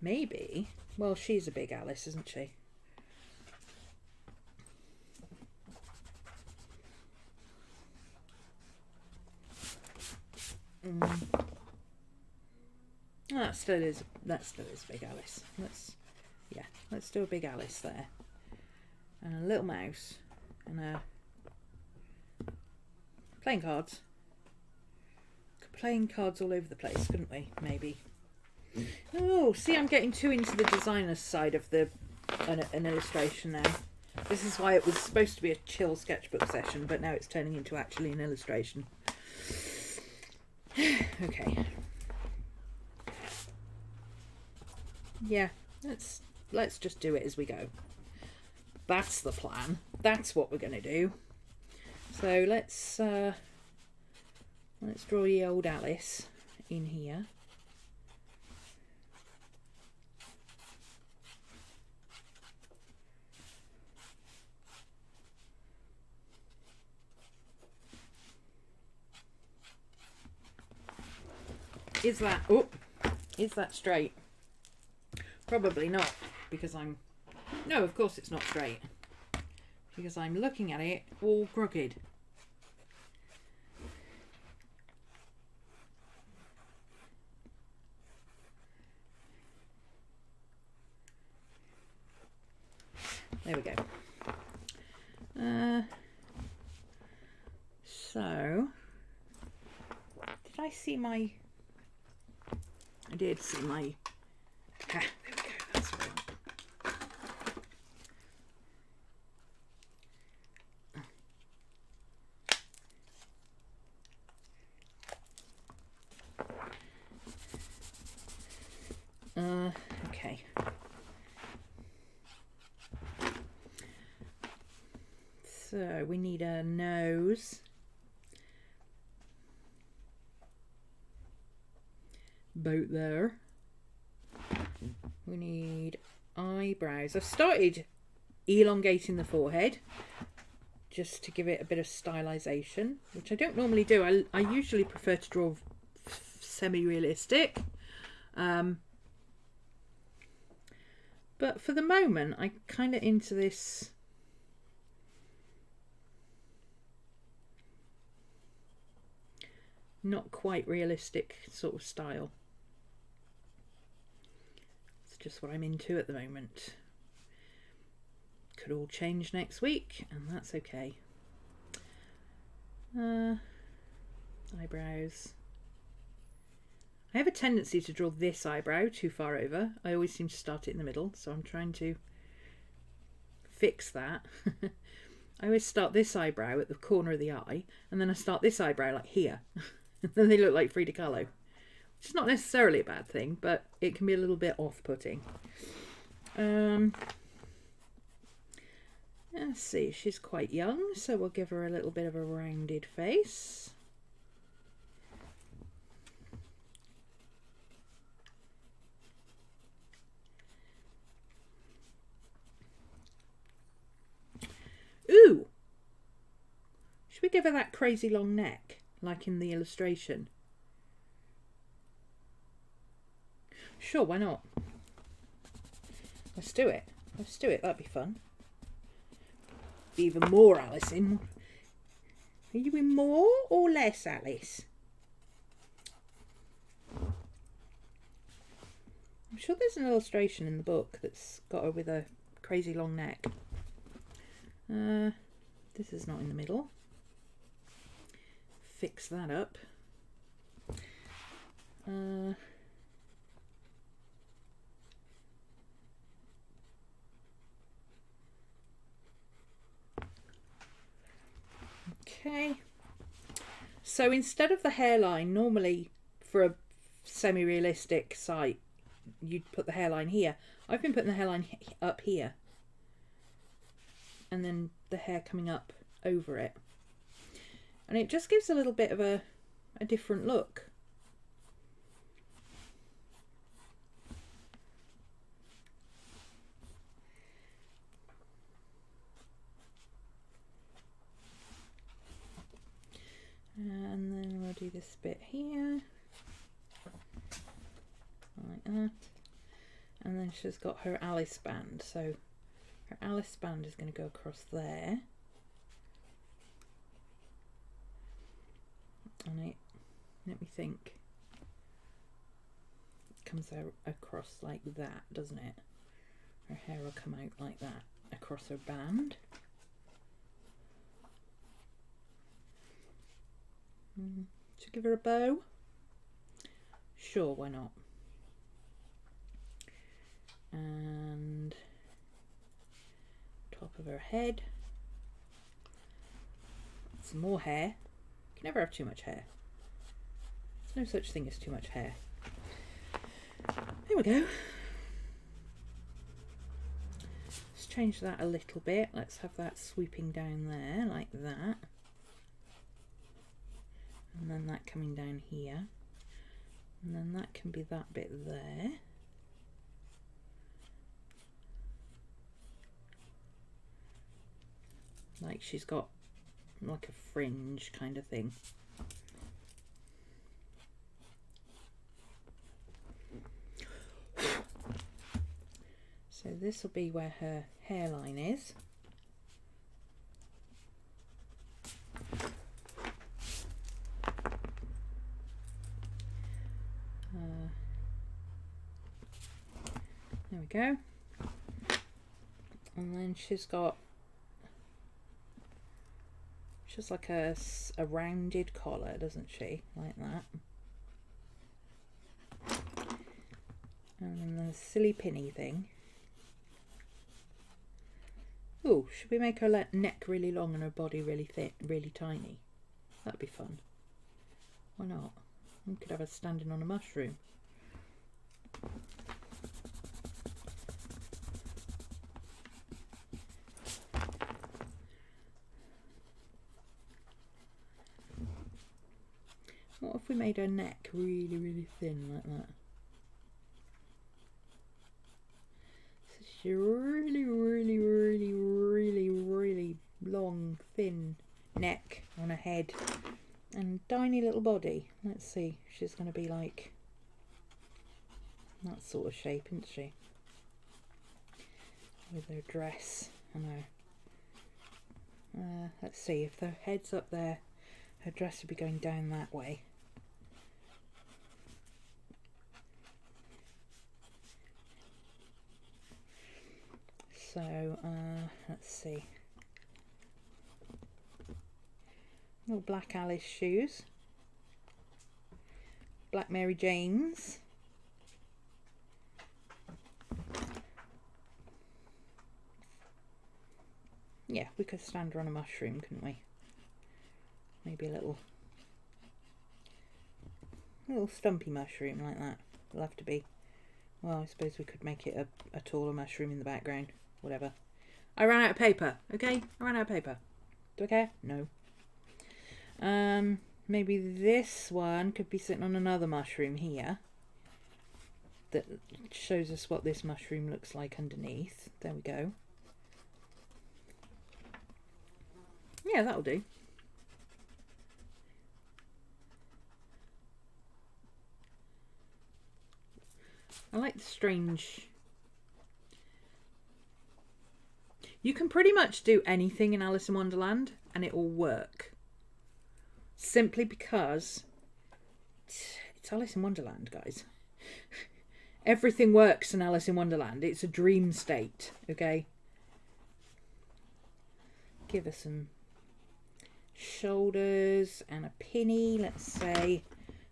Maybe. Well, she's a big Alice, isn't she? That still is big Alice. Let's do a big Alice there. And a little mouse. And a... playing cards. Playing cards all over the place, couldn't we? Maybe. Oh, see, I'm getting too into the designer's side of an illustration now. This is why it was supposed to be a chill sketchbook session, but now it's turning into actually an illustration. Okay. Yeah, let's just do it as we go. That's the plan. That's what we're going to do. So let's draw the old Alice in here. Is that straight? Probably not, because no, of course it's not straight, because I'm looking at it all crooked. There we go. So, did I see my... I did see my... Ah, there we go, that's what I want. Okay. So we need a nose. About there. We need eyebrows. I've started elongating the forehead just to give it a bit of stylization, which I don't normally do. I usually prefer to draw semi-realistic. But for the moment, I'm kind of into this not quite realistic sort of style. It's just what I'm into at the moment. Could all change next week, and that's okay. Eyebrows. I have a tendency to draw this eyebrow too far over. I always seem to start it in the middle, so I'm trying to fix that. I always start this eyebrow at the corner of the eye, and then I start this eyebrow like here. Then they look like Frida Kahlo, which is not necessarily a bad thing, but it can be a little bit off-putting. Let's see, she's quite young, so we'll give her a little bit of a rounded face. Ooh! Should we give her that crazy long neck, like in the illustration? Sure, why not? Let's do it. Let's do it, that'd be fun. Be even more Alice in. Are you in more or less Alice? I'm sure there's an illustration in the book that's got her with a crazy long neck. This is not in the middle. Fix that up. Okay. So instead of the hairline, normally for a semi-realistic site, you'd put the hairline here. I've been putting the hairline up here. And then the hair coming up over it, and it just gives a little bit of a different look. And then we'll do this bit here like that, and then she's got her Alice band, so her Alice band is going to go across there, and it, let me think, it comes out across like that, doesn't it? Her hair will come out like that across her band. Should I give her a bow? Sure, why not? And top of her head, some more hair. You can never have too much hair. There's no such thing as too much hair. There we go. Let's change that a little bit. Let's have that sweeping down there like that, and then that coming down here, and then that can be that bit there. Like she's got like a fringe kind of thing. So this will be where her hairline is. There we go. And then she's got just like a rounded collar, doesn't she? Like that. And then the silly pinny thing. Oh, should we make her neck really long and her body really thin, really tiny? That'd be fun. Why not? We could have her standing on a mushroom. What if we made her neck really, really thin like that? So she's really, really, really, really, really long, thin neck on her head and tiny little body. Let's see, she's going to be like that sort of shape, isn't she? With her dress and her... let's see, if the head's up there, her dress would be going down that way. So, let's see. Little black Alice shoes. Black Mary Janes. Yeah, we could stand her on a mushroom, couldn't we? Maybe a little stumpy mushroom like that. It'll have to be. Well, I suppose we could make it a taller mushroom in the background. Whatever. I ran out of paper, okay? I ran out of paper. Do I care? No. Maybe this one could be sitting on another mushroom here. That shows us what this mushroom looks like underneath. There we go. Yeah, that'll do. I like the strange... You can pretty much do anything in Alice in Wonderland and it will work. Simply because it's Alice in Wonderland, guys. Everything works in Alice in Wonderland. It's a dream state, okay? Give her some shoulders and a pinny, let's say.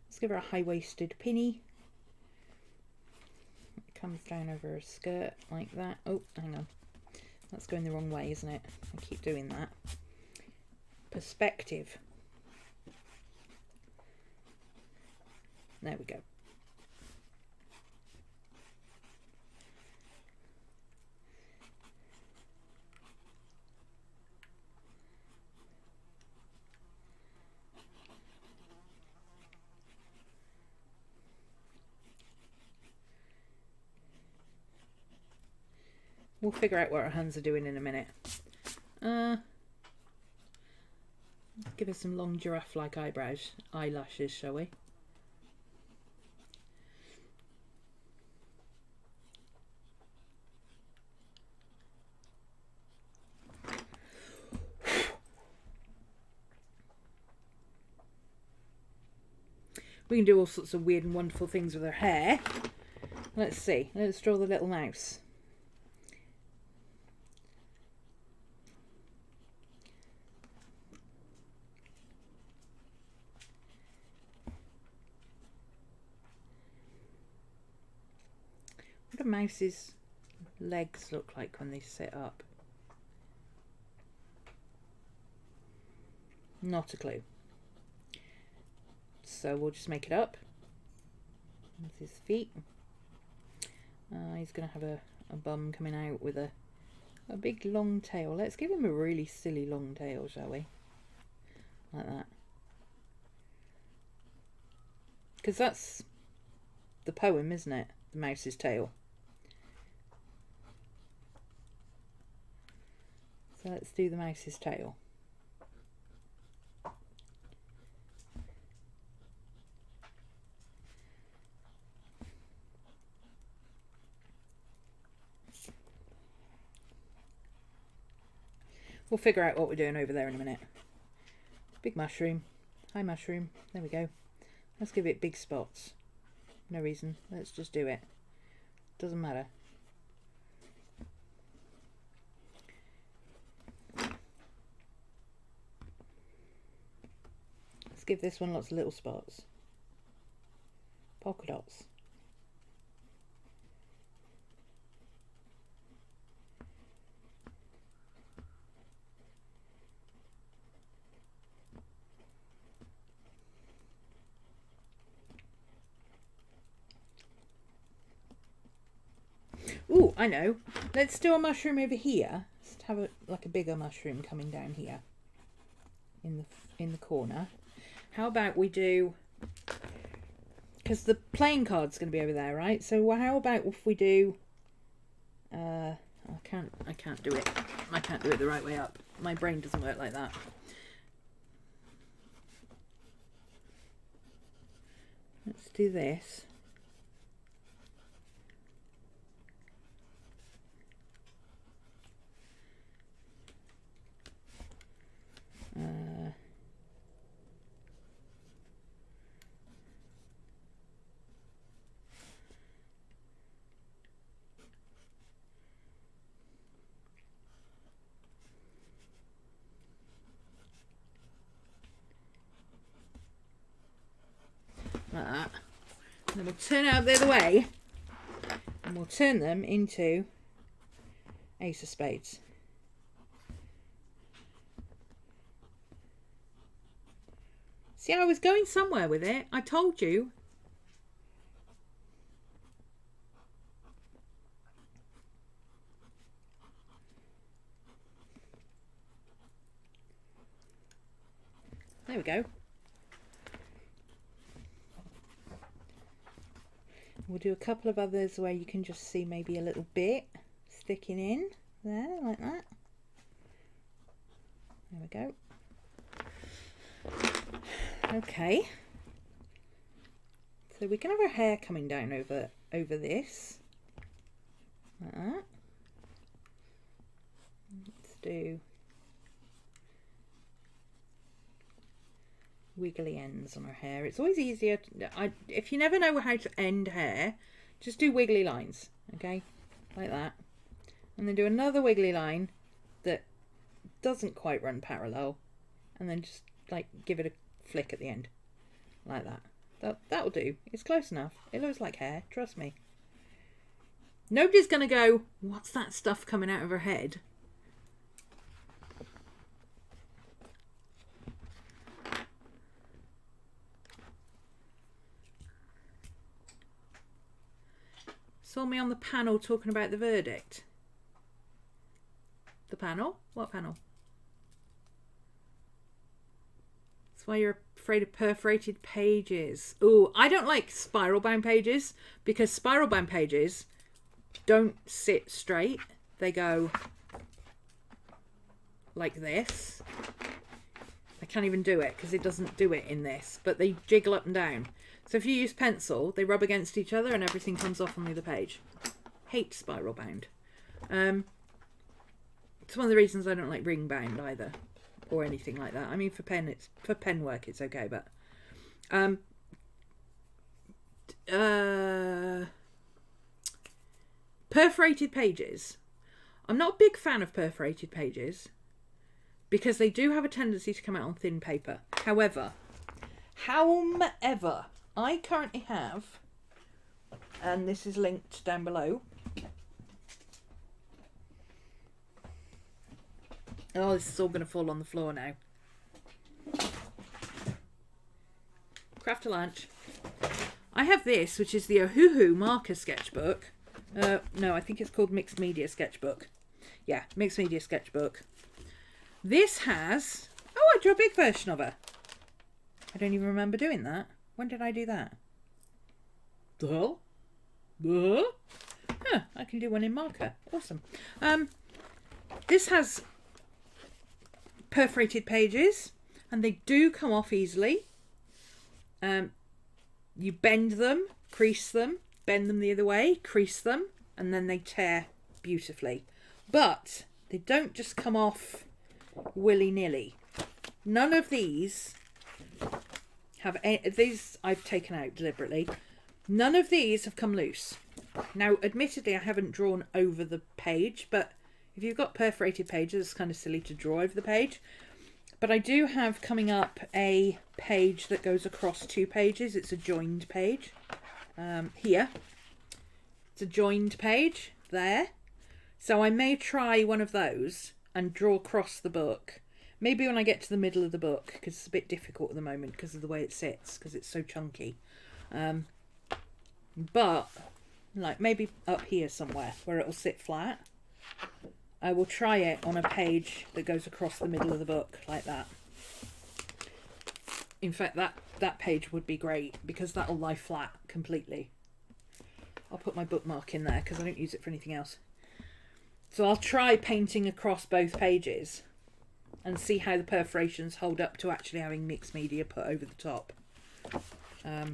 Let's give her a high-waisted pinny. It comes down over her skirt like that. Oh, hang on. That's going the wrong way, isn't it? I keep doing that. Perspective. There we go. We'll figure out what our hands are doing in a minute. Give us some long giraffe-like eyelashes, shall we? We can do all sorts of weird and wonderful things with her hair. Let's see. Let's draw the little mouse. What do mouse's legs look like when they sit up? Not a clue. So we'll just make it up. With his feet. He's going to have a bum coming out with a big long tail. Let's give him a really silly long tail, shall we? Like that. Because that's the poem, isn't it? The mouse's tail. So let's do the mouse's tail. We'll figure out what we're doing over there in a minute. Big mushroom. Hi mushroom. There we go. Let's give it big spots. No reason. Let's just do it. Doesn't matter. Let's give this one lots of little spots. Polka dots. Ooh, I know. Let's do a mushroom over here. Let's have a bigger mushroom coming down here in the corner. How about we do, because the playing card's going to be over there, right? So how about if we do? I can't do it. I can't do it the right way up. My brain doesn't work like that. Let's do this. Like that. And then we'll turn it out the other way and we'll turn them into ace of spades. See, I was going somewhere with it. I told you. There we go. We'll do a couple of others where you can just see maybe a little bit sticking in there, like that. There we go. Okay. So we can have our hair coming down over this. Like that. Let's do wiggly ends on her hair. It's always easier if you never know how to end hair, just do wiggly lines, okay, like that, and then do another wiggly line that doesn't quite run parallel, and then just like give it a flick at the end, like that. That'll do. It's close enough. It looks like hair, trust me. Nobody's gonna go, what's that stuff coming out of her head? Saw me on the panel talking about the verdict. The panel? What panel? That's why you're afraid of perforated pages. Ooh, I don't like spiral bound pages because spiral bound pages don't sit straight. They go like this. I can't even do it because it doesn't do it in this, but they jiggle up and down. So if you use pencil, they rub against each other and everything comes off on the other page. Hate spiral bound. It's one of the reasons I don't like ring bound either, or anything like that. I mean, for pen work, it's okay, but perforated pages. I'm not a big fan of perforated pages because they do have a tendency to come out on thin paper. However, I currently have, and this is linked down below. Oh, this is all going to fall on the floor now. Craft a lunch. I have this, which is the Ohuhu marker sketchbook. No, I think it's called Mixed Media Sketchbook. Yeah, Mixed Media Sketchbook. This has... Oh, I drew a big version of her. I don't even remember doing that. When did I do that? The hell? Huh, I can do one in marker. Awesome. This has perforated pages, and they do come off easily. You bend them, crease them, bend them the other way, crease them, and then they tear beautifully. But they don't just come off willy-nilly. None of these have these I've taken out deliberately. None of these have come loose. Now, admittedly, I haven't drawn over the page, but if you've got perforated pages, it's kind of silly to draw over the page. But I do have coming up a page that goes across 2 pages. It's a joined page. Here. It's a joined page there. So I may try one of those and draw across the book. Maybe when I get to the middle of the book, because it's a bit difficult at the moment because of the way it sits, because it's so chunky. But like maybe up here somewhere where it'll sit flat. I will try it on a page that goes across the middle of the book like that. In fact, that page would be great because that'll lie flat completely. I'll put my bookmark in there because I don't use it for anything else. So I'll try painting across both pages and see how the perforations hold up to actually having mixed media put over the top. I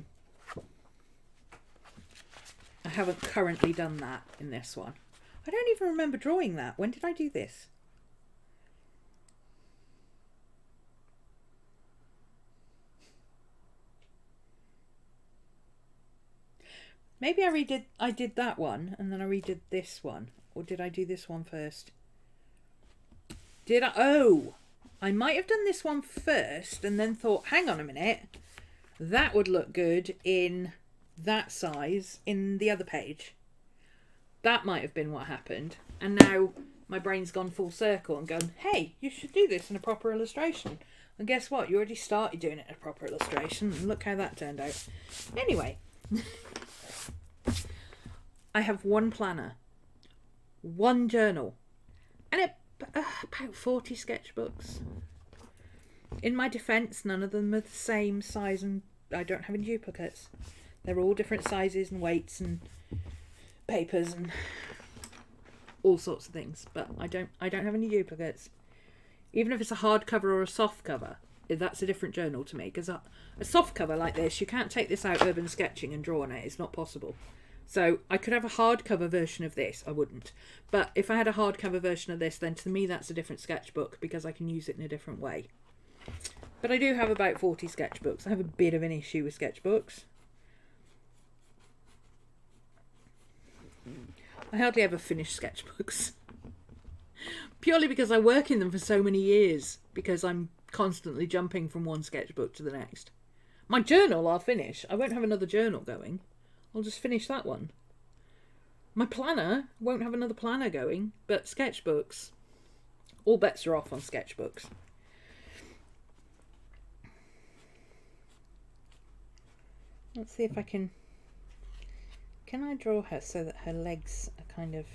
haven't currently done that in this one. I don't even remember drawing that. When did I do this? Maybe I did that one and then I redid this one. Or did I do this one first? Did I? Oh, I might have done this one first and then thought, hang on a minute. That would look good in that size in the other page. That might have been what happened. And now my brain's gone full circle and gone, hey, you should do this in a proper illustration. And guess what? You already started doing it in a proper illustration. And look how that turned out. Anyway. I have one planner. One journal. And about 40 sketchbooks. In my defence, none of them are the same size and I don't have any duplicates. They're all different sizes and weights and papers and all sorts of things, but I don't have any duplicates. Even if it's a hardcover or a soft cover, that's a different journal to me, because a soft cover like this, you can't take this out urban sketching and draw on it. It's not possible. So I could have a hardcover version of this. I wouldn't, but if I had a hardcover version of this, then to me that's a different sketchbook because I can use it in a different way. But I do have about 40 sketchbooks. I have a bit of an issue with sketchbooks. I hardly ever finish sketchbooks. Purely because I work in them for so many years. Because I'm constantly jumping from one sketchbook to the next. My journal I'll finish. I won't have another journal going. I'll just finish that one. My planner won't have another planner going. But sketchbooks, all bets are off on sketchbooks. Let's see if I can... Can I draw her so that her legs are kind of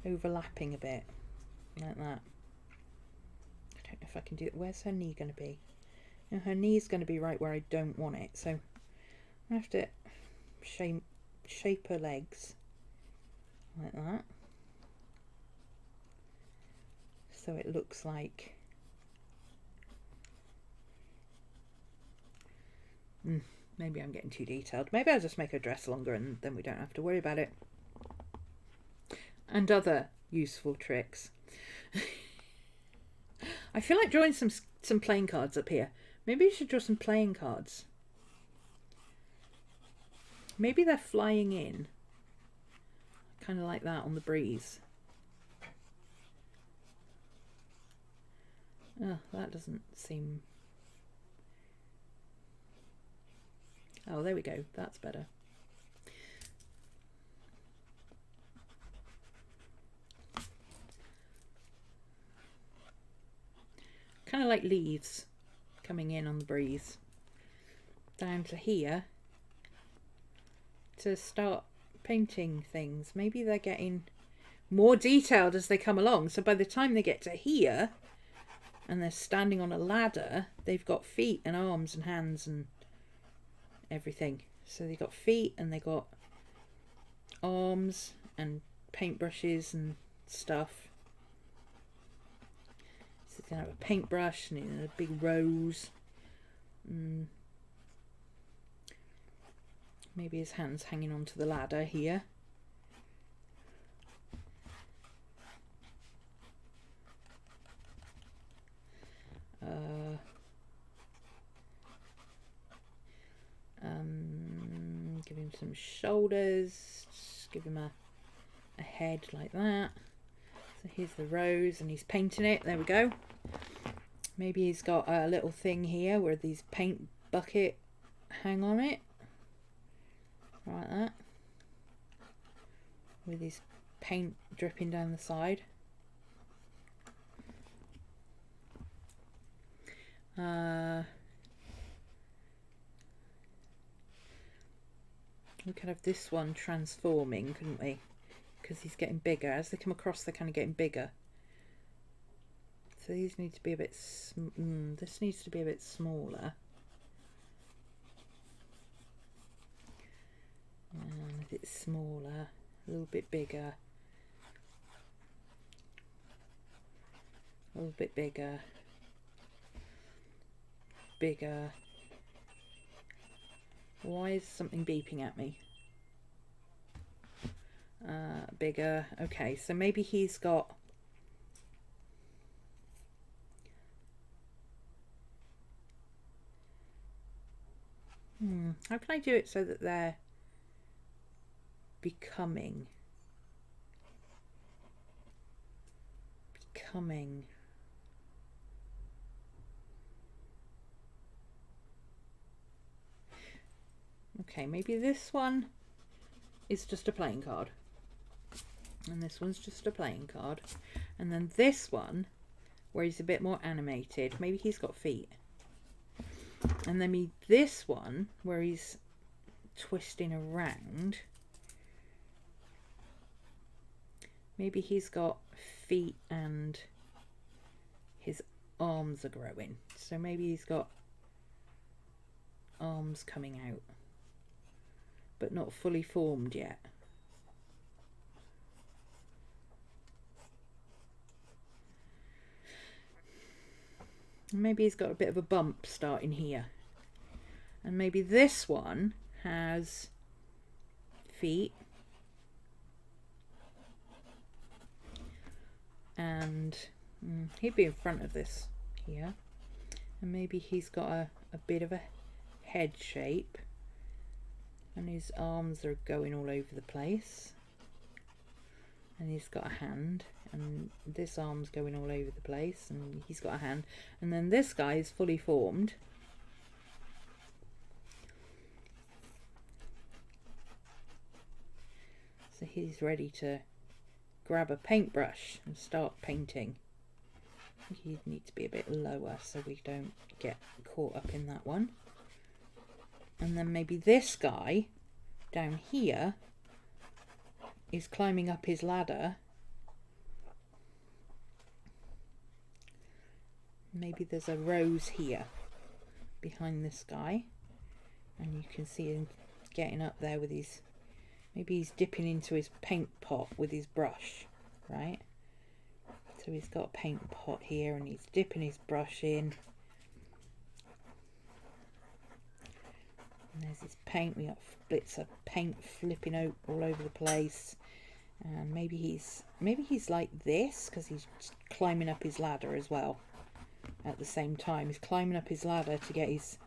overlapping a bit? Like that. I don't know if I can do it. Where's her knee going to be? Now, her knee's going to be right where I don't want it. So I have to shape her legs like that. So it looks like... Maybe I'm getting too detailed. Maybe I'll just make her dress longer and then we don't have to worry about it. And other useful tricks. I feel like drawing some playing cards up here. Maybe you should draw some playing cards. Maybe they're flying in. Kind of like that on the breeze. Oh, that doesn't seem... Oh, there we go. That's better. Kind of like leaves coming in on the breeze. Down to here to start painting things. Maybe they're getting more detailed as they come along. So by the time they get to here and they're standing on a ladder, they've got feet and arms and hands and everything. So they got feet and they got arms and paintbrushes and stuff. So they can have a paintbrush and a big rose. Maybe his hand's hanging onto the ladder here. Give him some shoulders, just give him a head like that. So here's the rose and he's painting it. There we go. Maybe he's got a little thing here where these paint bucket hang on it. Like that. With his paint dripping down the side. We could have this one transforming, couldn't we? Because he's getting bigger. As they come across, they're kind of getting bigger. So these need to be a bit... this needs to be a bit smaller. And if it's smaller, a little bit bigger. A little bit bigger. Bigger. Why is something beeping at me? Bigger. Okay, so maybe he's got... How can I do it so that they're becoming? Okay, maybe this one is just a playing card. And this one's just a playing card. And then this one, where he's a bit more animated, maybe he's got feet. And then maybe this one, where he's twisting around, maybe he's got feet and his arms are growing. So maybe he's got arms coming out, but not fully formed yet. Maybe he's got a bit of a bump starting here. And maybe this one has feet. And he'd be in front of this here. And maybe he's got a bit of a head shape. And his arms are going all over the place. And he's got a hand. And this arm's going all over the place. And he's got a hand. And then this guy is fully formed. So he's ready to grab a paintbrush and start painting. You need to be a bit lower so we don't get caught up in that one. And then maybe this guy down here is climbing up his ladder. Maybe there's a rose here behind this guy, and you can see him getting up there with his... Maybe he's dipping into his paint pot with his brush, right? So he's got a paint pot here and he's dipping his brush in. And there's his paint. We got bits of paint flipping out all over the place. And maybe he's like this because he's climbing up his ladder as well. At the same time, he's climbing up his ladder to get his...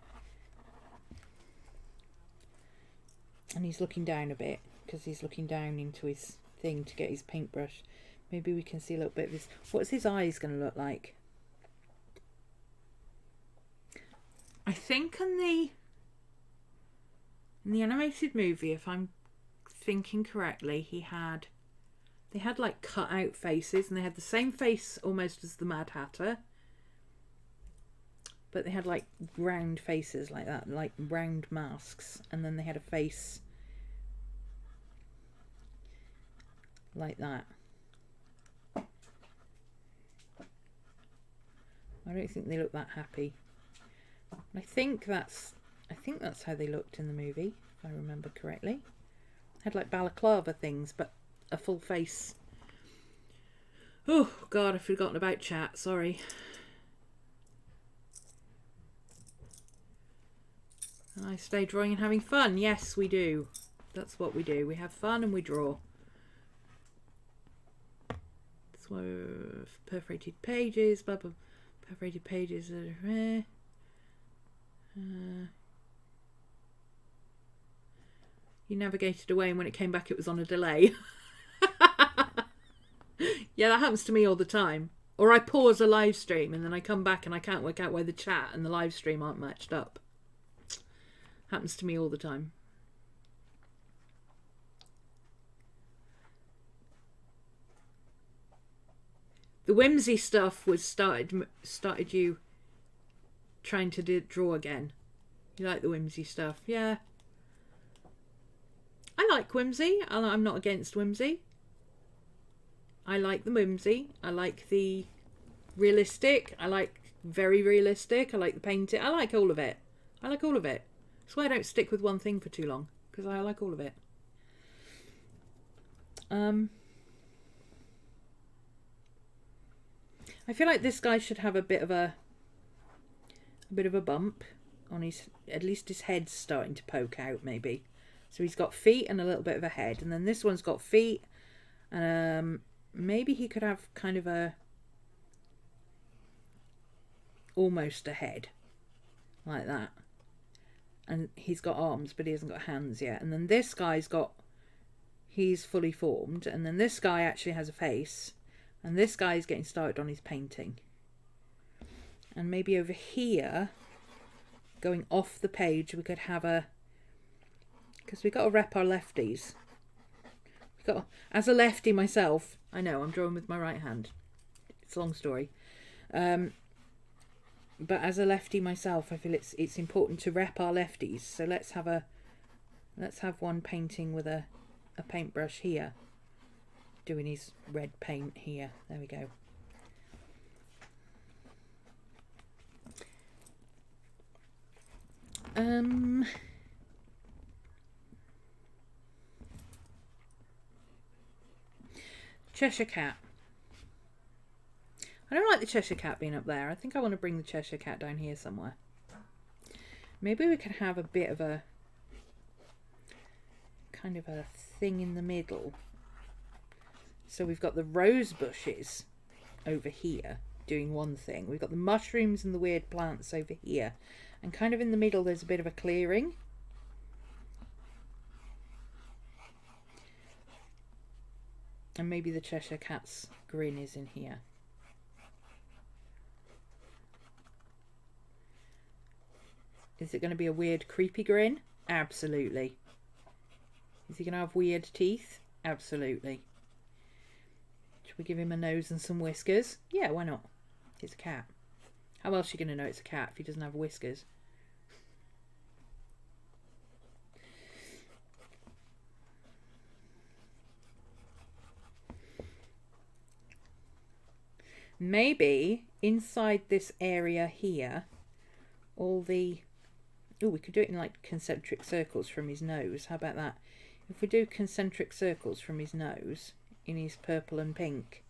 And he's looking down a bit because he's looking down into his thing to get his paintbrush. Maybe we can see a little bit of his... What's his eyes going to look like? I think in the animated movie, if I'm thinking correctly, they had like cut out faces, and they had the same face almost as the Mad Hatter, but they had like round faces like that, like round masks, and then they had a face like that. I don't think they look that happy. I think that's how they looked in the movie, if I remember correctly. Had like balaclava things, but a full face. Oh God, I've forgotten about chat. Sorry. I stay drawing and having fun. Yes, we do. That's what we do. We have fun and we draw. So perforated pages, blah, blah. Perforated pages are rare. You navigated away, and when it came back it was on a delay. Yeah, that happens to me all the time. Or I pause a live stream and then I come back and I can't work out why the chat and the live stream aren't matched up. Happens to me all the time. The whimsy stuff was started you trying to draw again. You like the whimsy stuff? Yeah. I like whimsy. I'm not against whimsy. I like the whimsy. I like the realistic. I like very realistic. I like the painting. I like all of it. I like all of it. That's why I don't stick with one thing for too long, because I like all of it. I feel like this guy should have a bit of a bump on his, at least his head's starting to poke out maybe. So he's got feet and a little bit of a head, and then this one's got feet. Maybe he could have kind of a almost a head like that, and he's got arms but he hasn't got hands yet. And then this guy's got, he's fully formed, and then this guy actually has a face, and this guy is getting started on his painting. And maybe over here, going off the page, we could have a, because we've got to rep our lefties. We've got, as a lefty myself, I know I'm drawing with my right hand. It's a long story. But as a lefty myself, I feel it's important to rep our lefties. So let's have one painting with a paintbrush here, doing his red paint here. There we go. Cheshire Cat. I don't like the Cheshire Cat being up there. I think I want to bring the Cheshire Cat down here somewhere. Maybe we could have a bit of a kind of a thing in the middle. So we've got the rose bushes over here doing one thing. We've got the mushrooms and the weird plants over here. And kind of in the middle there's a bit of a clearing. And maybe the Cheshire Cat's grin is in here. Is it going to be a weird creepy grin? Absolutely. Is he going to have weird teeth? Absolutely. Should we give him a nose and some whiskers? Yeah, why not? It's a cat. How else are you going to know it's a cat if he doesn't have whiskers? Maybe inside this area here, all the... Oh, we could do it in like concentric circles from his nose. How about that? If we do concentric circles from his nose, in his purple and pink,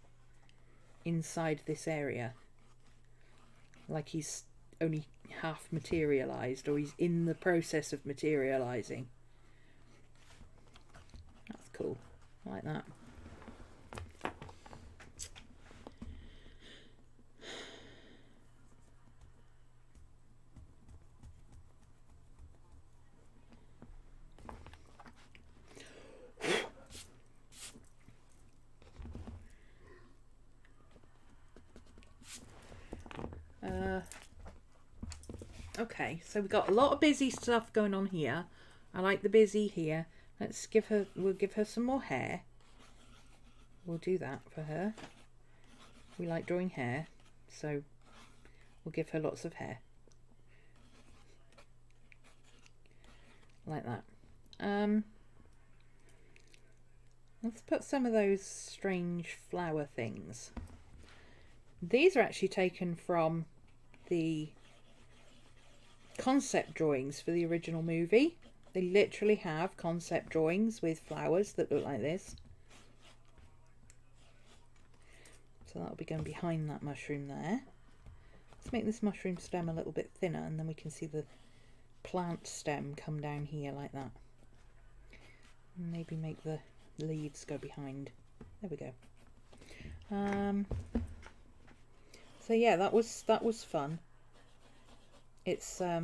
inside this area, like he's only half materialised, or he's in the process of materialising. That's cool. I like that. Okay, so we've got a lot of busy stuff going on here. I like the busy here. Let's give her, we'll give her some more hair. We'll do that for her. We like drawing hair, so we'll give her lots of hair. Like that. Let's put some of those strange flower things. These are actually taken from the concept drawings for the original movie. They literally have concept drawings with flowers that look like this. So that'll be going behind that mushroom there. Let's make this mushroom stem a little bit thinner, and then we can see the plant stem come down here like that. And maybe make the leaves go behind. There we go. So yeah, that was fun. It's I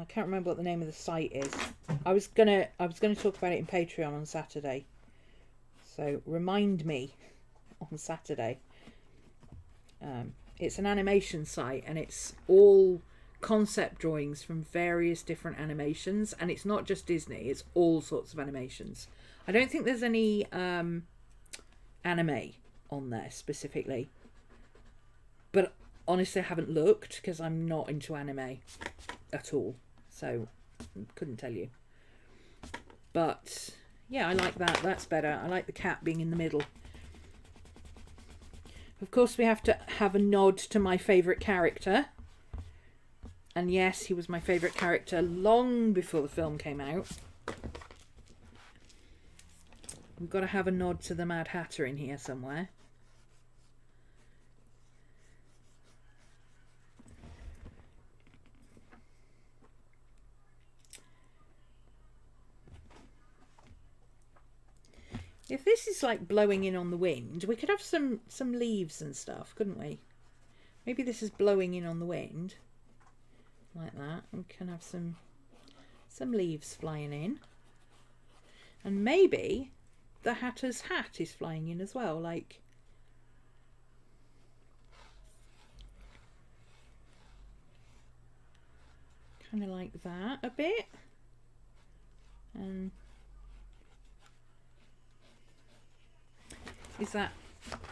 can't remember what the name of the site is. I was gonna talk about it in Patreon on Saturday. So remind me on Saturday. It's an animation site, and it's all concept drawings from various different animations, and it's not just Disney, it's all sorts of animations. I don't think there's any anime on there specifically, but honestly I haven't looked because I'm not into anime at all, so couldn't tell you. But yeah, I like that. That's better. I like the cat being in the middle. Of course, we have to have a nod to my favourite character. And yes, he was my favourite character long before the film came out. We've got to have a nod to the Mad Hatter in here somewhere. If this is like blowing in on the wind, we could have some leaves and stuff, couldn't we? Maybe this is blowing in on the wind. Like that. We can have some leaves flying in. And maybe the Hatter's hat is flying in as well, like... kind of like that a bit. And... is that...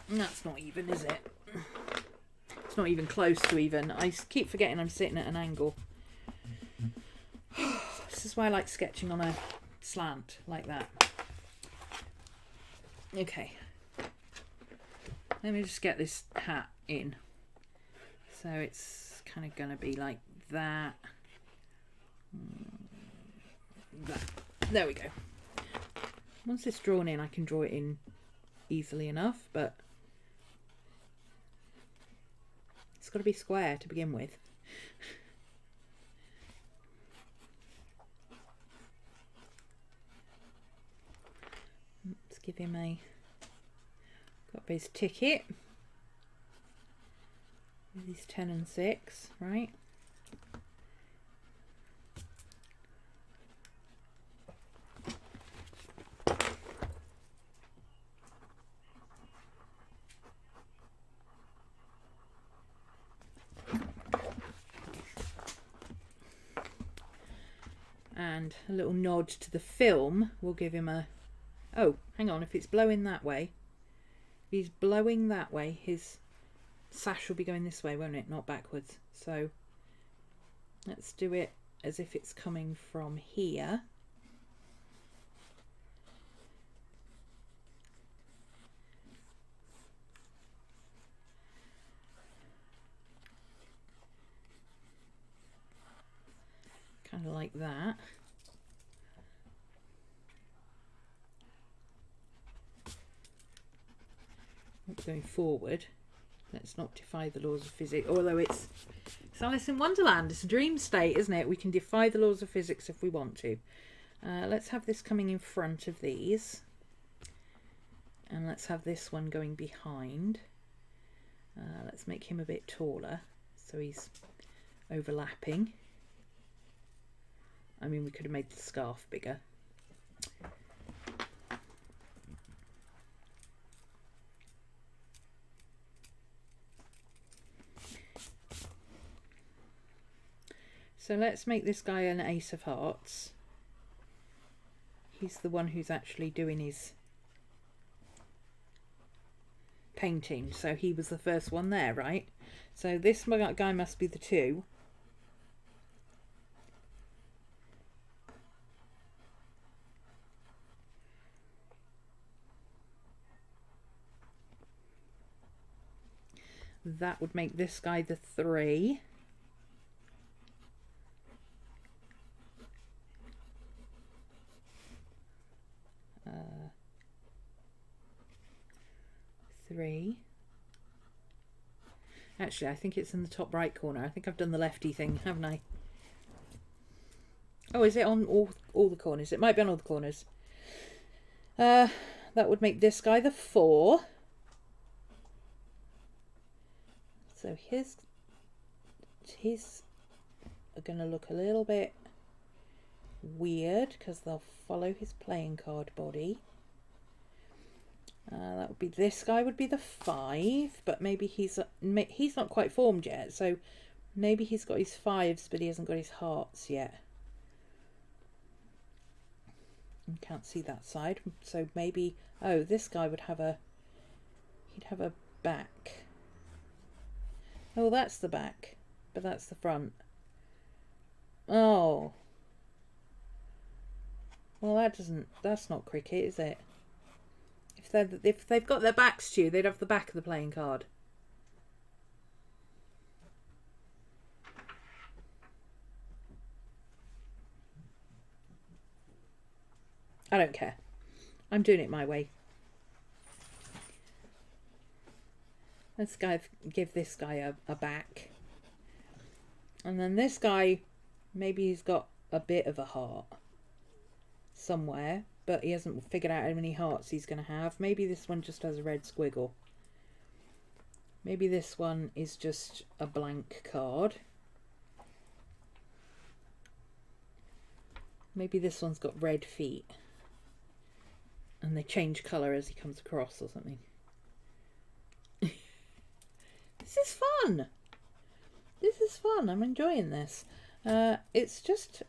that's not even, is it? It's not even close to even. I keep forgetting I'm sitting at an angle. This is why I like sketching on a slant like that. Okay. Let me just get this hat in. So it's kind of going to be like that. That. There we go. Once it's drawn in, I can draw it in easily enough, but it's got to be square to begin with. Let's give him a... got his ticket. He's 10 and 6, right? And a little nod to the film will give him a... oh, hang on, if it's blowing that way, if he's blowing that way, his sash will be going this way, won't it? Not backwards. So let's do it as if it's coming from here. Kind of like that. Going forward, let's not defy the laws of physics, although it's Alice in Wonderland, it's a dream state, isn't it? We can defy the laws of physics if we want to. Let's have this coming in front of these, and let's have this one going behind. Let's make him a bit taller so he's overlapping. I mean, we could have made the scarf bigger. So let's make this guy an Ace of Hearts. He's the one who's actually doing his painting. So he was the first one there, right? So this guy must be the 2. That would make this guy the 3. Actually, I think it's in the top right corner. I think I've done the lefty thing, haven't I? Oh, is it on all the corners? It might be on all the corners. That would make this guy the 4. So his are going to look a little bit weird because they'll follow his playing card body. That would would be this guy would be the 5, but maybe he's not quite formed yet, so maybe he's got his 5s, but he hasn't got his hearts yet. You can't see that side, so maybe, oh, this guy would have he'd have a back. Oh, that's the back, but that's the front. Oh. Well, that's not cricket, is it? If they've got their backs to you, they'd have the back of the playing card. I don't care. I'm doing it my way. Let's give this guy a back. And then this guy, maybe he's got a bit of a heart somewhere, but he hasn't figured out how many hearts he's going to have. Maybe this one just has a red squiggle. Maybe this one is just a blank card. Maybe this one's got red feet. And they change colour as he comes across or something. This is fun. This is fun. I'm enjoying this. It's just...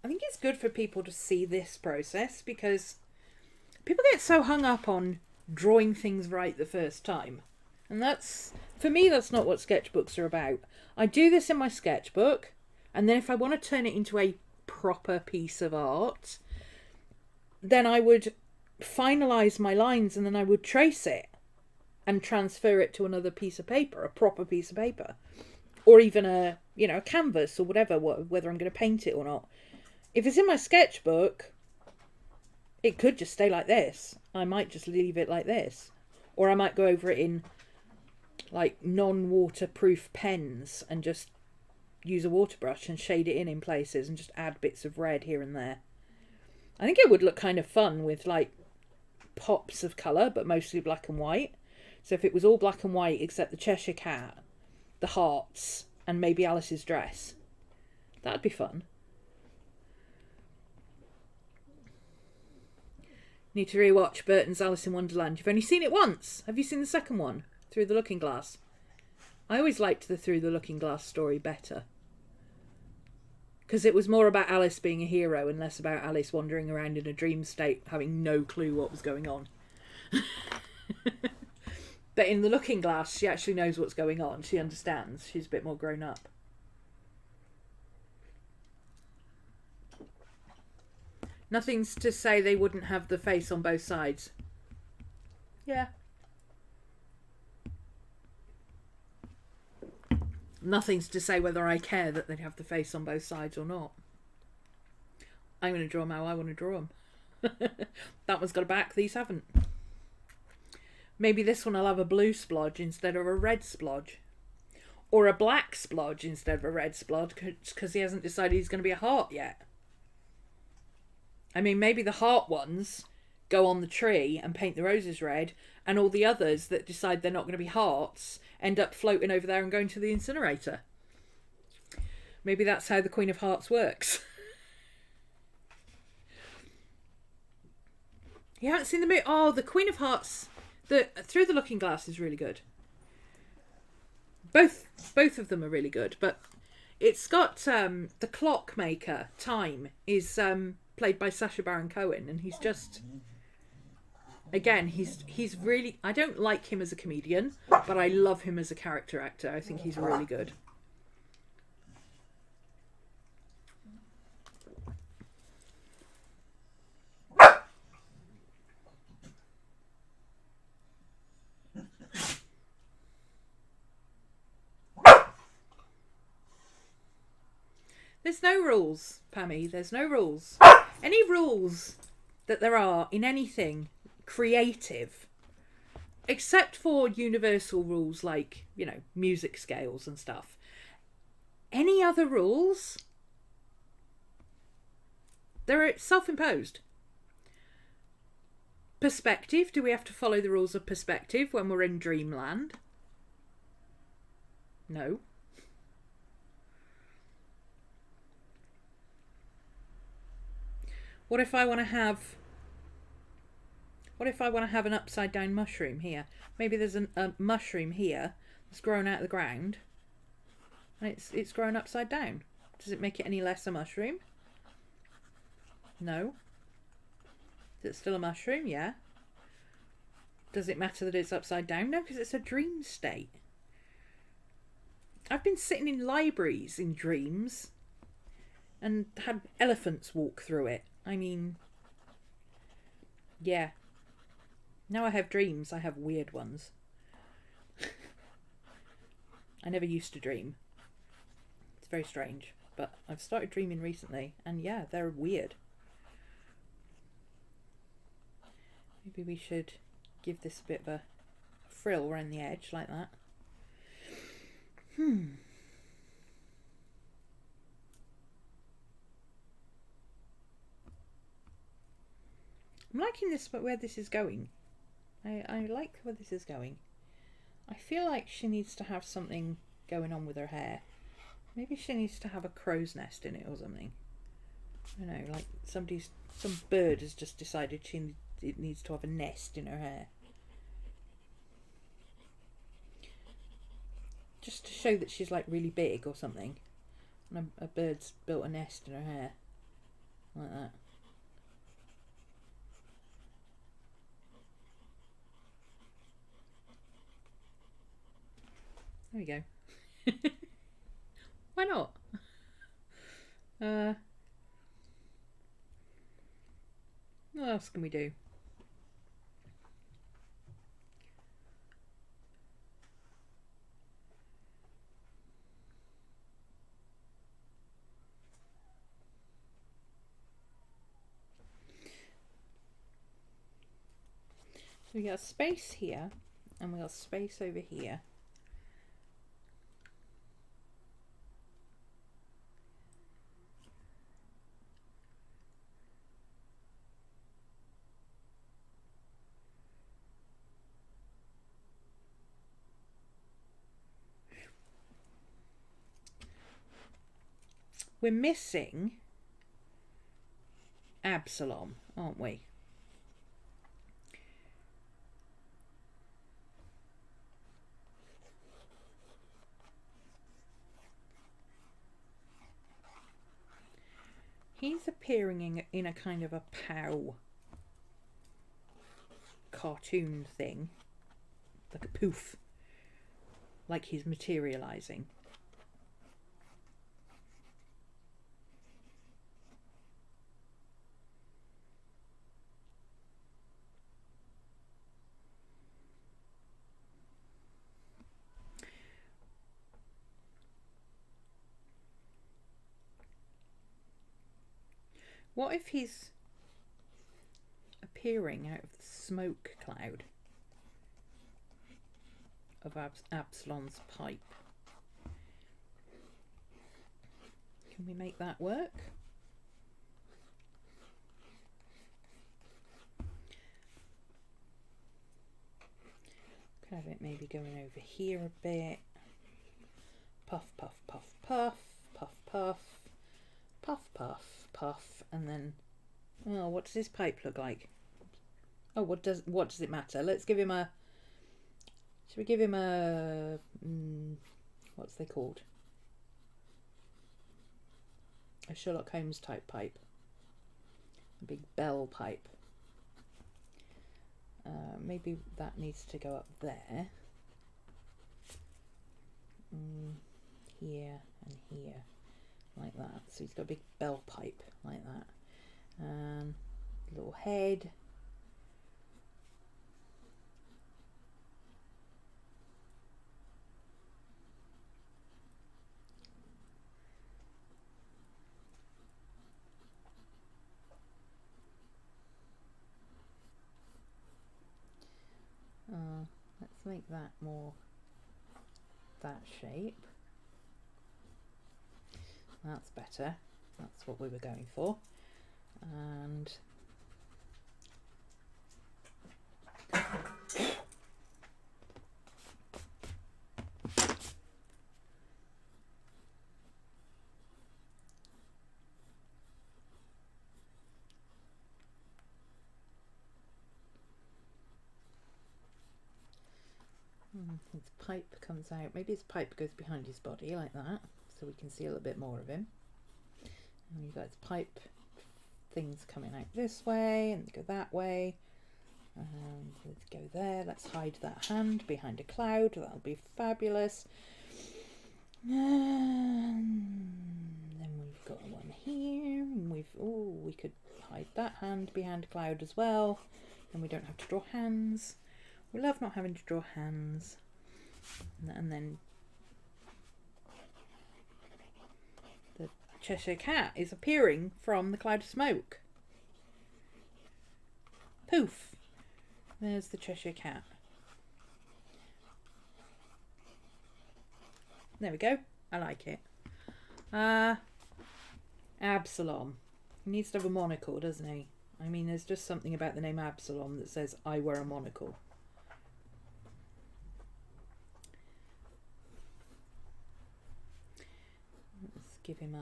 I think it's good for people to see this process, because people get so hung up on drawing things right the first time. And that's, for me, that's not what sketchbooks are about. I do this in my sketchbook, and then if I want to turn it into a proper piece of art, then I would finalise my lines, and then I would trace it and transfer it to another piece of paper, a proper piece of paper. Or even a canvas or whatever, whether I'm going to paint it or not. If it's in my sketchbook, it could just stay like this. I might just leave it like this. Or I might go over it in like non-waterproof pens and just use a water brush and shade it in places and just add bits of red here and there. I think it would look kind of fun with like pops of colour, but mostly black and white. So if it was all black and white except the Cheshire Cat, the hearts, and maybe Alice's dress, that'd be fun. Need to rewatch Burton's Alice in Wonderland. You've only seen it once. Have you seen the second one? Through the Looking Glass. I always liked the Through the Looking Glass story better. Because it was more about Alice being a hero and less about Alice wandering around in a dream state having no clue what was going on. But in the Looking Glass, she actually knows what's going on. She understands. She's a bit more grown up. Nothing's to say they wouldn't have the face on both sides. Yeah. Nothing's to say whether I care that they'd have the face on both sides or not. I'm going to draw them how I want to draw them. That one's got a back, these haven't. Maybe this one will have a blue splodge instead of a red splodge. Or a black splodge instead of a red splodge, because he hasn't decided he's going to be a heart yet. I mean, maybe the heart ones go on the tree and paint the roses red, and all the others that decide they're not going to be hearts end up floating over there and going to the incinerator. Maybe that's how the Queen of Hearts works. You haven't seen the movie? Oh, the Queen of Hearts, Through the Looking Glass is really good. Both of them are really good, but it's got the clockmaker, Time, is played by Sacha Baron Cohen, and he's just, again, he's really, I don't like him as a comedian, but I love him as a character actor. I think he's really good. There's no rules, Pammy. There's no rules. Any rules that there are in anything creative, except for universal rules like, music scales and stuff. Any other rules, they're self-imposed. Perspective. Do we have to follow the rules of perspective when we're in dreamland? No. What if I want to have... What if I want to have an upside down mushroom here? Maybe there's a mushroom here that's grown out of the ground. And it's grown upside down. Does it make it any less a mushroom? No. Is it still a mushroom? Yeah. Does it matter that it's upside down? No, because it's a dream state. I've been sitting in libraries in dreams and had elephants walk through it. I mean, yeah. Now I have dreams. I have weird ones. I never used to dream. It's very strange. But I've started dreaming recently. And yeah, they're weird. Maybe we should give this a bit of a frill around the edge like that. I'm liking this, but where this is going. I like where this is going. I feel like she needs to have something going on with her hair. Maybe she needs to have a crow's nest in it or something. I don't know, like some bird has just decided it needs to have a nest in her hair. Just to show that she's like really big or something. And a bird's built a nest in her hair. Like that. There we go. Why not? What else can we do? So we got space here and we got space over here. We're missing Absalom, aren't we? He's appearing in a kind of a pow cartoon thing, like a poof, like he's materializing. What if he's appearing out of the smoke cloud of Absalom's pipe? Can we make that work? Could have it maybe going over here a bit. Puff, puff, puff, puff, puff, puff, puff, puff, puff, and then, oh, what does his pipe look like? Oh, what does it matter? Let's give him a, should we give him a, what's they called? A Sherlock Holmes type pipe. A big bell pipe. Maybe that needs to go up there. Here and here. Like that. So he's got a big bell pipe like that. Little head. Let's make that more that shape. That's better. That's what we were going for. And His pipe comes out. Maybe his pipe goes behind his body like that, so we can see a little bit more of him. And we've got his pipe things coming out this way and go that way. And let's go there. Let's hide that hand behind a cloud. That'll be fabulous. And then we've got one here. And we could hide that hand behind a cloud as well. And we don't have to draw hands. We love not having to draw hands. And then the Cheshire Cat is appearing from the cloud of smoke. Poof! There's the Cheshire Cat. There we go. I like it. Absalom. He needs to have a monocle, doesn't he? I mean, there's just something about the name Absalom that says, I wear a monocle. Let's give him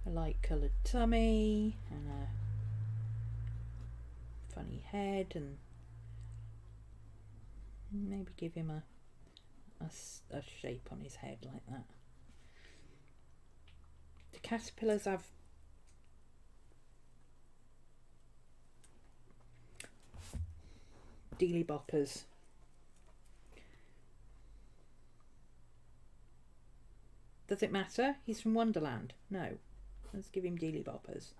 a light coloured tummy and a funny head, and maybe give him a shape on his head like that. Do caterpillars have dealy boppers? Does it matter? He's from Wonderland. No. Let's give him dealy boppers.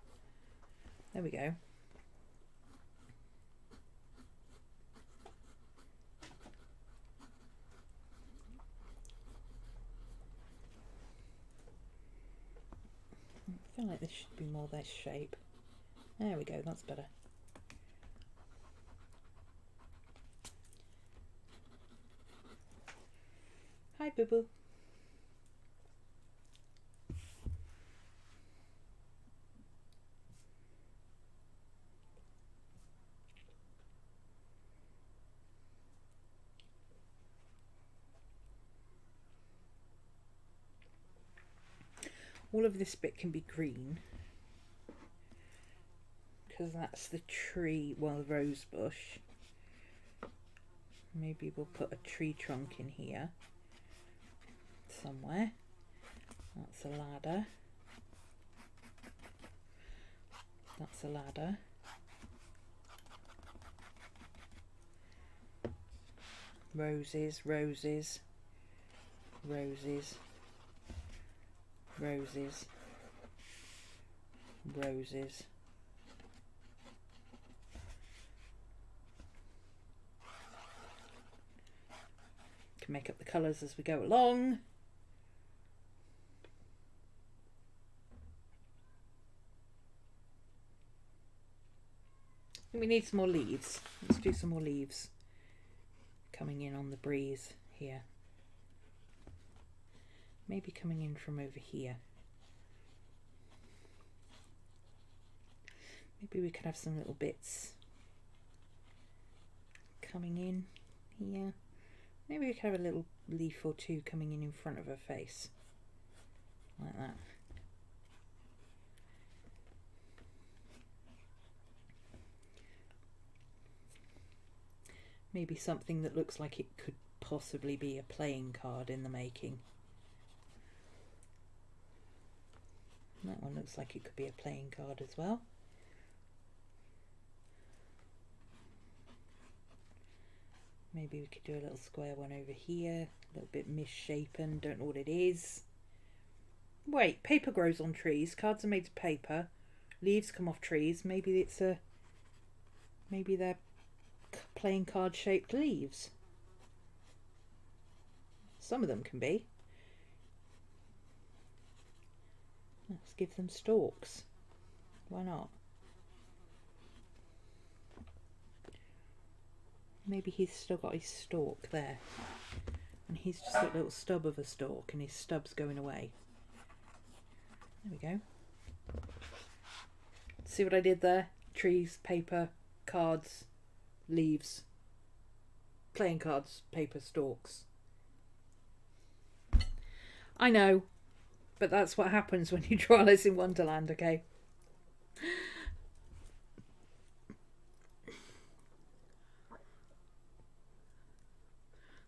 There we go. I feel like this should be more this shape. There we go, that's better. Hi, Boo Boo. All of this bit can be green because that's the tree, well, the rose bush. Maybe we'll put a tree trunk in here somewhere. That's a ladder. That's a ladder. Roses, roses, roses. Roses, roses, can make up the colours as we go along. I think we need some more leaves. Let's do some more leaves coming in on the breeze here. Maybe coming in from over here. Maybe we could have some little bits coming in here. Maybe we could have a little leaf or two coming in front of her face. Like that. Maybe something that looks like it could possibly be a playing card in the making. That one looks like it could be a playing card as well. Maybe we could do a little square one over here, a little bit misshapen, don't know what it is. Wait, paper grows on trees, cards are made of paper, leaves come off trees, maybe they're playing card shaped leaves. Some of them can be. Let's give them stalks. Why not? Maybe he's still got his stalk there. And he's just a little stub of a stalk and his stub's going away. There we go. See what I did there? Trees, paper, cards, leaves. Playing cards, paper, stalks. I know. But that's what happens when you draw Alice in Wonderland, okay?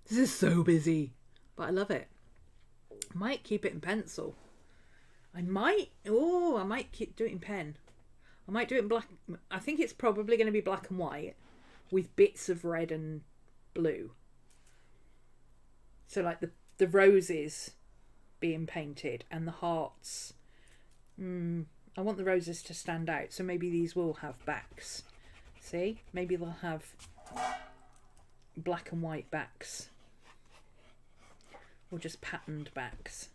This is so busy, but I love it. I might keep it in pencil. I might do it in pen. I might do it in black. I think it's probably going to be black and white with bits of red and blue. So like the roses being painted and the hearts. I want the roses to stand out, so maybe these will have backs. See? Maybe they'll have black and white backs. Or just patterned backs.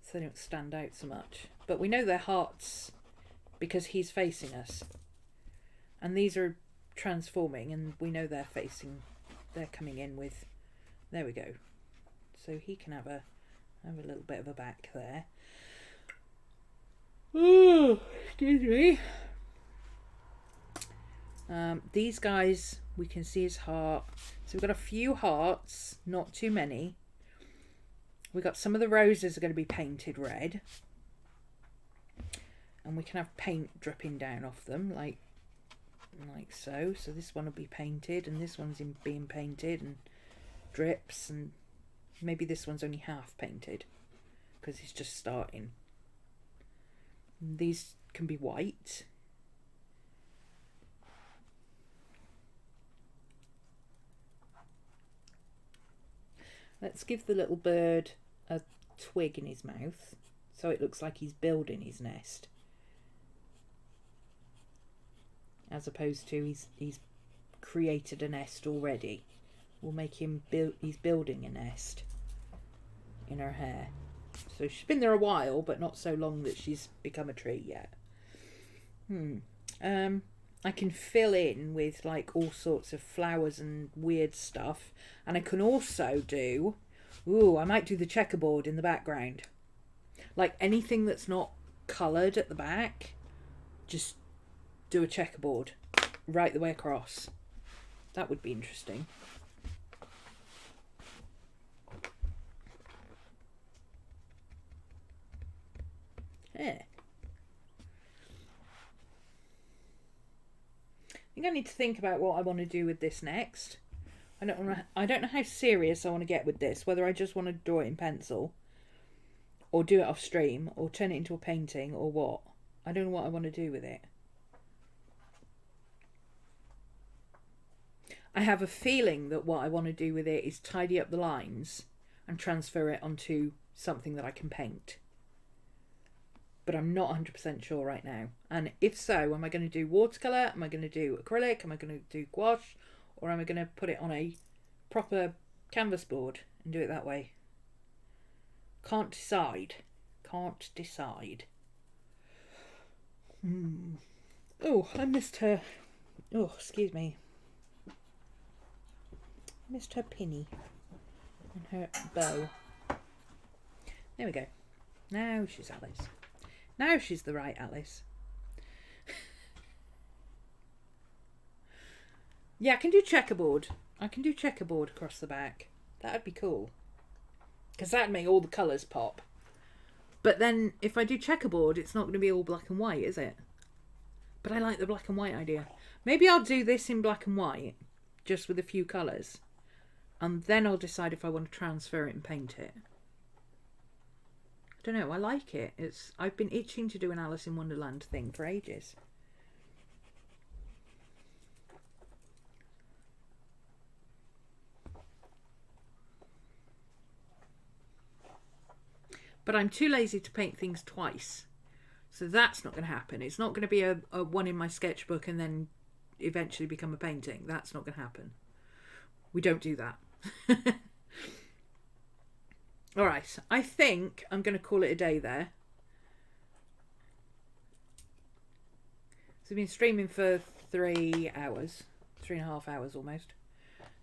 So they don't stand out so much. But we know they're hearts because he's facing us. And these are transforming, and we know they're coming in with, there we go. So he can have a little bit of a back there. Oh, excuse me. These guys, we can see his heart. So we've got a few hearts, not too many. We've got some of the roses are going to be painted red. And we can have paint dripping down off them, like so. So this one will be painted, and this one's being painted, and drips, and maybe this one's only half painted because it's just starting. These can be white. Let's give the little bird a twig in his mouth so it looks like he's building his nest, as opposed to he's created a nest already. We'll make him he's building a nest in her hair. So she's been there a while, but not so long that she's become a tree yet. I can fill in with like all sorts of flowers and weird stuff. And I can also do, I might do the checkerboard in the background. Like anything that's not coloured at the back, just do a checkerboard right the way across. That would be interesting. Yeah. I think I need to think about what I want to do with this next. I don't know how serious I want to get with this, whether I just want to draw it in pencil or do it off stream or turn it into a painting or what. I don't know what I want to do with it. I have a feeling that what I want to do with it is tidy up the lines and transfer it onto something that I can paint. But I'm not 100% sure right now. And if so, am I going to do watercolour? Am I going to do acrylic? Am I going to do gouache? Or am I going to put it on a proper canvas board and do it that way? Can't decide. Can't decide. Oh, I missed her. Oh, excuse me. I missed her pinny and her bow. There we go. Now she's Alice. Now she's the right Alice. Yeah, I can do checkerboard. I can do checkerboard across the back. That'd be cool. Because that'd make all the colours pop. But then if I do checkerboard, it's not going to be all black and white, is it? But I like the black and white idea. Maybe I'll do this in black and white, just with a few colours. And then I'll decide if I want to transfer it and paint it. I don't know, I like it. I've been itching to do an Alice in Wonderland thing for ages. But I'm too lazy to paint things twice. So that's not going to happen. It's not going to be a one in my sketchbook and then eventually become a painting. That's not going to happen. We don't do that. All right, I think I'm going to call it a day there. So I've been streaming for 3 hours, 3.5 hours almost.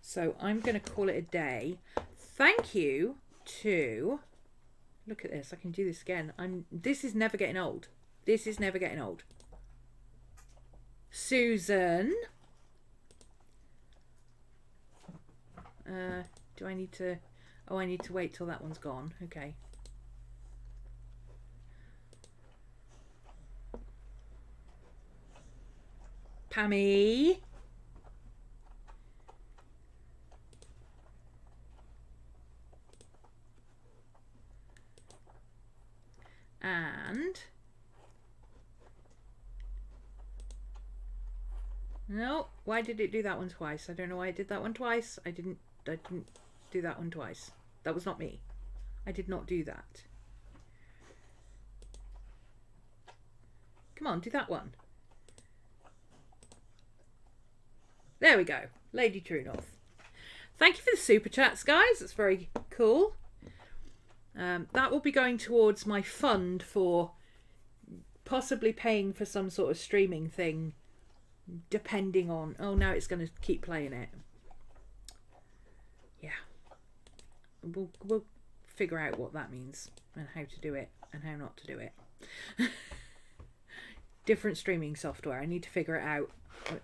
So I'm going to call it a day. Thank you to, look at this, I can do this again. This is never getting old. This is never getting old. Susan. Do I need to... Oh, I need to wait till that one's gone. Okay. Pammy. And no, why did it do that one twice? I don't know why it did that one twice. I didn't do that one twice. That was not me. I did not do that. Come on, do that one. There we go. Lady True North. Thank you for the super chats, guys. That's very cool. That will be going towards my fund for possibly paying for some sort of streaming thing, depending on... Oh, now it's going to keep playing it. Yeah. We'll figure out what that means and how to do it and how not to do it. Different streaming software. I need to figure it out.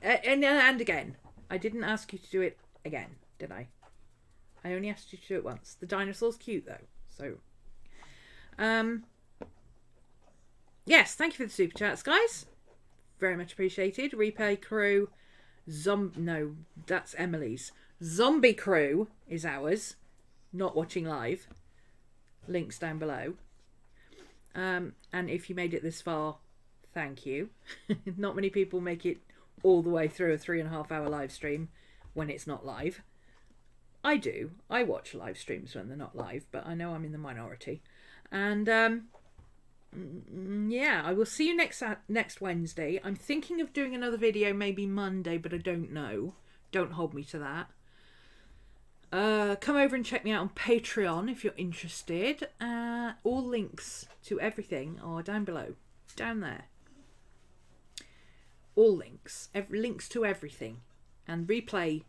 And again, I didn't ask you to do it again, did I? I only asked you to do it once. The dinosaur's cute though, so yes, thank you for the super chats, guys. Very much appreciated. Replay crew, no, that's Emily's. Zombie crew is ours. Not watching live. Links down below. And if you made it this far, thank you. Not many people make it all the way through a 3.5 hour live stream when it's not live. I do. I watch live streams when they're not live, but I know I'm in the minority. And yeah, I will see you next Wednesday. I'm thinking of doing another video maybe Monday, but I don't know. Don't hold me to that. Come over and check me out on Patreon if you're interested. All links to everything are down below. Down there. All links. Links to everything. And replay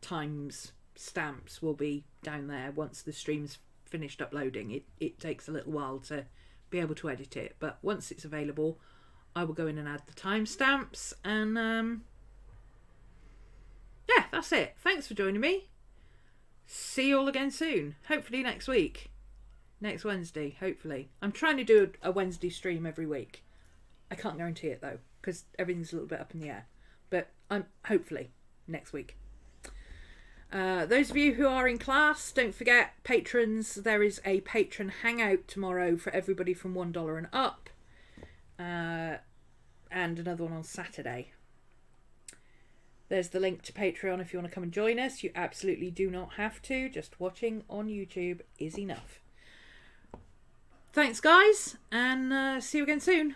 times, stamps will be down there once the stream's finished uploading. It takes a little while to be able to edit it. But once it's available, I will go in and add the timestamps. And yeah, that's it. Thanks for joining me. See you all again soon. Hopefully next week. Next Wednesday, hopefully. I'm trying to do a Wednesday stream every week. I can't guarantee it though, because everything's a little bit up in the air. But I'm hopefully next week. Those of you who are in class, don't forget, patrons, there is a patron hangout tomorrow for everybody from $1 and up. And another one on Saturday. There's the link to Patreon if you want to come and join us. You absolutely do not have to. Just watching on YouTube is enough. Thanks, guys, and see you again soon.